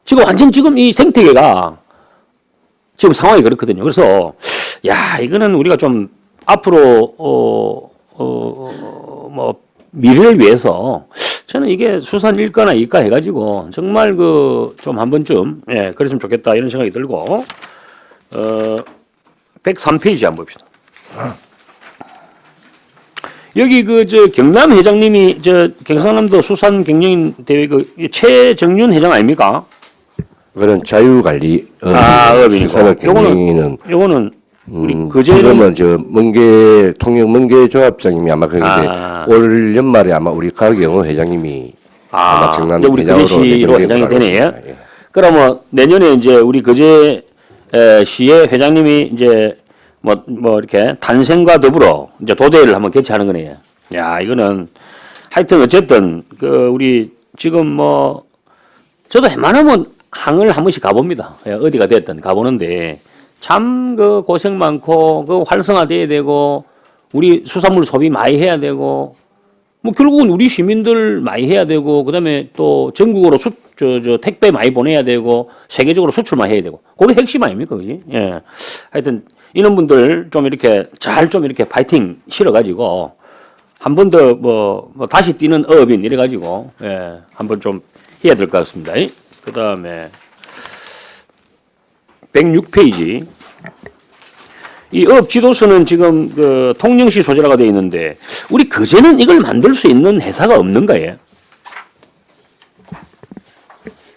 지금 완전 지금 이 생태계가 지금 상황이 그렇거든요. 그래서 야 이거는 우리가 좀 앞으로 뭐 미래를 위해서 저는 이게 수산 일가나 이가 해가지고 정말 그 좀 한 번쯤 예 그랬으면 좋겠다 이런 생각이 들고 103페이지 한번 봅시다. 여기 그 저 경남 회장님이 저 경상남도 수산 경영인 대회 그 최정윤 회장 아닙니까? 그런 자유관리 업이니까. 수산업 경영인은 요거는 우리 지금은 저 멍게 통영 멍게 조합장님이 아마 그런데 올 연말에 아마 우리 가경호 회장님이 아마 경남 우리 그제시로 회장이 되네요. 예. 그러면 내년에 이제 우리 그제 시의 회장님이 이제 뭐 이렇게 탄생과 더불어 이제 도대회를 한번 개최하는 거네요. 야 이거는 하여튼 어쨌든 그 우리 지금 뭐 저도 웬만하면 항을 한 번씩 가봅니다. 어디가 됐든 가보는데 참 그 고생 많고 그 활성화돼야 되고 우리 수산물 소비 많이 해야 되고 뭐 결국은 우리 시민들 많이 해야 되고 그다음에 또 전국으로 택배 많이 보내야 되고 세계적으로 수출만 해야 되고 그게 핵심 아닙니까, 그지? 예. 하여튼 이런 분들 좀 이렇게 잘 좀 이렇게 파이팅 실어가지고 한 번 더 뭐 다시 뛰는 어업인 이래가지고 예 한번 좀 해야 될 것 같습니다. 그 다음에 106페이지. 이 어업 지도서는 지금 그 통영시 소재라가 되어 있는데 우리 그제는 이걸 만들 수 있는 회사가 없는가요?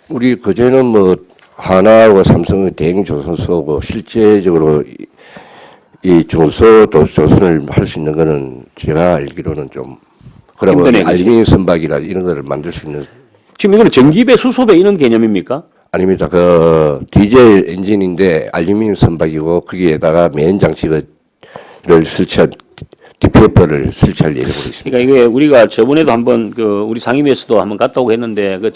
우리 그제는 뭐 하나하고 삼성의 대행조선소고 실제적으로 이 조선을 할 수 있는 거는 제가 알기로는 좀 그러고 힘드네, 그치? 알루미늄 선박이라 이런 거를 만들 수 있는 지금 이거는 전기배 수소배 이런 개념입니까? 아닙니다. 그 디젤 엔진인데 알루미늄 선박이고 거기에다가 메인 장치를 설치한 DPF를 설치할 예정으로 있습니다. 그러니까 이게 우리가 저번에도 한번 그 우리 상임위에서도 한번 갔다 오고 했는데 그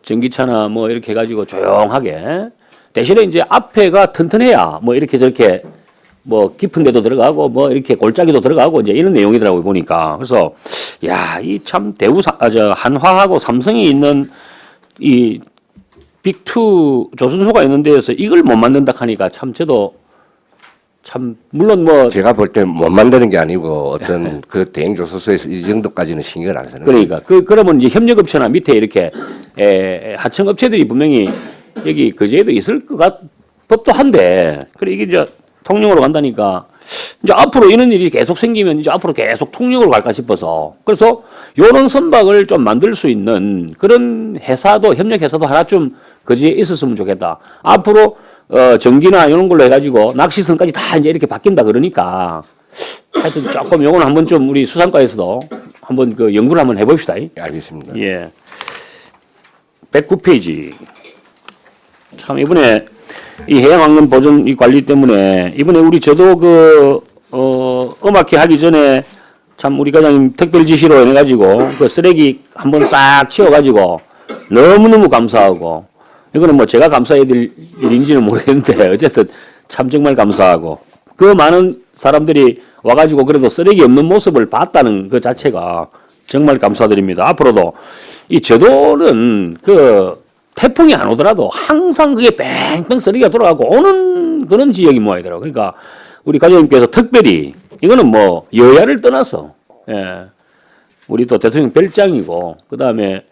전기차나 뭐 이렇게 해가지고 조용하게 대신에 이제 앞에가 튼튼해야 뭐 이렇게 저렇게 뭐 깊은 데도 들어가고 뭐 이렇게 골짜기도 들어가고 이제 이런 내용이더라고요 보니까. 그래서 야, 이 참 한화하고 삼성이 있는 이 빅2 조선소가 있는 데에서 이걸 못 만든다 하니까 참 저도 참 물론 뭐 제가 볼 때 못 만드는 게 아니고 어떤 그 대행조선소에서 이 정도까지는 신경을 안 쓰는 그러니까 그러면 이제 협력업체나 밑에 이렇게 하청업체들이 분명히 여기 그제도 있을 것 법도 한데 그래 이게 이제 통영으로 간다니까 이제 앞으로 이런 일이 계속 생기면 이제 앞으로 계속 통영으로 갈까 싶어서 그래서 요런 선박을 좀 만들 수 있는 그런 회사도 협력 회사도 하나쯤 그지에 있었으면 좋겠다. 앞으로 전기나 이런 걸로 해가지고 낚시선까지 다 이제 이렇게 바뀐다 그러니까 하여튼 조금 요건 한번 좀 우리 수산과에서도 한번 그 연구를 한번 해봅시다. 알겠습니다. 예. 109페이지. 참 이번에 이 해양환경 보전 이 관리 때문에 이번에 우리 저도 그 음악회 하기 전에 참 우리 과장님 특별 지시로 해가지고 그 쓰레기 한번 싹 치워가지고 너무너무 감사하고 이거는 뭐 제가 감사해야 될 일인지는 모르겠는데 어쨌든 참 정말 감사하고 그 많은 사람들이 와가지고 그래도 쓰레기 없는 모습을 봤다는 그 자체가 정말 감사드립니다. 앞으로도 이 제도는 그 태풍이 안 오더라도 항상 그게 뺑뺑 쓰레기가 돌아가고 오는 그런 지역이 모아야 되더라고요. 그러니까 우리 과장님께서 특별히 이거는 뭐 여야를 떠나서 예. 우리 또 대통령 별장이고 그 다음에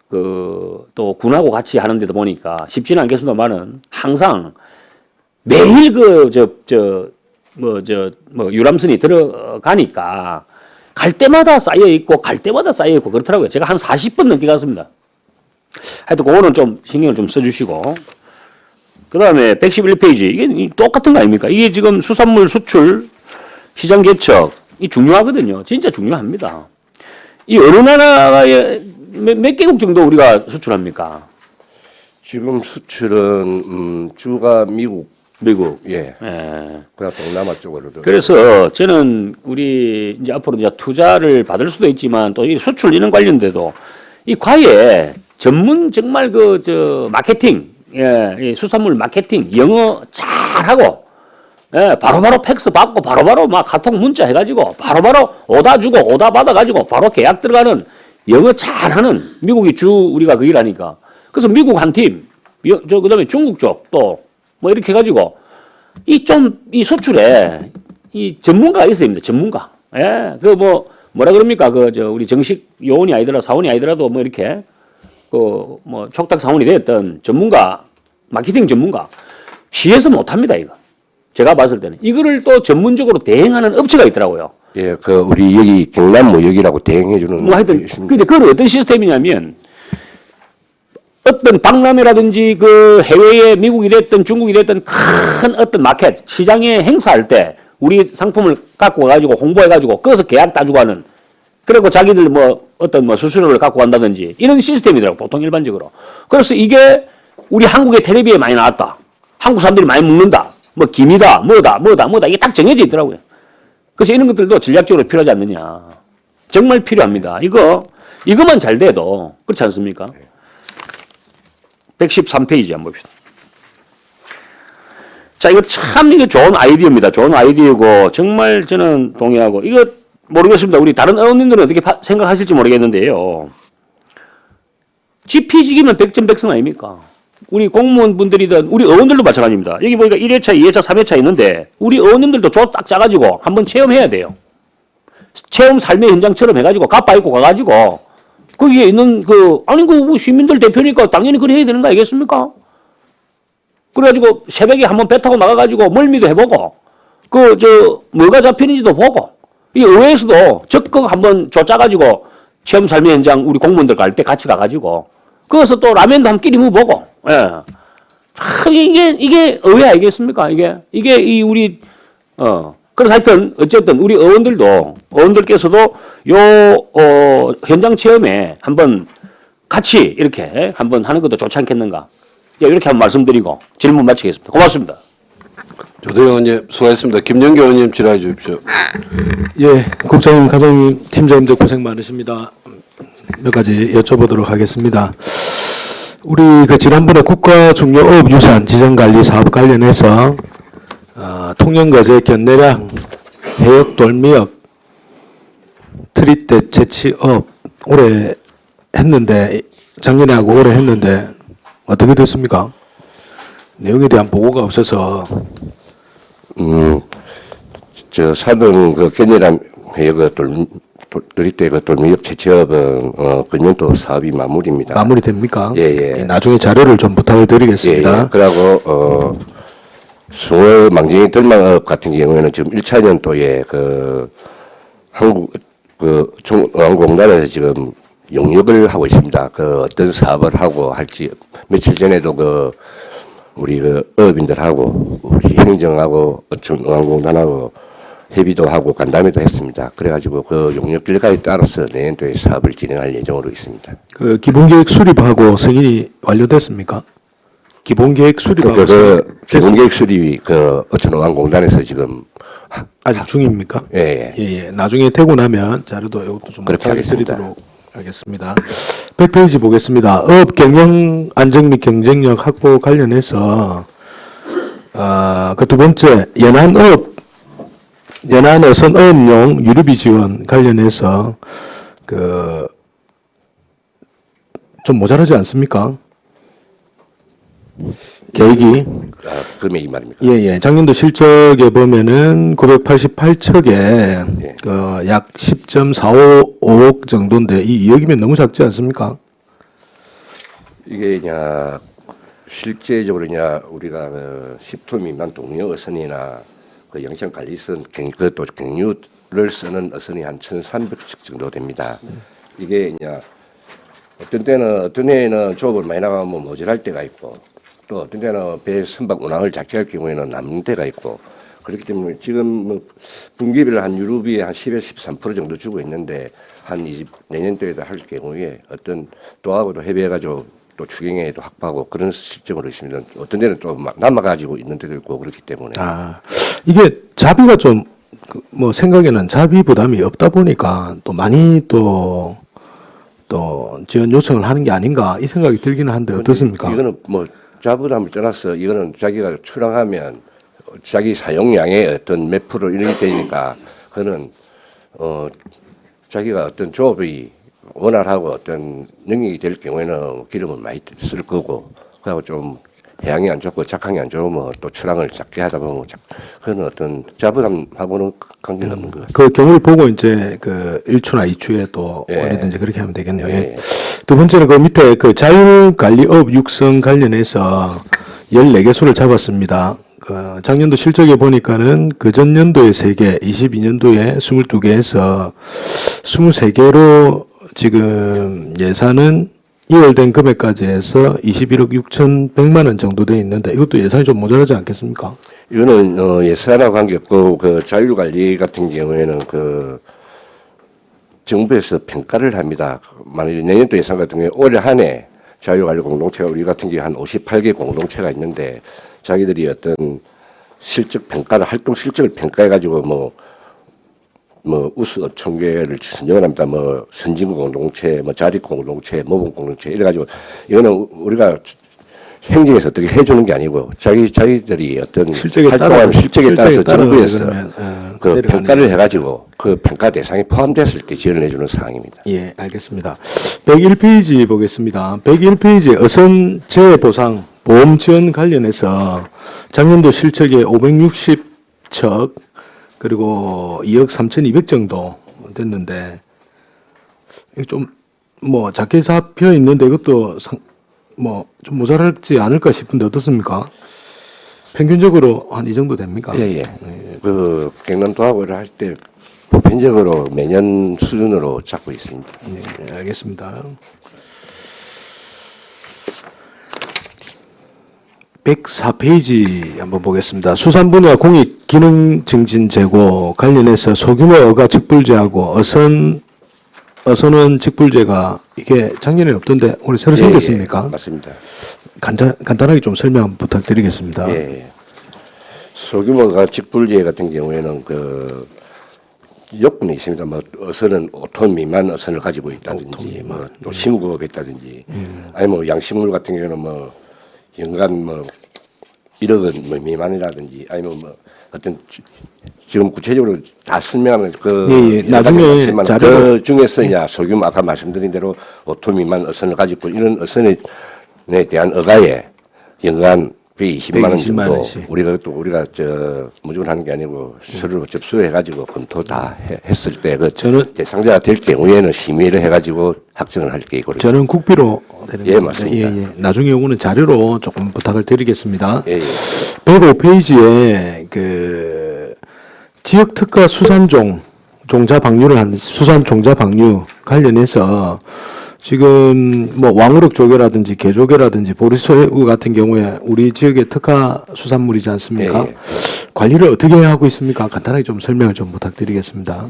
그 또 군하고 같이 하는 데도 보니까 쉽지는 않겠습니다만은 항상 매일 유람선이 들어가니까 갈 때마다 쌓여 있고 그렇더라고요. 제가 한 40번 넘게 갔습니다. 하여튼 그거는 좀 신경을 좀 써주시고 그 다음에 111페이지 이게 똑같은 거 아닙니까? 이게 지금 수산물 수출 시장 개척 이 중요하거든요. 진짜 중요합니다. 이 어느 나라에 몇 개국 정도 우리가 수출합니까? 지금 수출은 주가 미국, 예, 그다음 동남아 쪽으로도. 그래서 저는 우리 이제 앞으로 이제 투자를 받을 수도 있지만 또 이 수출 이런 관련돼도 이 과외 전문 정말 마케팅, 이 수산물 마케팅 영어 잘하고 예, 바로바로 팩스 받고 바로바로 막 카톡 문자 해가지고 바로바로 오다 주고 오다 받아가지고 바로 계약 들어가는 영어 잘하는 미국이 주 우리가 그 일하니까. 그래서 미국 한 팀, 그다음에 중국 쪽 또 뭐 이렇게 해가지고 이 수출에 이 전문가가 있어야 됩니다. 전문가. 예, 그 뭐라 그럽니까? 우리 정식 요원이 아니더라 사원이 아니더라도 뭐 이렇게 뭐 촉탁 사원이 됐던 전문가, 마케팅 전문가. 시에서 못합니다 이거. 제가 봤을 때는 이거를 또 전문적으로 대행하는 업체가 있더라고요. 예, 우리 여기 경남무역이라고 대행해주는 뭐 하여튼 있습니다. 근데 그건 어떤 시스템이냐면 어떤 박람회라든지 그 해외에 미국이 됐든 중국이 됐든 큰 어떤 마켓 시장에 행사할 때 우리 상품을 갖고 와가지고 홍보해가지고 거기서 계약 따주고 하는 그리고 자기들 뭐 어떤 뭐 수수료를 갖고 간다든지 이런 시스템이더라고 보통 일반적으로. 그래서 이게 우리 한국의 텔레비에 많이 나왔다. 한국 사람들이 많이 묻는다. 뭐 김이다, 뭐다 이게 딱 정해져 있더라고요. 그래서 이런 것들도 전략적으로 필요하지 않느냐. 정말 필요합니다. 이거만 잘 돼도 그렇지 않습니까? 113페이지 한번 봅시다. 자, 이거 참 이게 좋은 아이디어입니다. 좋은 아이디어고 정말 저는 동의하고 이거 모르겠습니다. 우리 다른 의원님들은 어떻게 생각하실지 모르겠는데요. 지피지기면 백전백승 아닙니까? 우리 공무원분들이든 우리 의원들도 마찬가지입니다. 여기 보니까 1회차, 2회차, 3회차 있는데 우리 의원님들도 조 딱 짜가지고 한번 체험해야 돼요. 체험 삶의 현장처럼 해가지고 갑바 입고 가가지고 거기에 있는 시민들 대표니까 당연히 그래 해야 되는 거 아니겠습니까? 그래가지고 새벽에 한번 배 타고 나가가지고 멀미도 해보고 뭐가 잡히는지도 보고 이 의회에서도 적극 한번 쫓아가지고 체험 삶의 현장 우리 공무원들 갈 때 같이 가가지고 거기서 또 라면도 한 끼리 먹어보고 예. 이게 의회 아니겠습니까? 이게 이 우리 그래서 하여튼 어쨌든 우리 의원들께서도 현장 체험에 한번 같이 이렇게 한번 하는 것도 좋지 않겠는가? 이렇게 한번 말씀드리고 질문 마치겠습니다. 고맙습니다. 조대 의원님 수고하셨습니다. 김영규 의원님 질의해 주십시오. 예, 국장님, 과장님, 팀장님들 고생 많으십니다. 몇 가지 여쭤보도록 하겠습니다. 우리 지난번에 국가중요업유산 지정관리 사업 관련해서 통영거제 견내량 해역 돌미역 트리대 채취업 올해 했는데 작년에 하고 올해 했는데 어떻게 됐습니까? 내용에 대한 보고가 없어서 사등 견내량 해역 트리대 돌미역 채취업은 금년도 사업이 마무리입니다. 마무리됩니까? 예. 나중에 자료를 좀 부탁을 드리겠습니다. 예. 그리고 숭어 망정이 들망업 같은 경우에는 지금 1차 년도에 한국 중앙공단에서 지금 용역을 하고 있습니다. 어떤 사업을 하고 할지 며칠 전에도 우리 어업인들하고 우리 행정하고 중앙공단하고 협의도 하고 간담회도 했습니다. 그래가지고 용역 결과에 따라서 내년도에 사업을 진행할 예정으로 있습니다. 기본계획 수립하고 승인이 완료됐습니까? 기본계획 수립하고 기본계획 수립이 어촌호강공단에서 지금 아직 중입니까? 예. 나중에 되고 나면 자료도 이것도 좀 그렇게 하겠습니다. 드리도록 하겠습니다. 100페이지 보겠습니다. 어업 경영 안정 및 경쟁력 확보 관련해서 두 번째 연안 어선 어업용 유류비 지원 관련해서 좀 모자라지 않습니까? 계획이 금액이 말입니까? 예. 작년도 실적에 보면은 988척에 예. 약 10.45억 정도인데 이 2억이면 너무 작지 않습니까? 이게 실제적으로 우리가 10톤 미만 동료 어선이나 영천관리선 그것도 경유를 쓰는 어선이 한 1,300척 정도 됩니다. 이게 어떤 해에는 조업을 많이 나가면 모자랄 때가 있고 또 어떤 때는 배 선박 운항을 작게 할 경우에는 남는 때가 있고 그렇기 때문에 지금 분기비를 한 유류비에 한 10에서 13% 정도 주고 있는데 내년도에도 할 경우에 또하고도 협의해가지고 또 추경에도 확보하고 그런 실정으로 있습니다. 어떤 데는 또 남아가지고 있는 데도 있고 그렇기 때문에. 이게 자비가 좀 생각에는 자비 부담이 없다 보니까 또 많이 또 지원 요청을 하는 게 아닌가 이 생각이 들기는 한데 어떻습니까? 이거는 자부담을 떠나서 이거는 자기가 출항하면 자기 사용량의 어떤 몇 프로 이런 게 되니까 그는 자기가 어떤 조업이 원활하고 어떤 능력이 될 경우에는 기름을 많이 쓸 거고 그리고 좀 해양이 안 좋고 작황이 안 좋으면 또 출항을 작게 하다 보면 그건 어떤 자부담하고는 관계는 없는 것 같습니다. 그 경우를 보고 이제 그 1추나 2추에 또 예. 얼마든지 그렇게 하면 되겠네요. 예. 예. 두 번째는 그 밑에 그 자율관리업 육성 관련해서 14개소를 잡았습니다. 그 작년도 실적에 보니까는 그 전년도에 3개, 22년도에 22개에서 23개로 지금 예산은 2월된 금액까지 해서 21억 6,100만 원 정도 돼 있는데 이것도 예산이 좀 모자라지 않겠습니까? 이거는 예산하고 관계없고 그 자율관리 같은 경우에는 그 정부에서 평가를 합니다. 만약에 내년도 예산 같은 경우에 올해 한 해 자율관리 공동체가 우리 같은 경우에 한 58개 공동체가 있는데 자기들이 어떤 실적 평가를 활동 실적을 평가해 가지고 뭐 우수 업총계를 선정을 합니다. 뭐 선진국 공동체, 뭐 자립 공동체, 모범 공동체 이래 가지고 이거는 우리가 행정에서 어떻게 해주는 게 아니고 자기들이 어떤 실적에 활동하는 실적에 따라서 정부에서 그러면, 그 내려가는 평가를 해가지고 그 평가 대상에 포함됐을 때 지원을 해주는 사항입니다. 예, 알겠습니다. 101페이지 보겠습니다. 101페이지 어선 재해보상 보험 지원 관련해서 작년도 실적에 560척 그리고 2억 3,200 정도 됐는데 이게 좀 뭐 작게 잡혀 있는데 이것도 뭐 좀 모자랄지 않을까 싶은데 어떻습니까? 평균적으로 한 이 정도 됩니까? 예. 그 경남도하고 할 때 보편적으로 매년 수준으로 잡고 있습니다. 네, 알겠습니다. 104페이지 한번 보겠습니다. 수산 분야 공익 기능 증진 제고 관련해서 소규모 어가 직불제하고 어선은 직불제가 이게 작년에 없던데 올해 새로 생겼습니까? 맞습니다. 간단하게 좀 설명 부탁드리겠습니다. 예. 소규모가 직불제 같은 경우에는 그 요건이 있습니다. 뭐 어선은 5톤 미만 어선을 가지고 있다든지, 뭐 또 심구가 있다든지, 아니 뭐 양식물 같은 경우는 뭐 연간 뭐 1억 원 뭐 미만이라든지, 아니면 뭐 어떤 지금 구체적으로 다 설명하면 그 예, 나중에 자료로- 그 중에서 이제 소규모 아까 말씀드린 대로 5톤 미만 어선을 가지고 이런 어선에 대한 어가에 연간 120만 원 120만 정도 원씩. 우리가 무조건 하는 게 아니고 서로 접수해 가지고 검토 다 했을 때 그 저는- 대상자가 될 경우에는 심의를 해 가지고 확정을 할 계획으로. 저는 국비로 되는 예, 겁니다. 맞습니다. 예. 나중에 요거는 자료로 조금 부탁을 드리겠습니다. 예. 105페이지에 그 지역 특화 수산종 종자 방류를 한 수산 종자 방류 관련해서 지금 뭐 왕우럭 조개라든지 게조개라든지 보리새우 같은 경우에 우리 지역의 특화 수산물이지 않습니까? 예. 관리를 어떻게 하고 있습니까? 간단하게 좀 설명을 좀 부탁드리겠습니다.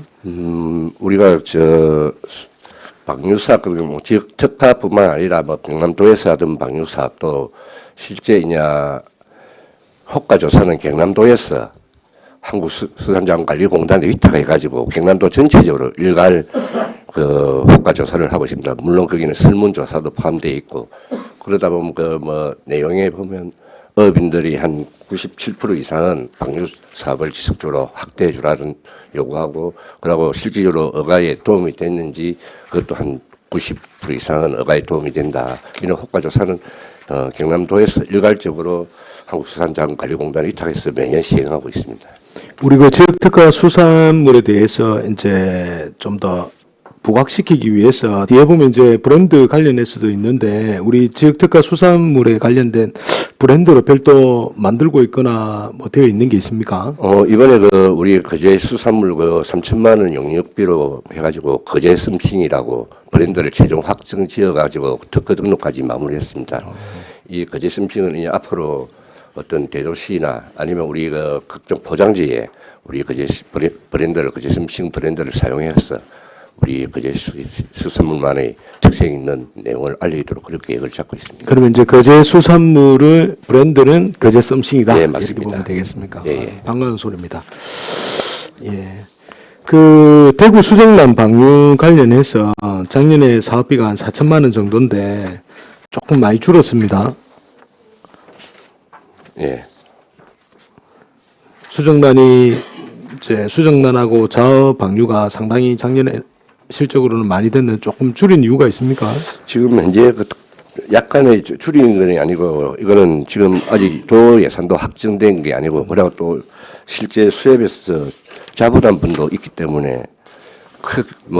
우리가 방류사 뭐 지역 특화뿐만 아니라 뭐 경남도에서 하던 방류사 또 실제 호가조사는 경남도에서 한국수산자원관리공단에 위탁해가지고 경남도 전체적으로 일괄 그 호가조사를 하고 있습니다. 물론 거기는 설문조사도 포함되어 있고 그러다 보면 그 뭐 내용에 보면 어업인들이 한 97% 이상은 방류 사업을 지속적으로 확대해 주라는 요구하고 그러고 실질적으로 어가에 도움이 됐는지 그것도 한 90% 이상은 어가에 도움이 된다. 이런 호가조사는 경남도에서 일괄적으로 한국수산자원관리공단에 위탁해서 매년 시행하고 있습니다. 우리 그 지역 특화 수산물에 대해서 이제 좀 더 부각시키기 위해서 뒤에 보면 이제 브랜드 관련해서도 있는데 우리 지역 특화 수산물에 관련된 브랜드로 별도 만들고 있거나 뭐 되어 있는 게 있습니까? 이번에 우리 거제 수산물 3천만 원 용역비로 해가지고 거제 썸씽이라고 브랜드를 최종 확정 지어가지고 특허 등록까지 마무리했습니다. 이 거제 썸씽은 이제 앞으로 어떤 대도시나 아니면 우리 각종 포장지에 우리 거제 브랜드를 거제 썸씽 브랜드를 사용해서 우리 거제 수산물만의 특색 있는 내용을 알리도록 그렇게 계획을 잡고 있습니다. 그러면 이제 거제 수산물을 브랜드는 거제 썸씽이다. 예, 맞습니다. 이렇게 보면 되겠습니까? 예. 반가운 소리입니다. 예. 그 대구 수정남 방류 관련해서 작년에 사업비가 한 4천만 원 정도인데 조금 많이 줄었습니다. 예. 수정란이 이제 수정란하고 좌우 방류가 상당히 작년에 실적으로는 많이 됐는데 조금 줄인 이유가 있습니까? 지금 현재 그 약간의 줄이는 건 아니고 이거는 지금 아직 도 예산도 확정된 게 아니고 그리고 또 실제 수협에서 자부담 분도 있기 때문에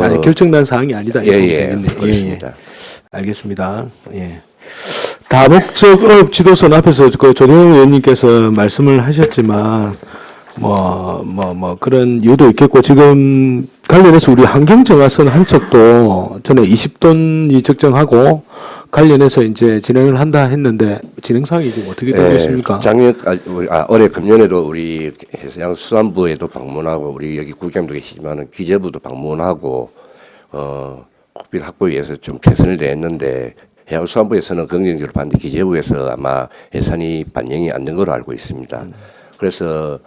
아니, 결정난 사항이 아니다. 이렇게 보면 되겠네요. 그렇습니다. 알겠습니다. 예. 다목적 어업 지도선 앞에서 그 조대웅 의원님께서 말씀을 하셨지만 그런 이유도 있겠고 지금 관련해서 우리 환경정화선 한 척도 전에 20톤이 적정하고 관련해서 이제 진행을 한다 했는데 진행 상황이 지금 어떻게 되고 있습니까? 올해 금년에도 우리 해양수산부에도 방문하고 우리 여기 국장도 계시지만은 기재부도 방문하고 국비를 확보에 위해서 좀 최선을 다했는데 해양수산부에서는 긍정적으로 봤는데 기재부에서 아마 예산이 반영이 안 된 걸로 알고 있습니다. 그래서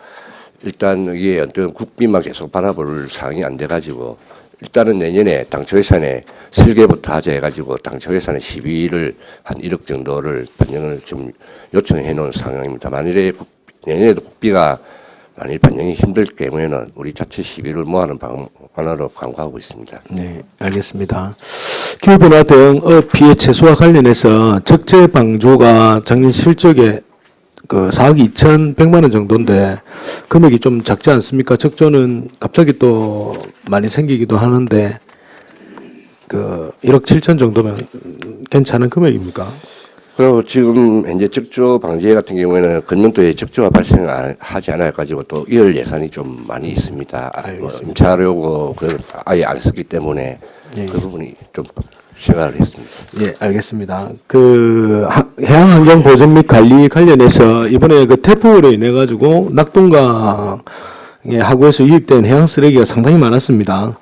일단 이게 어떤 국비만 계속 바라볼 상황이 안 돼가지고 일단은 내년에 당초 예산에 설계부터 하자 해가지고 당초 예산에 12를 한 1억 정도를 반영을 좀 요청해 놓은 상황입니다. 만일에 내년에도 국비가 만일 반영이 힘들 경우에는 우리 자체 12를 모아는 방안으로 강구하고 있습니다. 네, 알겠습니다. 기후변화 대응 어업 피해 최소화 관련해서 적재 방조가 작년 실적에 그 4억 2,100만 원 정도인데 금액이 좀 작지 않습니까? 적조는 갑자기 또 많이 생기기도 하는데 그 1억 7천 정도면 괜찮은 금액입니까? 그리고 지금 현재 적조 방제 같은 경우에는 금년도에 적조가 발생하지 않아 가지고 또 이월 예산이 좀 많이 있습니다. 임차료고 그 아예 안 쓰기 때문에 그 부분이 좀 생각을 했습니다. 예, 알겠습니다. 그 해양환경 보전 및 관리 관련해서 이번에 그 태풍으로 인해 가지고 낙동강의 하구에서 유입된 해양 쓰레기가 상당히 많았습니다.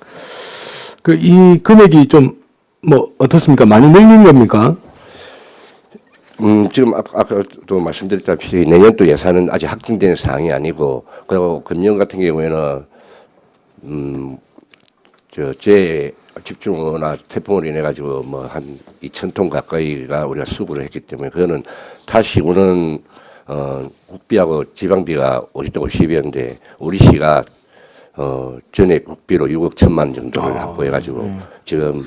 그 이 금액이 좀 어떻습니까? 많이 늘린 겁니까? 지금 아까도 말씀드렸다시피 내년도 예산은 아직 확정된 사항이 아니고 그리고 금년 같은 경우에는 집중호나 태풍으로 인해 가지고 한 2,000톤 가까이가 우리가 수급을 했기 때문에 그거는 다시 오는 국비하고 지방비가 50대 50이었는데 우리 시가 전에 국비로 6억 1천만 정도를 확보해 가지고 지금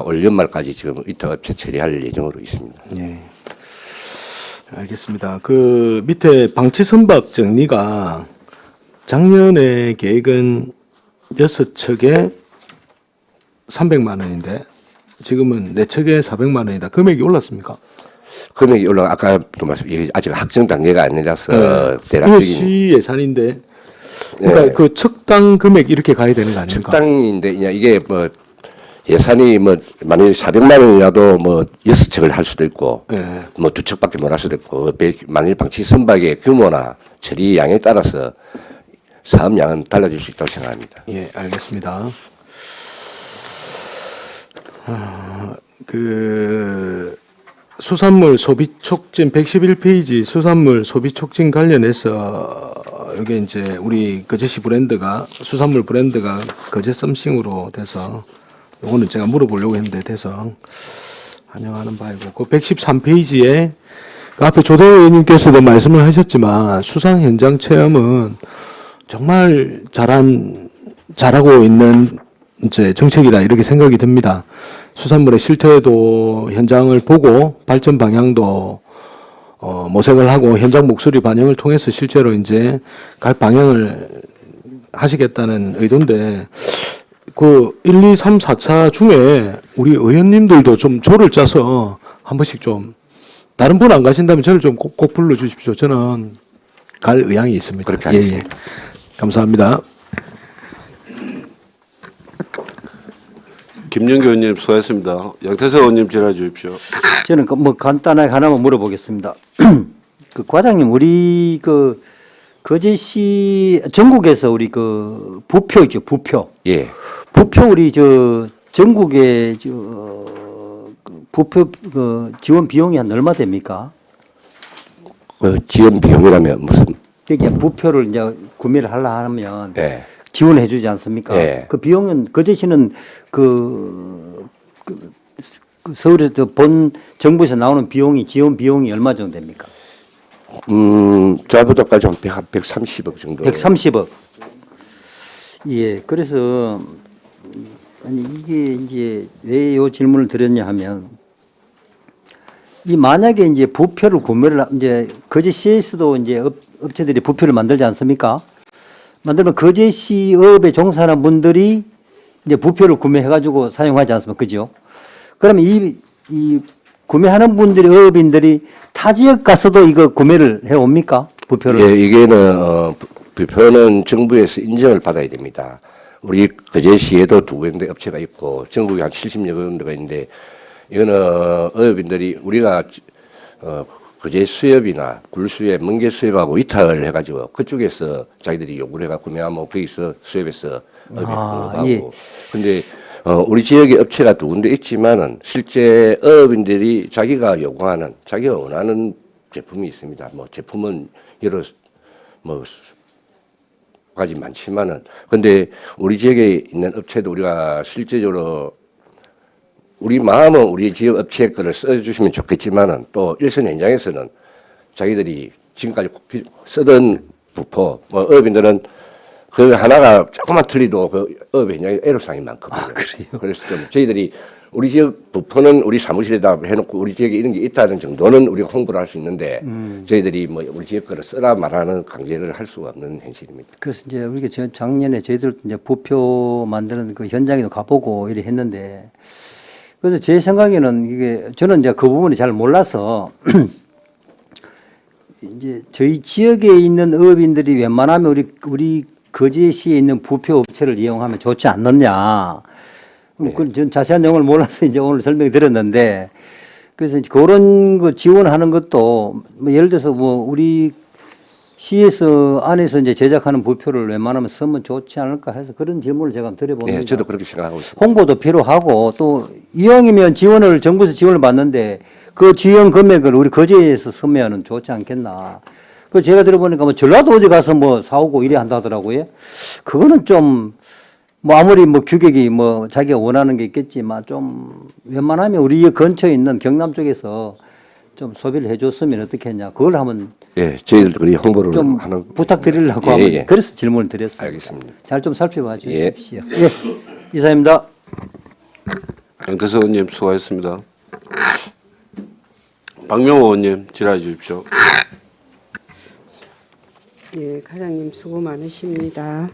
올 연말까지 지금 이터업체 처리할 예정으로 있습니다. 예. 알겠습니다. 그 밑에 방치 선박 정리가 작년에 계획은 6척에 300만 원인데 지금은 4척에 400만 원이다. 금액이 올랐습니까? 금액이 올라 아까도 이게 아직 확정 단계가 아니라서 대략적인 시 예산인데 그러니까 그 척당 금액 이렇게 가야 되는 거 아닙니까? 적당인데 이게 예산이 만약에 400만 원이라도 6척을 할 수도 있고 2척밖에 못 할 수도 있고 만일 방치 선박의 규모나 처리 양에 따라서 사업 양은 달라질 수 있다고 생각합니다. 예, 알겠습니다. 그 수산물 소비 촉진 111페이지 수산물 소비 촉진 관련해서 여기 이제 우리 거제시 브랜드가 수산물 브랜드가 거제 썸씽으로 돼서 요거는 제가 물어보려고 했는데 돼서 환영하는 바이고 그 113페이지에 그 앞에 조대호 의원님께서도 말씀을 하셨지만 수상 현장 체험은 정말 잘하고 있는 이제 정책이라 이렇게 생각이 듭니다. 수산물의 실태도 현장을 보고 발전 방향도 모색을 하고 현장 목소리 반영을 통해서 실제로 이제 갈 방향을 하시겠다는 의도인데 그 1, 2, 3, 4차 중에 우리 의원님들도 좀 조를 짜서 한 번씩 좀 다른 분 안 가신다면 저를 좀 꼭 불러주십시오. 저는 갈 의향이 있습니다. 그렇게 하겠습니다. 예. 감사합니다. 김영규 의원님 수고하셨습니다. 양태석 의원님 질의해 주십시오. 저는 간단하게 하나만 물어보겠습니다. 그 과장님, 우리 그 거제시 전국에서 우리 그 부표 있죠, 부표. 예. 부표 우리 전국에 부표 지원 비용이 한 얼마 됩니까? 그 지원 비용이라면 무슨? 그러니까 부표를 이제 구매를 하려 하면 예. 지원해 주지 않습니까? 예. 그 비용은 거제시는 서울에서 본 정부에서 나오는 비용이 지원 비용이 얼마 정도 됩니까? 자부터까지 한 130억 정도. 130억. 예, 그래서 아니 이게 이제 왜 이 질문을 드렸냐 하면 이 만약에 이제 부표를 구매를 이제 거제시에서도 이제 업체들이 부표를 만들지 않습니까? 만들면 거제시 어업에 종사하는 분들이 이제 부표를 구매해가지고 사용하지 않습니까? 그죠? 그러면 이 구매하는 분들이 어업인들이 타 지역 가서도 이거 구매를 해 옵니까? 부표를? 예, 이게는 부표는 정부에서 인정을 받아야 됩니다. 우리 거제시에도 2군데 업체가 있고 전국에 한 70여 군데가 있는데 이거는 어업인들이 우리가 거제 수협이나 굴수협, 멍게 수협하고 위탁을 해가지고 그쪽에서 자기들이 요구를 해가 구매하면 거기서 수협에서 업이 하고. 예. 근데 우리 지역에 업체가 2군데 있지만은 실제 어업인들이 자기가 요구하는, 자기가 원하는 제품이 있습니다. 뭐 제품은 여러 뭐 가지 많지만은 근데 우리 지역에 있는 업체도 우리가 실제적으로 우리 마음은 우리 지역 업체 거를 써주시면 좋겠지만은 또 일선 현장에서는 자기들이 지금까지 쓰던 부포 뭐 어업인들은 그 하나가 조금만 틀리도 그 어업 현장에 애로사항이 많거든요. 그래요? 그래서 좀 저희들이 우리 지역 부포는 우리 사무실에다 해놓고 우리 지역에 이런 게 있다는 정도는 우리가 홍보를 할 수 있는데 저희들이 뭐 우리 지역 거를 쓰라 말하는 강제를 할 수가 없는 현실입니다. 그래서 이제 우리가 작년에 저희들 이제 부표 만드는 그 현장에도 가보고 이래 했는데 그래서 제 생각에는 이게 저는 이제 그 부분이 잘 몰라서 이제 저희 지역에 있는 어업인들이 웬만하면 우리 거제시에 있는 부표 업체를 이용하면 좋지 않느냐. 전 자세한 내용을 몰라서 이제 오늘 설명드렸는데 그래서 이제 그런 거 지원하는 것도 뭐 예를 들어서 뭐 우리 시에서 안에서 이제 제작하는 부표를 웬만하면 쓰면 좋지 않을까 해서 그런 질문을 제가 한번 드려봅니다. 네, 저도 그렇게 생각하고 있습니다. 홍보도 필요하고 또 이왕이면 지원을 정부에서 지원을 받는데 그 지원 금액을 우리 거제에서 쓰면은 좋지 않겠나. 그 제가 들어보니까 뭐 전라도 어디 가서 뭐 사오고 이래 한다더라고요. 그거는 좀 뭐 아무리 뭐 규격이 뭐 자기가 원하는 게 있겠지만 좀 웬만하면 우리 근처에 있는 경남 쪽에서 좀 소비를 해줬으면 어떻겠냐. 그걸 한번 예, 저희들이 홍보를 좀 하는 부탁드리려고 예, 하면 예. 그래서 질문을 드렸습니다. 알겠습니다. 잘 좀 살펴봐 예. 주십시오. 예. 이사입니다. 양태석 의원님 수고하셨습니다. 박명호 의원님 질의해 주십시오. 예, 과장님 수고 많으십니다.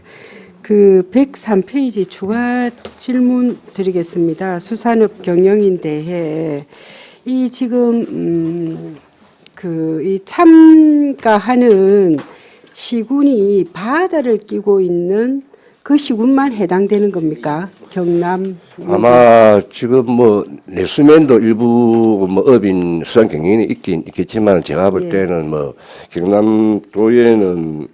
그 103페이지 추가 질문 드리겠습니다. 수산업 경영인 대해 이 지금 이 참가하는 시군이 바다를 끼고 있는 그 시군만 해당되는 겁니까? 경남 아마 지금 뭐 내수면도 일부 뭐 업인 수산 경영인이 있긴 있겠지만 제가 볼 예. 때는 뭐 경남도에는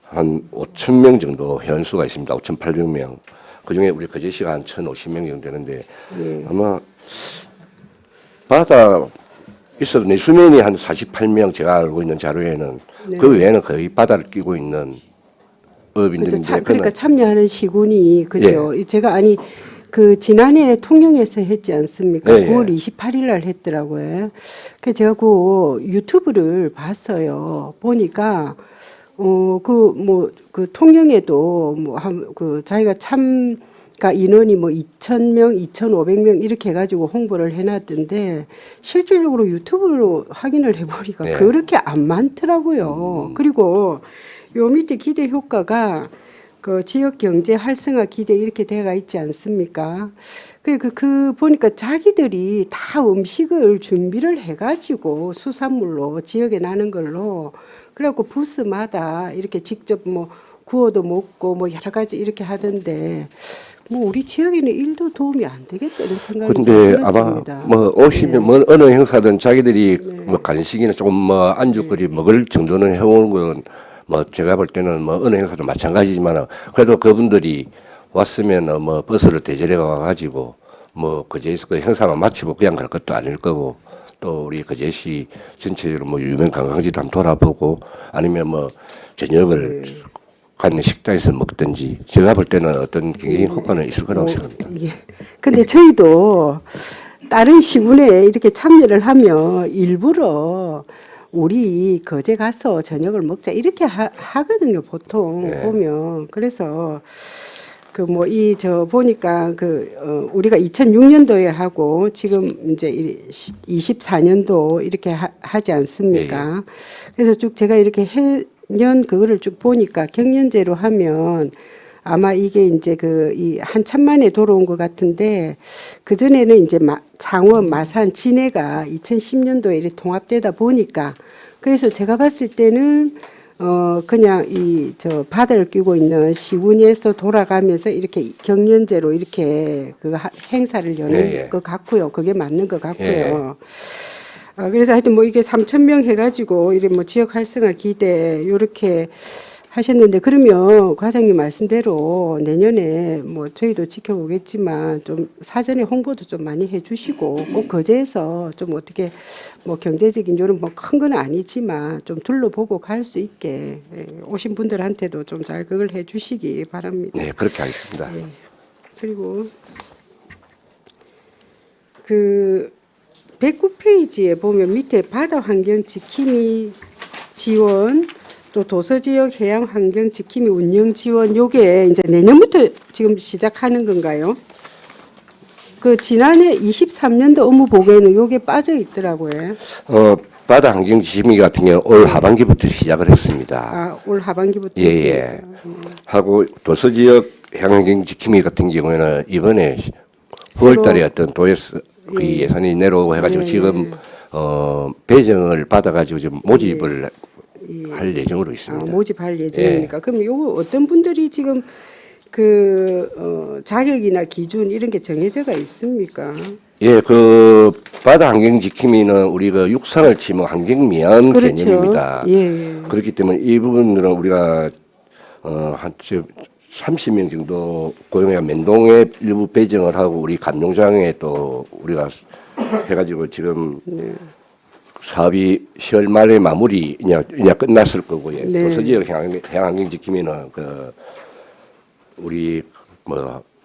한 5,000명 정도 회원수가 있습니다. 5,800명. 그 중에 우리 거제시가 한 1,050명 정도 되는데 예. 아마 바다 있어도 내수면이 한 48명 제가 알고 있는 자료에는 네. 그 외에는 거의 바다를 끼고 있는 업인들인데 그러니까 참여하는 시군이 그죠? 제가 그 지난해 통영에서 했지 않습니까? 예, 예. 9월 28일 날 했더라고요. 그 제가 그 유튜브를 봤어요. 보니까 그 통영에도 그 자기가 참가 인원이 뭐 2,000명, 2,500명 이렇게 해가지고 홍보를 해놨던데 실질적으로 유튜브로 확인을 해보니까 네. 그렇게 안 많더라고요. 그리고 요 밑에 기대 효과가 그 지역 경제 활성화 기대 이렇게 돼가 있지 않습니까? 그 보니까 자기들이 다 음식을 준비를 해가지고 수산물로 지역에 나는 걸로 그래갖고 부스마다 이렇게 직접 뭐 구워도 먹고 뭐 여러 가지 이렇게 하던데 뭐 우리 지역에는 일도 도움이 안 되겠다는 생각이 근데 아마 들었습니다. 뭐 오시면 뭐 어느 행사든 자기들이 뭐 간식이나 조금 뭐 안주거리 먹을 정도는 해오는 건 뭐 제가 볼 때는 뭐 어느 행사도 마찬가지지만 그래도 그분들이 왔으면 뭐 버스를 대절해 가가지고 뭐 거제에서 그 행사만 마치고 그냥 갈 것도 아닐 거고 또 우리 거제시 전체적으로 뭐 유명 관광지도 한번 돌아보고 아니면 뭐 저녁을 간 식당에서 먹든지 제가 볼 때는 어떤 굉장히 효과는 있을 거라고 생각합니다. 예. 근데 저희도 다른 시군에 이렇게 참여를 하면 일부러 우리 거제 가서 저녁을 먹자 이렇게 하거든요, 보통 네. 보면. 그래서 그 뭐 이 저 보니까 우리가 2006년도에 하고 지금 이제 24년도 이렇게 하지 않습니까? 그래서 쭉 제가 이렇게 해년 그거를 쭉 보니까 경년제로 하면 아마 이게 이제 이 한참 만에 돌아온 것 같은데 그 전에는 이제 창원, 마산, 진해가 2010년도에 이렇게 통합되다 보니까 그래서 제가 봤을 때는 그냥 바다를 끼고 있는 시군에서 돌아가면서 이렇게 경연제로 이렇게 행사를 여는 것 같고요. 그게 맞는 것 같고요. 그래서 하여튼 뭐 이게 3,000명 해가지고 이래 뭐 지역 활성화 기대 요렇게 하셨는데 그러면 과장님 말씀대로 내년에 뭐 저희도 지켜보겠지만 좀 사전에 홍보도 좀 많이 해주시고 꼭 거제에서 좀 어떻게 뭐 경제적인 요런 뭐 큰 건 아니지만 좀 둘러보고 갈 수 있게 오신 분들한테도 좀 잘 그걸 해주시기 바랍니다. 네, 그렇게 하겠습니다. 네. 그리고 그 109페이지에 보면 밑에 바다 환경 지킴이 지원 또 도서지역 해양 환경 지킴이 운영 지원 요게 이제 내년부터 지금 시작하는 건가요? 그 지난해 23년도 업무 보고에는 요게 빠져 있더라고요. 바다 환경 지킴이 같은 경우 올 하반기부터 시작을 했습니다. 아, 올 하반기부터 예. 하고 도서지역 해양 환경 지킴이 같은 경우에는 이번에 9월달에 어떤 도에서 그 예산이 내려오고 해가지고 지금 배정을 받아가지고 지금 모집을 할 예정으로 있습니다. 모집할 예정이니까. 그럼 요거 어떤 분들이 지금 자격이나 기준 이런 게 정해져가 있습니까? 예, 그 바다 환경 지킴이는 우리 그 육상을 치면 환경 미안 그렇죠. 개념입니다. 예. 그렇기 때문에 이 부분들은 우리가 한 30명 정도 고용해 men동에 일부 배정을 하고 우리 감농장에 또 우리가 해가지고 지금 사업이 10월 말에 마무리 이제 끝났을 거고요. 네. 도서지역 해양환경 지킴이는 우리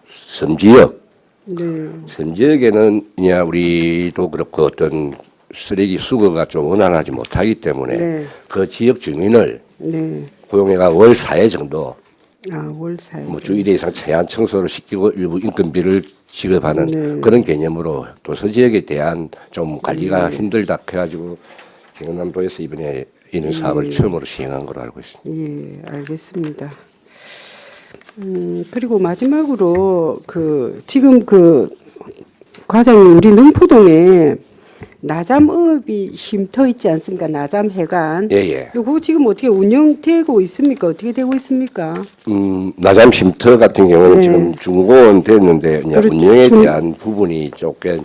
섬지역 네. 섬지역에는 이제 우리도 그렇고 어떤 쓰레기 수거가 좀 원활하지 못하기 때문에 네. 그 지역 주민을 네. 고용해가 월 4회 정도 월사에. 뭐 주 1회 이상 최한 청소를 시키고 일부 인건비를 지급하는 그런 개념으로 도서지역에 대한 좀 관리가 힘들다 해가지고 경남도에서 이번에 이런 사업을 처음으로 시행한 걸로 알고 있습니다. 예, 알겠습니다. 그리고 마지막으로 지금 과장님 우리 능포동에 나잠업이 쉼터 있지 않습니까? 나잠해관. 예. 요거 지금 어떻게 운영되고 있습니까? 어떻게 되고 있습니까? 나잠 쉼터 같은 경우는 네. 지금 중공은 됐는데 이제 그렇죠. 운영에 대한 부분이 조금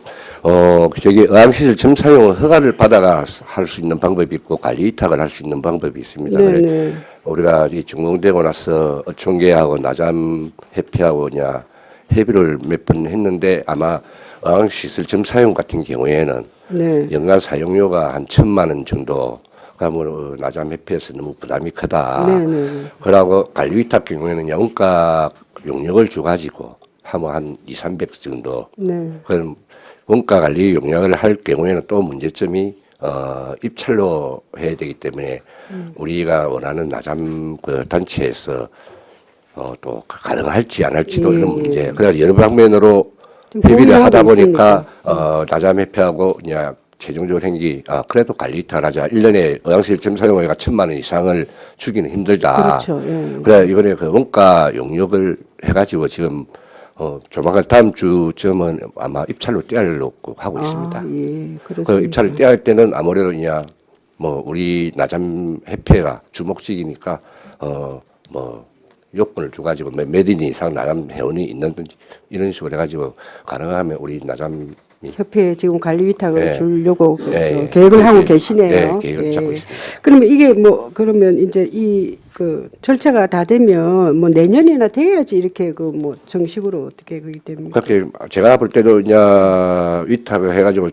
저기 의학시설 점사용 허가를 받아가 할 수 있는 방법이 있고 관리 위탁을 할 수 있는 방법이 있습니다. 네네. 우리가 이 준공되고 나서 어촌계하고 나잠 협회하고 협의를 몇 번 했는데 아마 의학시설 점사용 같은 경우에는 네. 연간 사용료가 한 1,000만 원 정도가 뭐 나잠 협회에서 너무 부담이 크다. 네네. 그러고 관리 위탁 경우에는 원가 용역을 줘가지고 하면 한 200~300 정도. 네. 그럼 원가 관리 용역을 할 경우에는 또 문제점이 입찰로 해야 되기 때문에 우리가 원하는 나잠 단체에서 또 가능할지 안 할지도 이런 문제. 그래서 여러 방면으로 협의를 하다 보니까 나잠 협회하고 그냥 최종적으로 생기 그래도 관리 위탁을 하자. 1년에 의학실 점사용료가 1,000만 원 이상을 주기는 힘들다. 그렇죠. 예. 그래 이번에 그 원가 용역을 해가지고 지금 조만간 다음 주쯤은 아마 입찰로 떼려고 하고 있습니다. 예, 그 그렇습니다. 입찰을 떼할 때는 아무래도 그냥 뭐 우리 나잠 협회가 주목직이니까 뭐 요건을 줘가지고 몇 인 이상 나잠 회원이 있는지 이런 식으로 해가지고 가능하면 우리 나잠 협회에 지금 관리 위탁을 예. 주려고 예, 예. 계획을 하고 예, 계시네요. 예, 계획을 짜고 있습니다. 그러면 이게 그러면 이제 절차가 다 되면 뭐 내년이나 돼야지 이렇게 정식으로 어떻게 그게 됩니까? 그렇게 제가 볼 때도 이제 위탁을 해가지고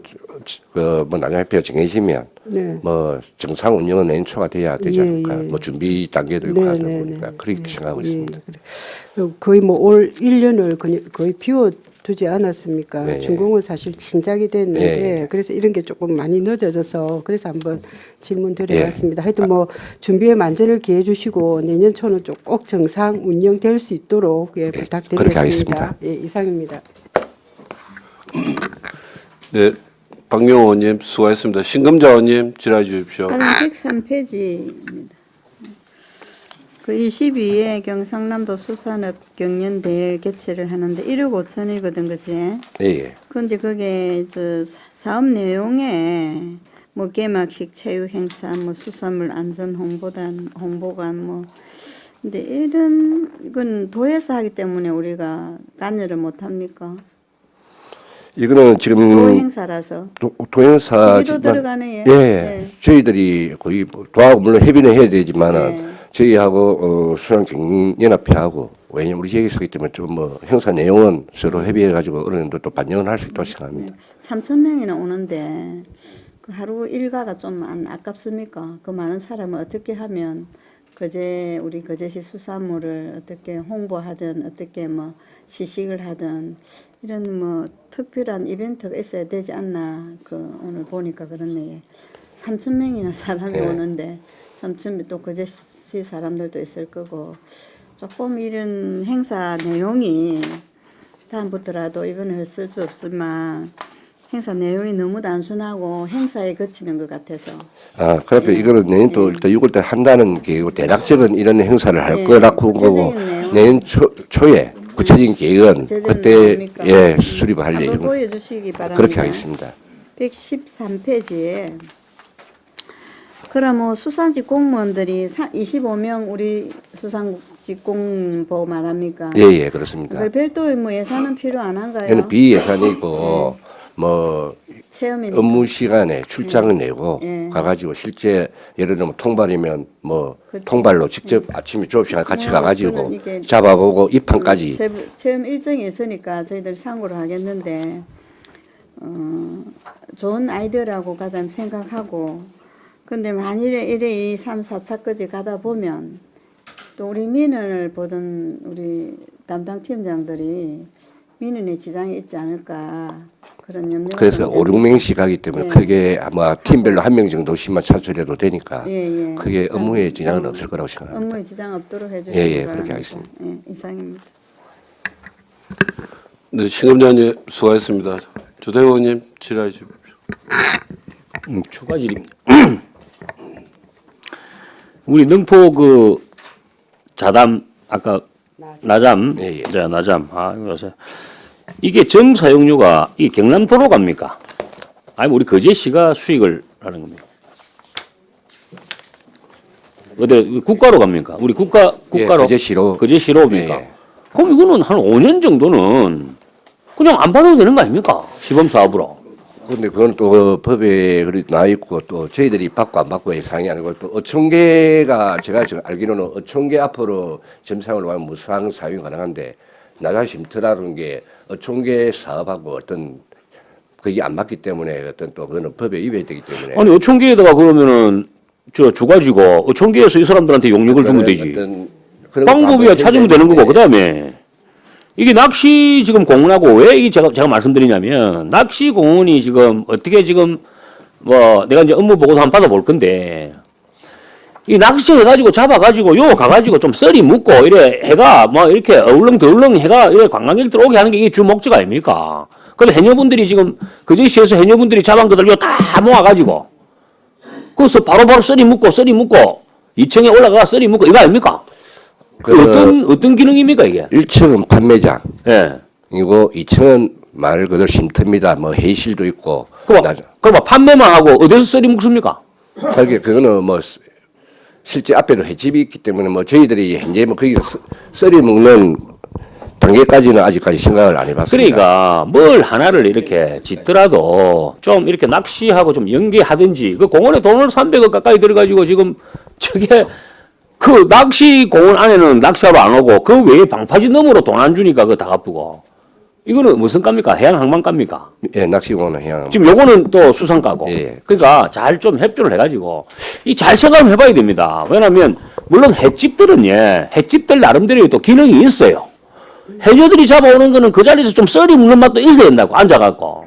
뭐 나잠 협회가 정해지면 네. 뭐 정상 운영은年초가 돼야 되지 않을까. 예. 뭐 준비 단계도 있고 네, 하다 네, 보니까 네. 그렇게 생각하고 있습니다. 그래. 거의 올 1년을 거의 비워 두지 않았습니까? 네. 준공은 사실 진작이 됐는데 네. 그래서 이런 게 조금 많이 늦어져서 그래서 한번 질문 드려봤습니다. 네. 하여튼 뭐 준비에 만전을 기해 주시고 내년 초는 좀 꼭 정상 운영될 수 있도록 예, 그렇게 부탁드리겠습니다. 하겠습니다. 예, 이상입니다. 네, 박명호 의원님 수고하셨습니다. 신금자 의원님 질의해 주십시오. 103페이지입니다. 그 22에 경상남도 수산업 경연대회 개최를 하는데 1억 5천이거든, 그지? 예. 근데 그게 사업 내용에 뭐 개막식 체육 행사, 뭐 수산물 안전 홍보관 뭐 근데 이건 도에서 하기 때문에 우리가 관여를 못 합니까? 이거는 지금 도 행사라서. 도행사 시비도 들어가네. 예, 네. 저희들이 거의 도하고 물론 협의는 해야 되지만은 네. 저희하고 수상경연합회하고 왜냐면 우리 지역에 있기 때문에 좀 뭐 행사 내용은 서로 협의해 가지고 어느 정도 또 반영을 할 수 있다고 생각합니다. 3,000명이나 오는데 그 하루 일과가 좀 안 아깝습니까? 그 많은 사람을 어떻게 하면 우리 거제시 수산물을 어떻게 홍보하든 어떻게 뭐 시식을 하든 이런 뭐 특별한 이벤트가 있어야 되지 않나. 오늘 보니까 그렇네. 3,000명이나 사람이 네. 오는데 3,000명 또 거제시 사람들도 있을 거고 조금 이런 행사 내용이 다음부터라도 이번에 쓸 수 없지만 행사 내용이 너무 단순하고 행사에 그치는 것 같아서. 아, 그래서 이거는 내년 또 일단 6월달 한다는 계획이고 대략적인 이런 행사를 할 예, 거라고 본 거고 구체적인 내용. 내년 초에 구체적인 계획은 구체적인 그때 나옵니까? 예 수립을 할 한번 예정. 보여주시기 바랍니다. 그렇게 하겠습니다. 113페이지에 그럼 뭐 수산직 공무원들이 25명 우리 수산직 공무원 보고 말합니까? 예, 그렇습니다. 그걸 별도의 뭐 예산은 필요 안 한가요? 이거는 비예산이고 뭐 체험이니까. 업무 시간에 출장을 내고 예. 가가지고 실제 예를 들면 통발이면 뭐 통발로 직접 아침에 졸업시간 같이 그냥 가가지고 저는 이게 잡아보고 입항까지 체험 일정이 있으니까 저희들 참고를 하겠는데 좋은 아이디어라고 가장 생각하고 근데 만일에 이래 2, 3, 4차까지 가다 보면 또 우리 민원을 보던 우리 담당 팀장들이 민원에 지장이 있지 않을까 그런 염려가 그래서 좀 5, 6명씩 하기 때문에 예. 크게 아마 팀별로 한 명 정도씩만 차출해도 되니까 예, 예. 크게 업무에 지장은 없을 거라고 업무에 생각합니다. 지장 없도록 해주시기 예, 예, 바랍니다. 그렇게 하겠습니다. 예, 이상입니다. 네, 신금자 의원님 수고하셨습니다. 조대 의원님 질의해 주십시오. 추가 질의입니다. 우리 능포 그 자담 아까 나잠, 예, 예. 자 나잠. 그래서 이게 정 사용료가 이 경남도로 갑니까? 아니 우리 거제시가 수익을 하는 겁니까? 어디 국가로 갑니까? 우리 국가로 거제시로. 거제시로입니까? 예, 예. 그럼 이거는 한 5년 정도는 그냥 안 받아도 되는 거 아닙니까? 시범 사업으로. 근데 그건 또 법에 나 있고 또 저희들이 받고 안 받고의 상이 아니고 또 어촌계가 제가 지금 알기로는 어촌계 앞으로 점상으로 가면 무상 사용이 가능한데 나가 쉼터라는 게 어촌계 사업하고 어떤 그게 안 맞기 때문에 어떤 또 그거는 법에 위배되기 때문에 아니 어촌계에다가 그러면은 저 주가지고 어촌계에서 이 사람들한테 용역을 주면 되지. 어떤 그런 방법이야 것도 찾으면 되는 거고 되는데 그다음에 이게 낚시 지금 공원하고 왜 이게 제가 말씀드리냐면 낚시 공원이 지금 어떻게 지금 뭐 내가 이제 업무 보고도 한번 받아볼 건데 이 낚시 해가지고 잡아가지고 요 가가지고 좀 썰이 묻고 이래 해가 뭐 이렇게 어울렁더울렁 해가 이래 관광객들 오게 하는 게 이게 주 목적 아닙니까? 근데 해녀분들이 지금 그제시에서 해녀분들이 잡은 것들 요 다 모아가지고 그래서 바로바로 썰이 묻고 2층에 올라가 썰이 묻고 이거 아닙니까? 어떤 기능입니까 이게? 1층은 판매장 예. 이고 2층은 말 그대로 쉼터입니다. 뭐 회의실도 있고 그럼 판매만 하고 어디서 썰이 묵습니까? 그거는 뭐 실제 앞에도 횟집이 있기 때문에 뭐 저희들이 현재 뭐 거기서 썰이 먹는 단계까지는 아직까지 생각을 안 해봤습니다. 그러니까 뭘 하나를 이렇게 짓더라도 좀 이렇게 낚시하고 좀 연계하든지 그 공원에 돈을 300억 가까이 들어가지고 지금 저게 그 낚시 공원 안에는 낚시하러 안 오고 그 외에 방파제 너머로 돈 안 주니까 그거 다 갚고 이거는 무슨 값입니까? 해양항만값입니까? 예, 낚시공원은 해양. 지금 요거는 또 수상가고. 예. 그러니까 잘 좀 협조를 해가지고 이 잘 생각을 해봐야 됩니다. 왜냐하면 물론 횟집들은 횟집들 나름대로 또 기능이 있어요. 해녀들이 잡아오는 거는 그 자리에서 좀 썰이 묻는 맛도 있어야 된다고, 앉아갖고.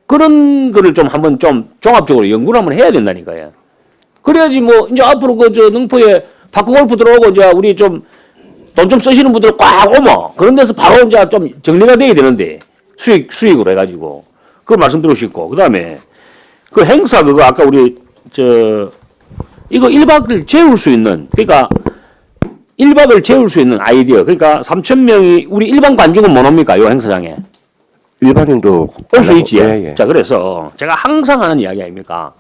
그런 거를 좀 한번 좀 종합적으로 연구를 한번 해야 된다니까요. 그래야지 뭐, 이제 앞으로 능포에 파크골프 들어오고, 이제 우리 좀 돈 좀 쓰시는 분들 꽉 오면, 그런 데서 바로 이제 좀 정리가 돼야 되는데, 수익으로 해가지고. 그걸 말씀드리고 싶고, 그 다음에 그 행사 그거 아까 우리, 이거 1박을 재울 수 있는, 그러니까 1박을 재울 수 있는 아이디어. 그러니까 3,000명이 우리 일반 관중은 못 옵니까? 이 행사장에. 일반인도 올 수 있지. 예, 예. 자, 그래서 제가 항상 하는 이야기 아닙니까?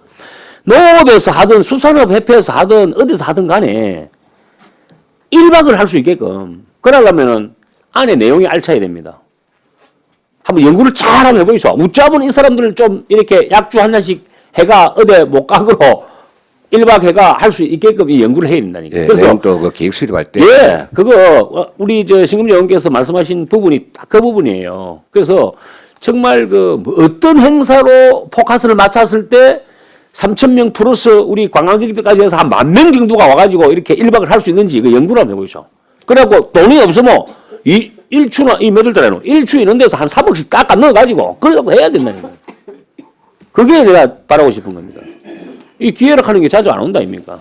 농업에서 하든 수산업협회에서 하든 어디서 하든 간에 1박을 할 수 있게끔. 그러려면은 안에 내용이 알차야 됩니다. 한번 연구를 잘 한번 해보이소. 웃잡은 이 사람들을 좀 이렇게 약주 한 잔씩 해가 어디 못 가고 1박 해가 할 수 있게끔 이 연구를 해야 된다니까. 예, 그래서 또그 계획 수립할 때. 예, 그거 우리 신금재 의원께서 말씀하신 부분이 딱 그 부분이에요. 그래서 정말 그 어떤 행사로 포커스를 맞췄을 때 3,000명 플러스 우리 관광객들까지 해서 한 10,000명 정도가 와가지고 이렇게 1박을 할 수 있는지 그 연구를 한번 해보죠. 그래갖고 돈이 없으면 이 1추나 이 몇월 달에는 1추 이런 데서 한 3억씩 깎아 넣어가지고 그래갖고 해야 된다는 거예요. 그게 내가 바라고 싶은 겁니다. 이 기회를 하는 게 자주 안 온다 아닙니까?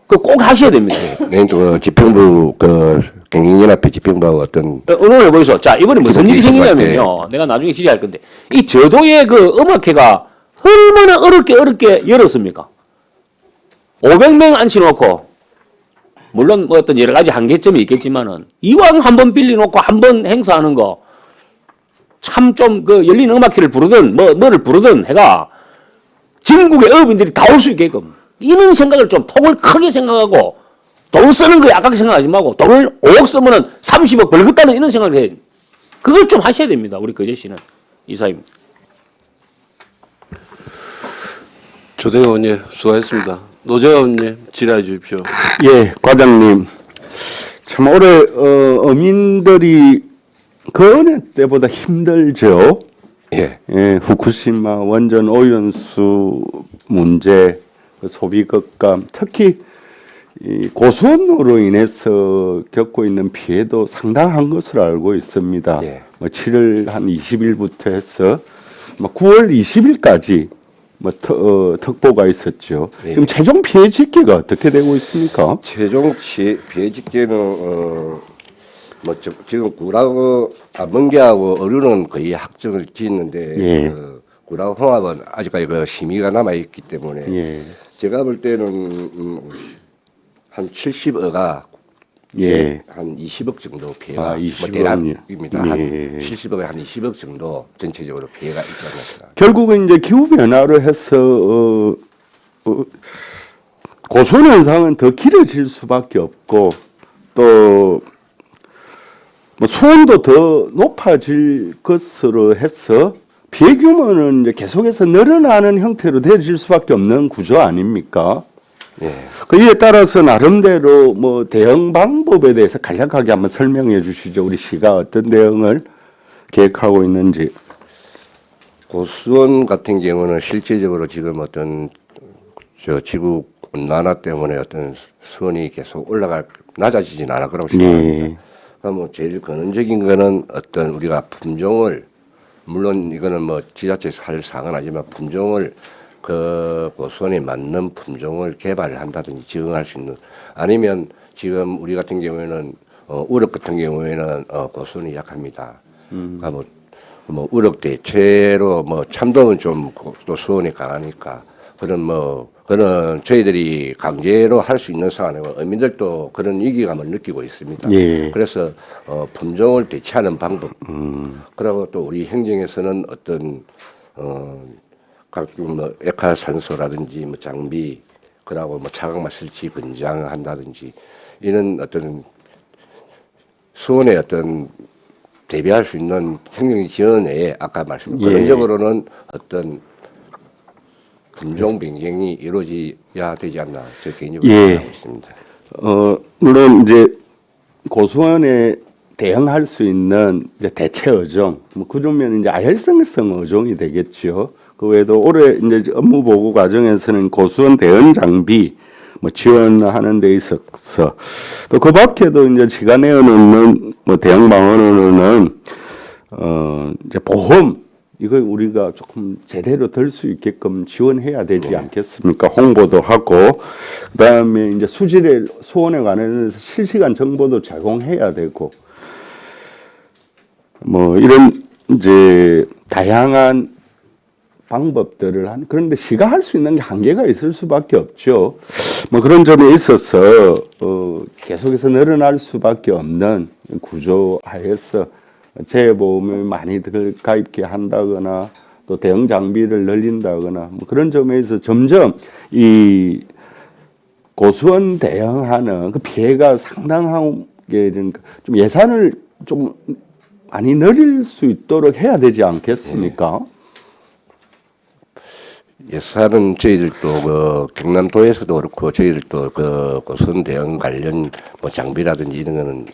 그 꼭 하셔야 됩니다. 내일 또 집행부 경영연합회 집행부하고 어떤 오늘 해보이소. 자, 이번에 무슨 일이 기록이 있을 생기냐면요. 내가 나중에 질의할 건데 이 저도의 그 음악회가 얼마나 어렵게 열었습니까? 500명 앉혀놓고 물론 뭐 어떤 여러 가지 한계점이 있겠지만은 이왕 한번 빌려놓고 한번 행사하는 거 참 좀 그 열린 음악회를 부르든 뭐를 부르든 해가 전국의 어민들이 다 올 수 있게끔 이런 생각을 좀 통을 크게 생각하고 돈 쓰는 거에 아깝게 생각하지 말고 돈을 5억 쓰면은 30억 벌겠다는 이런 생각을 해. 그걸 좀 하셔야 됩니다. 우리 거제시는 이사입니다. 조대 의원님 수고하셨습니다. 노재화 의원님 질의해 주십시오. 예, 과장님. 참 올해 어민들이 그 어느 때보다 힘들죠. 예. 예, 후쿠시마 원전 오염수 문제, 그 소비 급감, 특히 이 고수원으로 인해서 겪고 있는 피해도 상당한 것으로 알고 있습니다. 예. 뭐 7월 한 20일부터 해서 뭐 9월 20일까지 뭐 특보가 있었죠. 예. 지금 최종 피해 집계가 어떻게 되고 있습니까? 최종 피해 집계는 지금 구라고 멍게하고 어류는 거의 확정을 짓는데 예. 구라고 홍합은 아직까지 그 심의가 남아 있기 때문에 예. 제가 볼 때는 한 70억가 예. 한 20억 정도 피해가 20억 대략입니다. 예. 한 70억에 한 20억 정도 전체적으로 피해가 있지 않을까. 결국은 이제 기후 변화로 해서 고수원 현상은 더 길어질 수밖에 없고 또 뭐 수온도 더 높아질 것으로 해서 피해 규모는 이제 계속해서 늘어나는 형태로 되어질 수밖에 없는 구조 아닙니까? 예. 그에 따라서 나름대로 뭐 대응 방법에 대해서 간략하게 한번 설명해 주시죠. 우리 시가 어떤 대응을 계획하고 있는지. 고수원 같은 경우는 실제적으로 지금 어떤 지구 온난화 때문에 어떤 수온이 계속 낮아지진 않아 그러고 생각합니다. 예. 그러니까 뭐 제일 근원적인 거는 어떤 우리가 품종을 물론 이거는 뭐 지자체에서 할 사항은 아니지만 품종을 그 고수원에 맞는 품종을 개발을 한다든지 지원할 수 있는 아니면 지금 우리 같은 경우에는 우럭 같은 경우에는 고수원이 약합니다. 그러니까 뭐 우럭 대체로 뭐 참돔은 좀 또 수온이 강하니까 그런 저희들이 강제로 할 수 있는 상황이고 어민들도 그런 위기감을 느끼고 있습니다. 예. 그래서 품종을 대체하는 방법 그리고 또 우리 행정에서는 어떤 각종 뭐 액화산소라든지 뭐 장비 그러고 뭐 차광막 설치 권장한다든지 이런 어떤 수온에 어떤 대비할 수 있는 행정 지원 외에 아까 말씀드린 근원적으로는 어떤 품종 변경이 이루어져야 되지 않나 저 개인적으로 생각하고 있습니다. 물론 이제 고수원에 대응할 수 있는 이제 대체 어종, 뭐 그러면 이제 아혈성성 어종이 되겠죠. 그 외에도 올해 이제 업무 보고 과정에서는 고수원 대응 장비, 뭐 지원하는 데 있어서 또 그 밖에도 이제 시간에는 뭐 대형 방언으로는 이제 보험 이걸 우리가 조금 제대로 될 수 있게끔 지원해야 되지 않겠습니까? 홍보도 하고 그다음에 이제 수질의 소원에 관해서 실시간 정보도 제공해야 되고 뭐 이런 이제 다양한 방법들을 그런데 시가 할 수 있는 게 한계가 있을 수밖에 없죠. 뭐 그런 점에 있어서 계속해서 늘어날 수밖에 없는 구조하에서 재보험을 많이들 가입게 한다거나 또 대형 장비를 늘린다거나 뭐 그런 점에서 점점 이 고수원 대응하는 그 피해가 상당하게 좀 예산을 좀 많이 늘릴 수 있도록 해야 되지 않겠습니까? 예산은 저희들도 그 경남도에서도 그렇고 저희들도 그 고선 대응 관련 뭐 장비라든지 이런 거는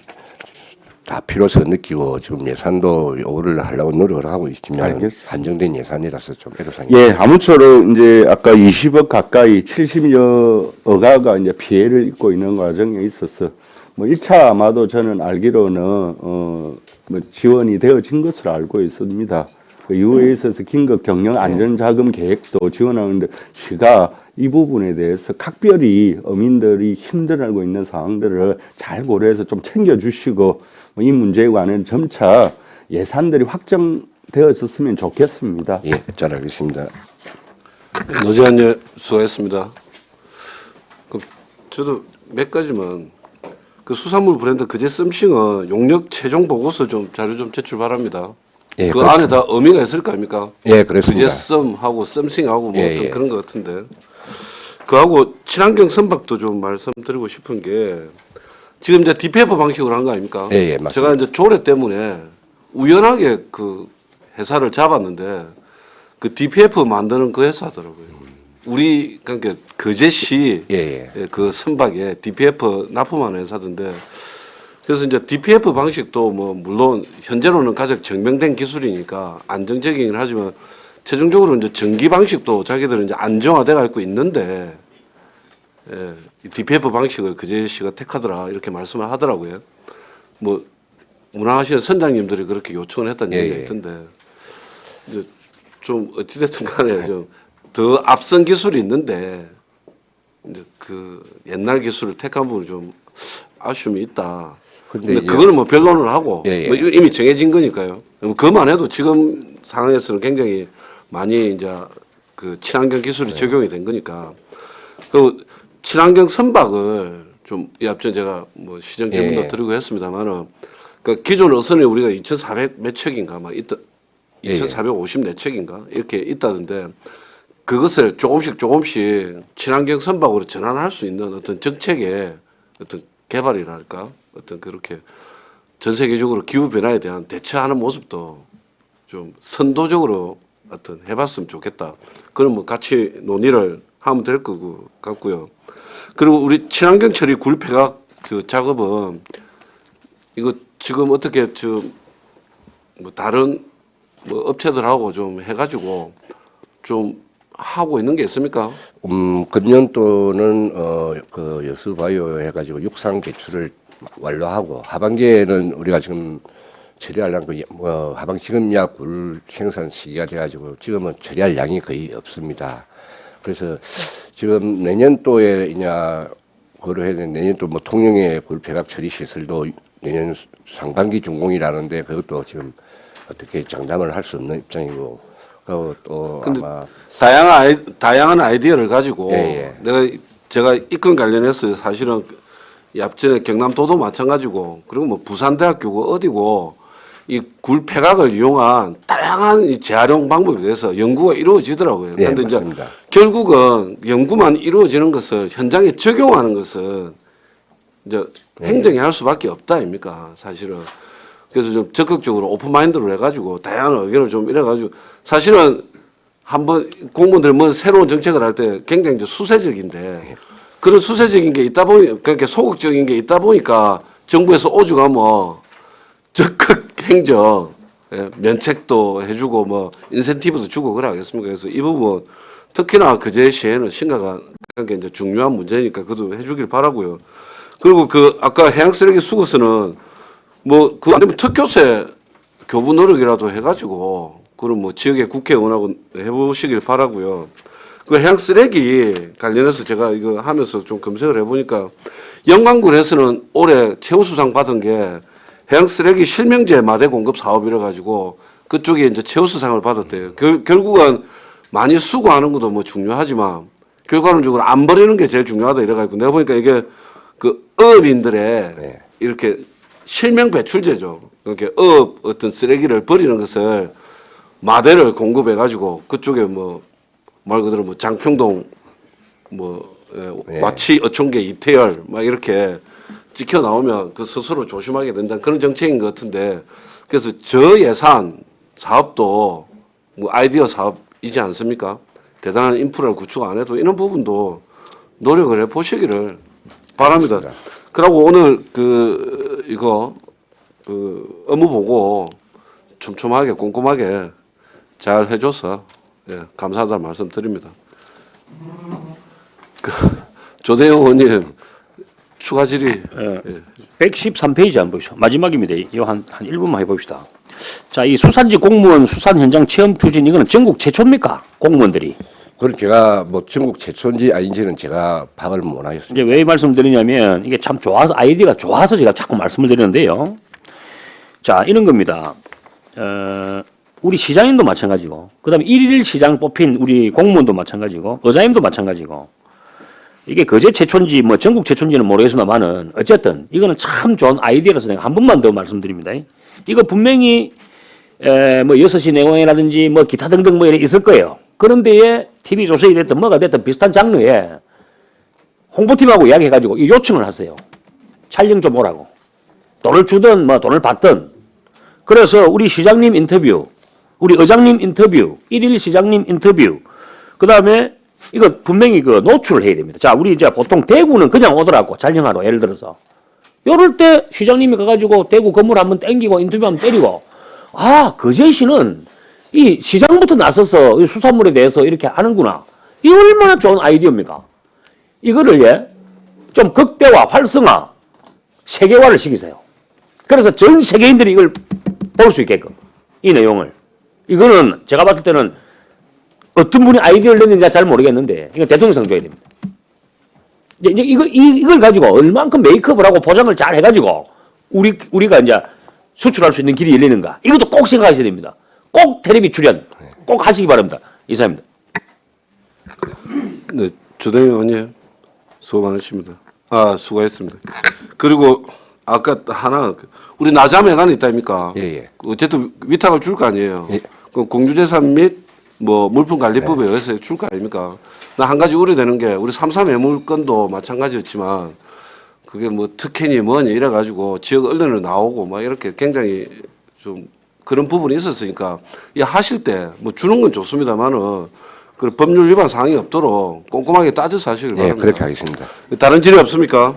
다 필요성 느끼고 지금 예산도 요구를 하려고 노력을 하고 있지만 알겠습니다. 한정된 예산이라서 좀 애로사항이 예, 아무쪼록 이제 아까 20억 가까이 70여가가 이제 피해를 입고 있는 과정에 있어서 뭐 1차 아마도 저는 알기로는 뭐 지원이 되어진 것으로 알고 있습니다. 그 이후에 있어서 긴급 경영 안전자금 계획도 지원하는데 시가 이 부분에 대해서 각별히 어민들이 힘들어하고 있는 상황들을 잘 고려해서 좀 챙겨주시고 이 문제에 관한 점차 예산들이 확정되어졌으면 좋겠습니다. 예, 잘 알겠습니다. 노재한 예 수고했습니다. 그 저도 몇 가지만 그 수산물 브랜드 그제 썸씽은 용역 최종 보고서 좀 자료 좀 제출 바랍니다. 예, 그 안에 다 의미가 있을 거 아닙니까? 예, 그렇습니다. 그제 썸하고 썸씽하고 뭐 예, 어떤 예. 그런 것 같은데 그하고 친환경 선박도 좀 말씀드리고 싶은 게 지금 이제 DPF 방식으로 한 거 아닙니까? 예, 예, 맞습니다. 제가 이제 조례 때문에 우연하게 그 회사를 잡았는데 그 DPF 만드는 그 회사더라고요. 우리 그러니까 거제시 예, 예. 그 선박에 DPF 납품하는 회사던데 그래서 이제 DPF 방식도 뭐 물론 현재로는 가장 증명된 기술이니까 안정적이긴 하지만 최종적으로 이제 전기 방식도 자기들은 이제 안정화돼가 있고 있는데 예, 이 DPF 방식을 그제시가 택하더라 이렇게 말씀을 하더라고요. 뭐 운항하시는 선장님들이 그렇게 요청을 했다는 예, 얘기가 예. 있던데 이제 좀 어찌됐든 간에 좀 더 앞선 기술이 있는데 이제 그 옛날 기술을 택한 부분이 좀 아쉬움이 있다. 근데 근데 이제- 그거는 뭐 변론을 하고 예, 예. 뭐 이미 정해진 거니까요. 뭐 그것만 해도 지금 상황에서는 굉장히 많이 이제 그 친환경 기술이 적용이 된 거니까 그 친환경 선박을 좀 이 앞전 제가 뭐 시정 질문도 예. 드리고 했습니다만은 그 기존 어선에 우리가 2,400 몇 척인가 막 있다 예, 예. 2,450 몇 척인가 이렇게 있다던데 그것을 조금씩 친환경 선박으로 전환할 수 있는 어떤 정책의 어떤 개발이랄까 어떤 그렇게 전 세계적으로 기후 변화에 대한 대처하는 모습도 좀 선도적으로 어떤 해봤으면 좋겠다. 그럼 뭐 같이 논의를 하면 될 것 같고요. 그리고 우리 친환경 처리 굴 폐각 그 작업은 이거 지금 어떻게 좀 뭐 다른 뭐 업체들하고 좀 해가지고 좀 하고 있는 게 있습니까? 금년도는 그 여수바이오 해가지고 육상 배출을 완료하고 하반기에는 우리가 지금 처리하려는 그 하반 지금 약 굴 생산 시기가 돼가지고 지금은 처리할 양이 거의 없습니다. 그래서 지금 내년도에 이제 그걸 해야 되는데 내년도 뭐 통영의 굴 폐각 처리 시설도 내년 상반기 준공이라는데 그것도 지금 어떻게 장담을 할 수 없는 입장이고 그리고 또 근데 아마 다양한 아이디어를 가지고 예, 예. 제가 이 건 관련해서 사실은 이 앞전에 경남도도 마찬가지고 그리고 뭐 부산대학교고 어디고 이 굴 폐각을 이용한 다양한 이 재활용 방법에 대해서 연구가 이루어지더라고요. 네, 그런데 이제 맞습니다. 결국은 연구만 이루어지는 것을 현장에 적용하는 것은 이제 행정이 할 수밖에 없다 아닙니까 사실은. 그래서 좀 적극적으로 오픈마인드로 해가지고 다양한 의견을 좀 이래가지고 사실은 한번 공무원들 뭐 새로운 정책을 할 때 굉장히 이제 수세적인데 그런 수세적인 게 있다 보니 그러니까 소극적인 게 있다 보니까 정부에서 오죽하면 뭐 적극 행정 면책도 해주고 뭐 인센티브도 주고 그래 하겠습니까? 그래서 이 부분 특히나 그제 시에는 심각한 그러니까 이제 중요한 문제니까 그것도 해주길 바라고요. 그리고 그 아까 해양쓰레기 수거서는 뭐 그 안 되면 특교세 교부 노력이라도 해가지고 그럼 뭐 지역의 국회의원하고 해보시길 바라고요. 그 해양쓰레기 관련해서 제가 이거 하면서 좀 검색을 해보니까 영광군에서는 올해 최우수상 받은 게 해양쓰레기 실명제 마대 공급 사업이라 가지고 그쪽에 이제 최우수상을 받았대요. 결국은 많이 수거하는 것도 뭐 중요하지만 결과론적으로 안 버리는 게 제일 중요하다 이래가지고 내가 보니까 이게 그 어업인들의 이렇게 실명 배출제죠. 이렇게 어업 어떤 쓰레기를 버리는 것을 마대를 공급해가지고 그쪽에 뭐 말 그대로 뭐 장평동 뭐 와치 어촌계 이태열 막 이렇게 찍혀 나오면 그 스스로 조심하게 된다는 그런 정책인 것 같은데 그래서 저예산 사업도 뭐 아이디어 사업이지 않습니까? 대단한 인프라를 구축 안 해도 이런 부분도 노력을 해 보시기를 바랍니다. 그리고 오늘 그 이거 그 업무 보고 촘촘하게 꼼꼼하게 잘 해줘서 감사하다는 말씀 드립니다. 그 조대영 의원님 추가 질의. 113페이지 한번 보시죠. 마지막입니다. 이거 한 1분만 해봅시다. 자, 이 수산지 공무원 수산 현장 체험 추진 이거는 전국 최초입니까? 공무원들이. 그건 제가 뭐 전국 최초인지 아닌지는 제가 파악을 못 하겠습니다. 이제 왜 말씀드리냐면 이게 참 좋아서 아이디어가 좋아서 제가 자꾸 말씀을 드리는데요. 자, 이런 겁니다. 우리 시장님도 마찬가지고, 그다음에 일일 시장 뽑힌 우리 공무원도 마찬가지고, 의장님도 마찬가지고. 이게 거제 최초인지 뭐 전국 최초인지는 모르겠습니다만은 어쨌든 이거는 참 좋은 아이디어라서 내가 한 번만 더 말씀드립니다. 이거 분명히 뭐 6시 내공이라든지 뭐 기타 등등 뭐 이래 있을 거예요. 그런데에 TV 조선이 됐든 뭐가 됐든 비슷한 장르에 홍보팀하고 이야기해가지고 요청을 하세요. 촬영 좀 오라고. 돈을 주든 뭐 돈을 받든. 그래서 우리 시장님 인터뷰, 우리 의장님 인터뷰, 일일 시장님 인터뷰, 그 다음에 이거 분명히 그 노출을 해야 됩니다. 자, 우리 이제 보통 대구는 그냥 오더라고, 촬영하러, 예를 들어서. 요럴 때 시장님이 가가지고 대구 건물 한번 땡기고 인터뷰 한번 때리고, 아, 거제시는 이 시장부터 나서서 이 수산물에 대해서 이렇게 하는구나. 이 얼마나 좋은 아이디어입니까? 이거를 좀 극대화, 활성화, 세계화를 시키세요. 그래서 전 세계인들이 이걸 볼 수 있게끔, 이 내용을. 이거는 제가 봤을 때는 어떤 분이 아이디어를 냈는지 잘 모르겠는데, 이거 대통령상 줘야 됩니다. 이제 이걸 가지고 얼만큼 메이크업을 하고 포장을 잘 해가지고, 우리가 이제 수출할 수 있는 길이 열리는가. 이것도 꼭 생각하셔야 됩니다. 꼭 텔레비 출연 꼭 하시기 바랍니다. 이사입니다. 네, 조대영 의원님 수고 많으십니다. 수고했습니다. 그리고 아까 하나 우리 나자매관이 있다니까. 예. 어쨌든 위탁을 줄 거 아니에요. 예. 그 공유재산 및 뭐 물품관리법에 의해서 줄 거 아닙니까? 나 한 가지 우려되는 게 우리 3.3 매물건도 마찬가지였지만 그게 뭐 특혜니 뭐니 이래가지고 지역 언론에 나오고 막 이렇게 굉장히 좀 그런 부분이 있었으니까 이 하실 때 뭐 주는 건 좋습니다만은 그 법률 위반 사항이 없도록 꼼꼼하게 따져서 하시길 바랍니다. 그렇게 하겠습니다. 다른 질의 없습니까?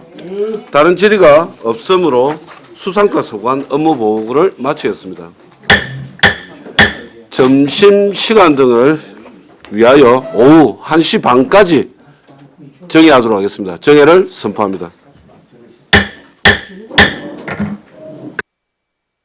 다른 질의가 없으므로 수상과 소관 업무 보고를 마치겠습니다. 점심시간 등을 위하여 오후 1시 반까지 정회하도록 하겠습니다. 정회를 선포합니다.